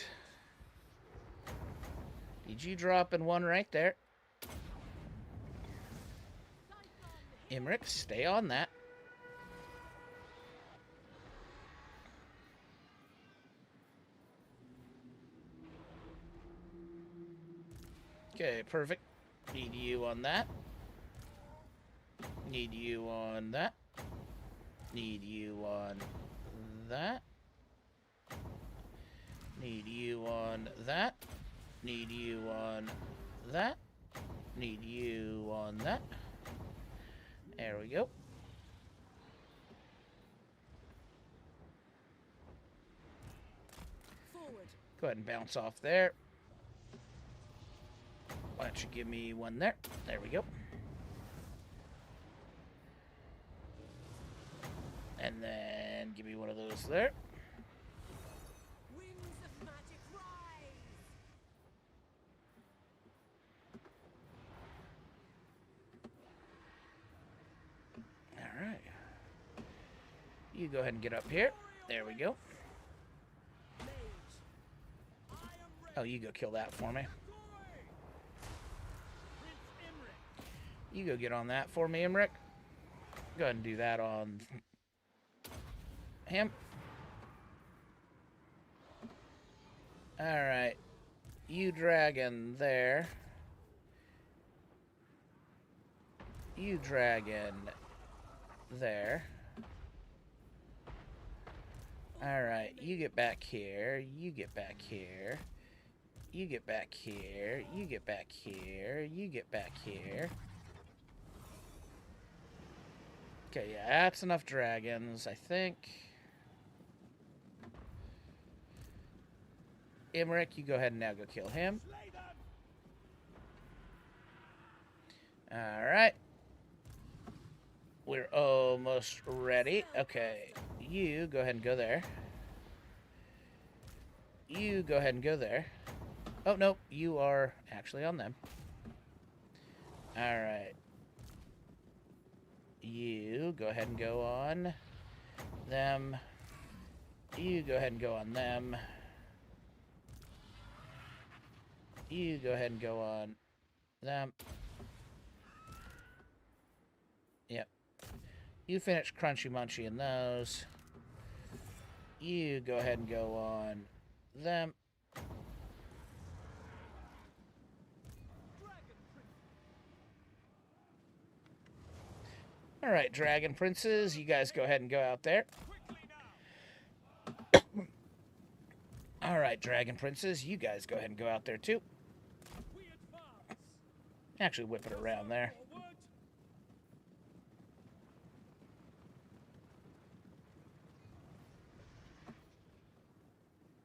[SPEAKER 1] Did you drop in one right there? Imirk, stay on that. Okay, perfect. Need you on that. Need you on that. Need you on that. Need you on that. Need you on that. Need you on that. There we go.
[SPEAKER 3] Forward.
[SPEAKER 1] Go ahead and bounce off there. Why don't you give me one there? There we go. And then give me one of those there.
[SPEAKER 3] Winds of magic rise.
[SPEAKER 1] All right. You go ahead and get up here. There we go.
[SPEAKER 2] Mage, I am ready.
[SPEAKER 1] Oh, you go kill that for me.
[SPEAKER 2] Prince Imirk,
[SPEAKER 1] You go get on that for me, Imirk. Go ahead and do that on him. Alright. You dragon there. You dragon there. Alright, you get back here. You get back here. You get back here. You get back here. You get back here. Okay, yeah, that's enough dragons, I think. Imirk, you go ahead and now go kill him.
[SPEAKER 2] slay them!
[SPEAKER 1] Alright. We're almost ready. Okay, you go ahead and go there. You go ahead and go there. Oh, no, you are actually on them. Alright. You go ahead and go on them. You go ahead and go on them. You go ahead and go on them. Yep. You finish Crunchy Munchy in those. You go ahead and go on them. Alright, Dragon Princes, you guys go ahead and go out there.
[SPEAKER 2] Quickly now!
[SPEAKER 1] Alright, Dragon Princes, you guys go ahead and go out there too.
[SPEAKER 2] We advance!
[SPEAKER 1] Actually, whip it around there.
[SPEAKER 2] Forward!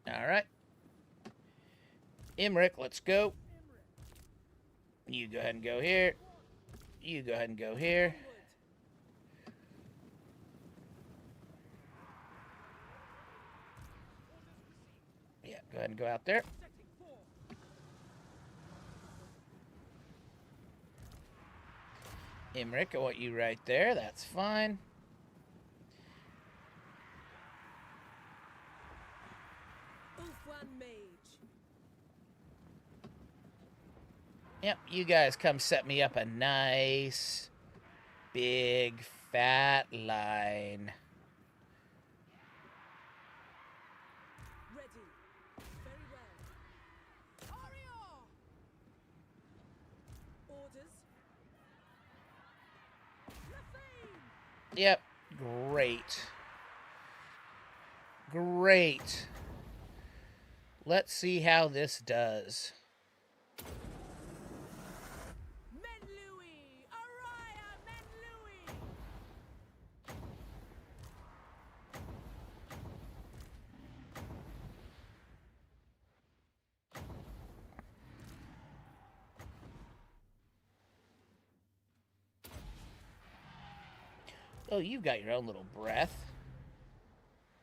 [SPEAKER 1] Alright. Imirk, let's go. You go ahead and go here. You go ahead and go here. Yeah, go ahead and go out there.
[SPEAKER 2] Setting forth!
[SPEAKER 1] Imirk, I want you right there. That's fine. Yep, you guys come set me up a nice, big, fat line.
[SPEAKER 3] Ready. Very well. Ario! Orders. Lafayne!
[SPEAKER 1] Yep, great. Great. Let's see how this does.
[SPEAKER 3] Menlui! Araya Menlui!
[SPEAKER 1] Oh, you've got your own little breath.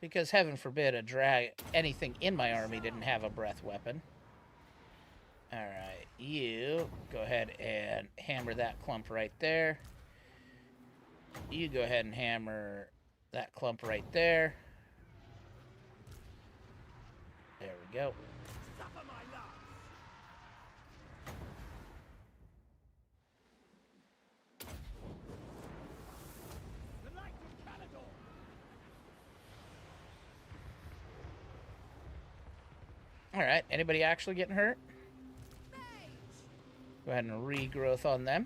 [SPEAKER 1] Because heaven forbid anything in my army didn't have a breath weapon. Alright, you go ahead and hammer that clump right there. You go ahead and hammer that clump right there. There we go.
[SPEAKER 2] Suffer my love! The light of Caledon!
[SPEAKER 1] Alright, anybody actually getting hurt? Go ahead and regrowth on them.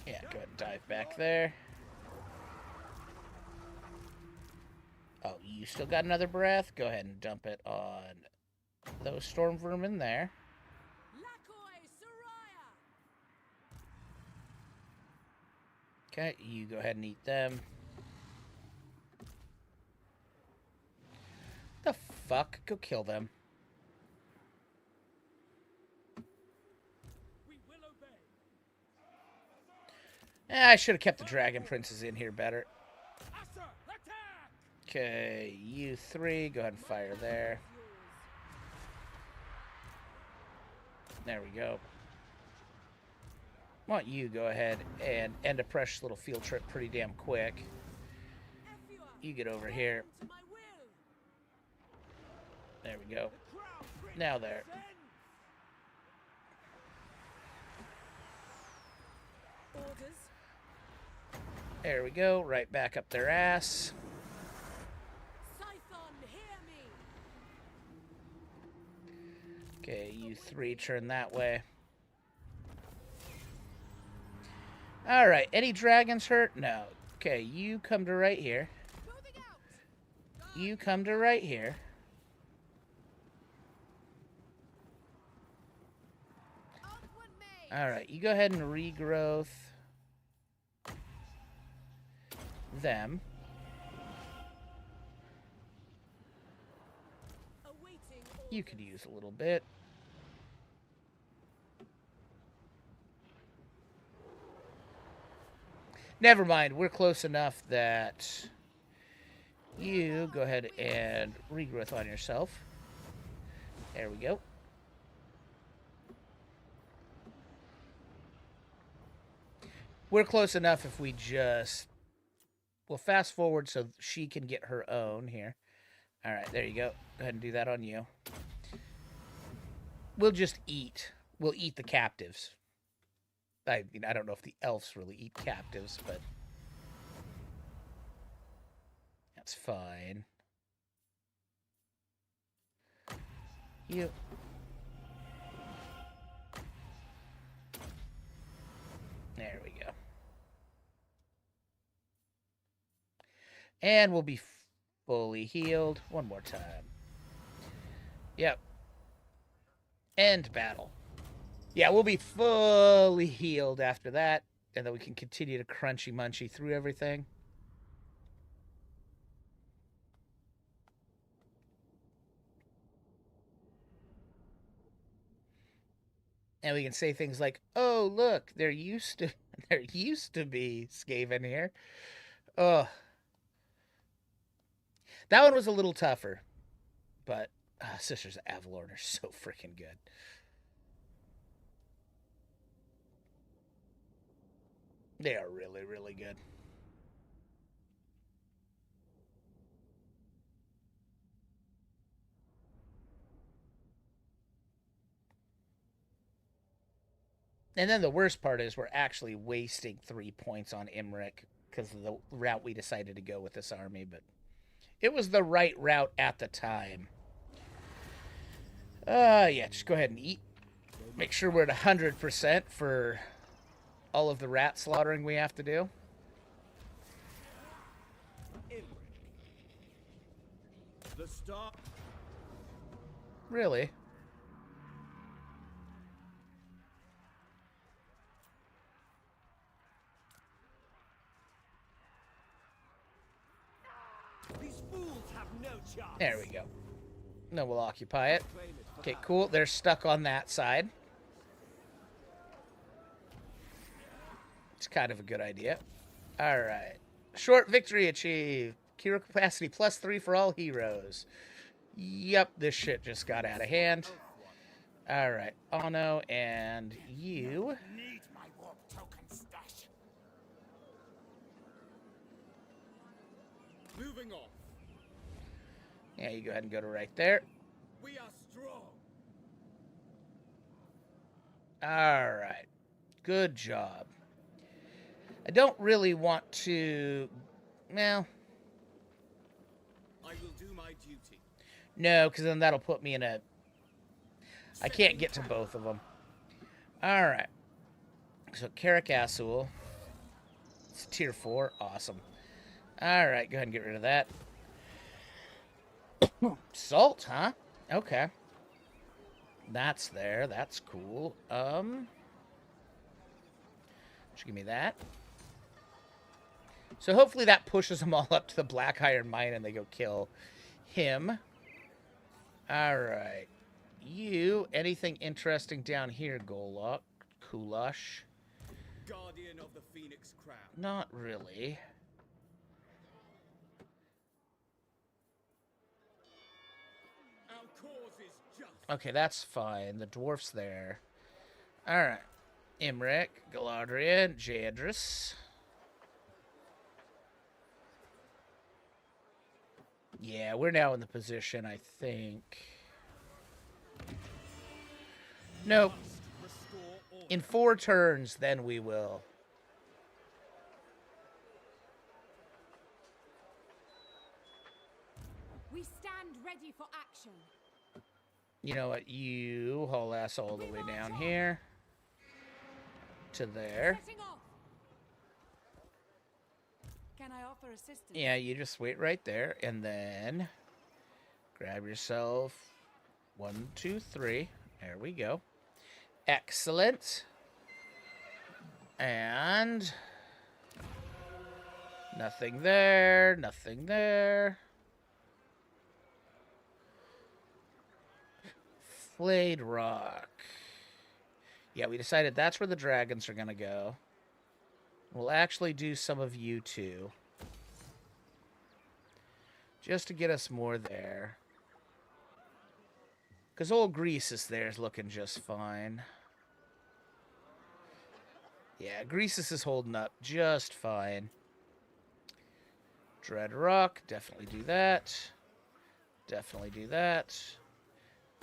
[SPEAKER 1] Yeah, go ahead and dive back there. Oh, you still got another breath? Go ahead and dump it on those storm vermin there.
[SPEAKER 3] Lakoi Soraya!
[SPEAKER 1] Okay, you go ahead and eat them. The fuck? Go kill them.
[SPEAKER 2] We will obey!
[SPEAKER 1] I should have kept the dragon princes in here better.
[SPEAKER 2] Asher, attack!
[SPEAKER 1] Okay, you three, go ahead and fire there. There we go. Why don't you go ahead and end a precious little field trip pretty damn quick. You get over here.
[SPEAKER 3] To my will!
[SPEAKER 1] There we go.
[SPEAKER 2] The crown prince
[SPEAKER 1] Now there.
[SPEAKER 2] descends!
[SPEAKER 3] Orders.
[SPEAKER 1] There we go. Right back up their ass.
[SPEAKER 3] Scython, hear me!
[SPEAKER 1] Okay, you three turn that way. Alright, any dragons hurt? No. Okay, you come to right here.
[SPEAKER 3] Moving out!
[SPEAKER 1] You come to right here.
[SPEAKER 3] Onward, mate!
[SPEAKER 1] Alright, you go ahead and regrowth them.
[SPEAKER 3] Awaiting
[SPEAKER 1] You could use a little bit. Never mind, we're close enough that you go ahead and regrowth on yourself. There we go. We're close enough if we just... We'll fast forward so she can get her own here. Alright, there you go. Go ahead and do that on you. We'll just eat. We'll eat the captives. I mean, I don't know if the elves really eat captives, but... That's fine. You... There we go. And we'll be fully healed one more time. Yep. End battle. Yeah, we'll be fully healed after that, and then we can continue to crunchy munchy through everything. And we can say things like, "Oh, look, there used to be Skaven here." Oh, that one was a little tougher, but Sisters of Avalorn are so freaking good. They are really, really good. And then the worst part is we're actually wasting 3 points on Imirk because of the route we decided to go with this army, but it was the right route at the time. Yeah, just go ahead and eat. Make sure we're at 100% for all of the rat slaughtering we have to do.
[SPEAKER 2] The start.
[SPEAKER 1] Really?
[SPEAKER 2] These fools have no chance.
[SPEAKER 1] There we go. No, we'll occupy it. Okay, cool. They're stuck on that side. It's kind of a good idea. All right. Short victory achieved. Hero capacity +3 for all heroes. Yep, this shit just got out of hand. All right. Ono and you.
[SPEAKER 6] Need my warp token stash.
[SPEAKER 4] Moving on.
[SPEAKER 1] Yeah, you go ahead and go to right there.
[SPEAKER 2] We are strong.
[SPEAKER 1] All right. Good job. I don't really want to... Well...
[SPEAKER 4] I will do my duty.
[SPEAKER 1] No, because then that'll put me in a... I can't get to both of them. All right. So, Carrick Azul. It's tier 4. Awesome. All right, go ahead and get rid of that. Salt, huh? Okay. That's there. That's cool. Just give me that. So hopefully that pushes them all up to the Black Iron Mine and they go kill him. All right. You, anything interesting down here, Golok? Kulash?
[SPEAKER 4] Guardian of the Phoenix Crown.
[SPEAKER 1] Not really.
[SPEAKER 4] Our cause is just.
[SPEAKER 1] Okay, that's fine. The dwarf's there. All right. Imirk, Galadriel, Jadris. Yeah, we're now in the position, I think. Nope.
[SPEAKER 4] Restore order.
[SPEAKER 1] In 4 turns, then we will.
[SPEAKER 3] We stand ready for action.
[SPEAKER 1] You know what? You haul ass all the way down here. To there.
[SPEAKER 3] Setting off. Can I offer assistance?
[SPEAKER 1] Yeah, you just wait right there. And then grab yourself 1, 2, 3. There we go. Excellent. And nothing there. Nothing there. Flayed rock. Yeah, we decided that's where the dragons are going to go. We'll actually do some of you too. Just to get us more there. Because old Greasus there is looking just fine. Yeah, Greasus is holding up just fine. Dread Rock, definitely do that. Definitely do that.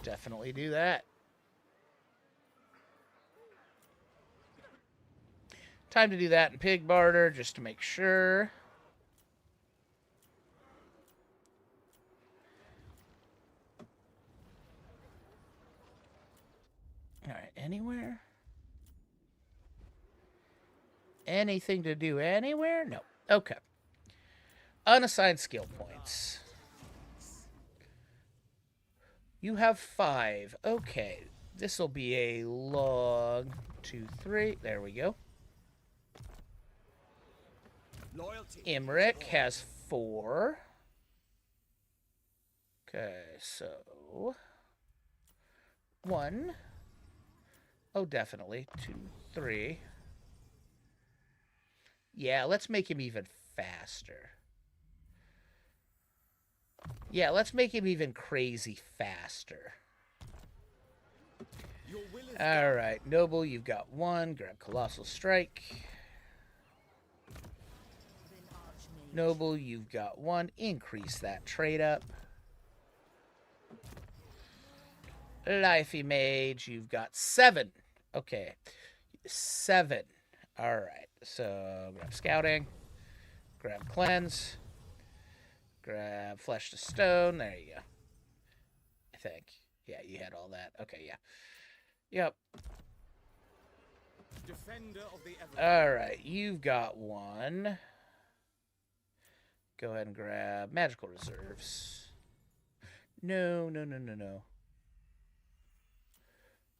[SPEAKER 1] Definitely do that. Time to do that in Pig Barter, just to make sure. Alright, anywhere? Anything to do anywhere? No. Okay. Unassigned skill points. You have 5. Okay. This will be a long 2, 3. There we go.
[SPEAKER 2] Loyalty.
[SPEAKER 1] Imirk has 4. Okay, so 1. Oh, definitely. 2, 3. Yeah, let's make him even faster. Yeah, let's make him even crazy faster.
[SPEAKER 4] Your will is
[SPEAKER 1] All right, Noble, you've got 1. Grab Colossal Strike. Noble, you've got 1. Increase that trade up. Lifey Mage, you've got 7. Okay. 7. All right. So grab scouting. Grab cleanse. Grab flesh to stone. There you go. I think. Yeah, you had all that. Okay, yeah. Yep.
[SPEAKER 2] Defender of the
[SPEAKER 1] All right, you've got one. Go ahead and grab magical reserves. No.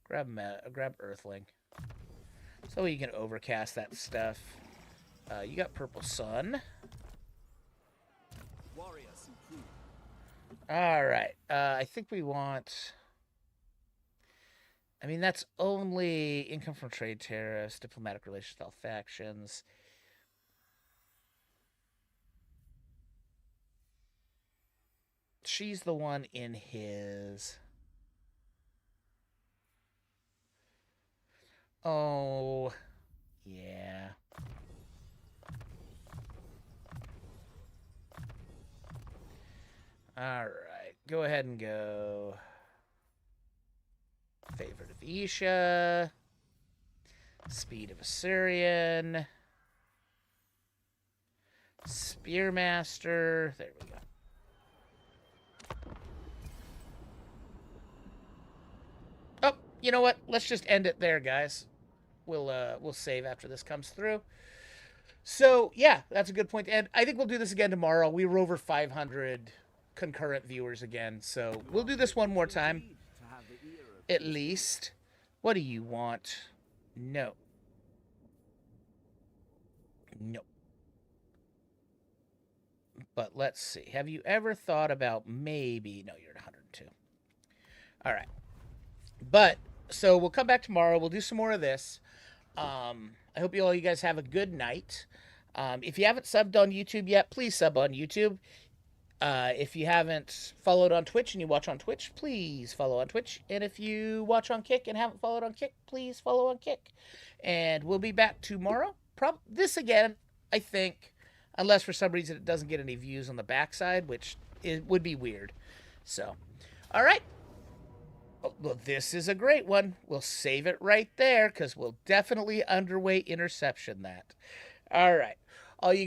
[SPEAKER 1] Grab Earthling. So you can overcast that stuff. You got Purple Sun.
[SPEAKER 7] Warrior supreme.
[SPEAKER 1] All right. I think we want... I mean, that's only income from trade tariffs, diplomatic relations with all factions. She's the one in his... Oh, yeah. All right. Go ahead and go... Favorite of Isha. Speed of Assyrian. Spearmaster. There we go. Oh, you know what? Let's just end it there, guys. We'll save after this comes through. So, yeah, that's a good point to end. I think we'll do this again tomorrow. We were over 500 concurrent viewers again, so we'll do this one more time. At least. What do you want? No. No. But let's see. Have you ever thought about maybe... No, you're at 102. All right. But, so we'll come back tomorrow. We'll do some more of this. I hope you guys have a good night. If you haven't subbed on YouTube yet, please sub on YouTube. If you haven't followed on Twitch and you watch on Twitch, please follow on Twitch. And if you watch on Kick and haven't followed on Kick, please follow on Kick. And we'll be back tomorrow. This again, I think, unless for some reason it doesn't get any views on the backside, which would be weird. So, all right. Well, this is a great one. We'll save it right there because we'll definitely underweight interception that. All right. All you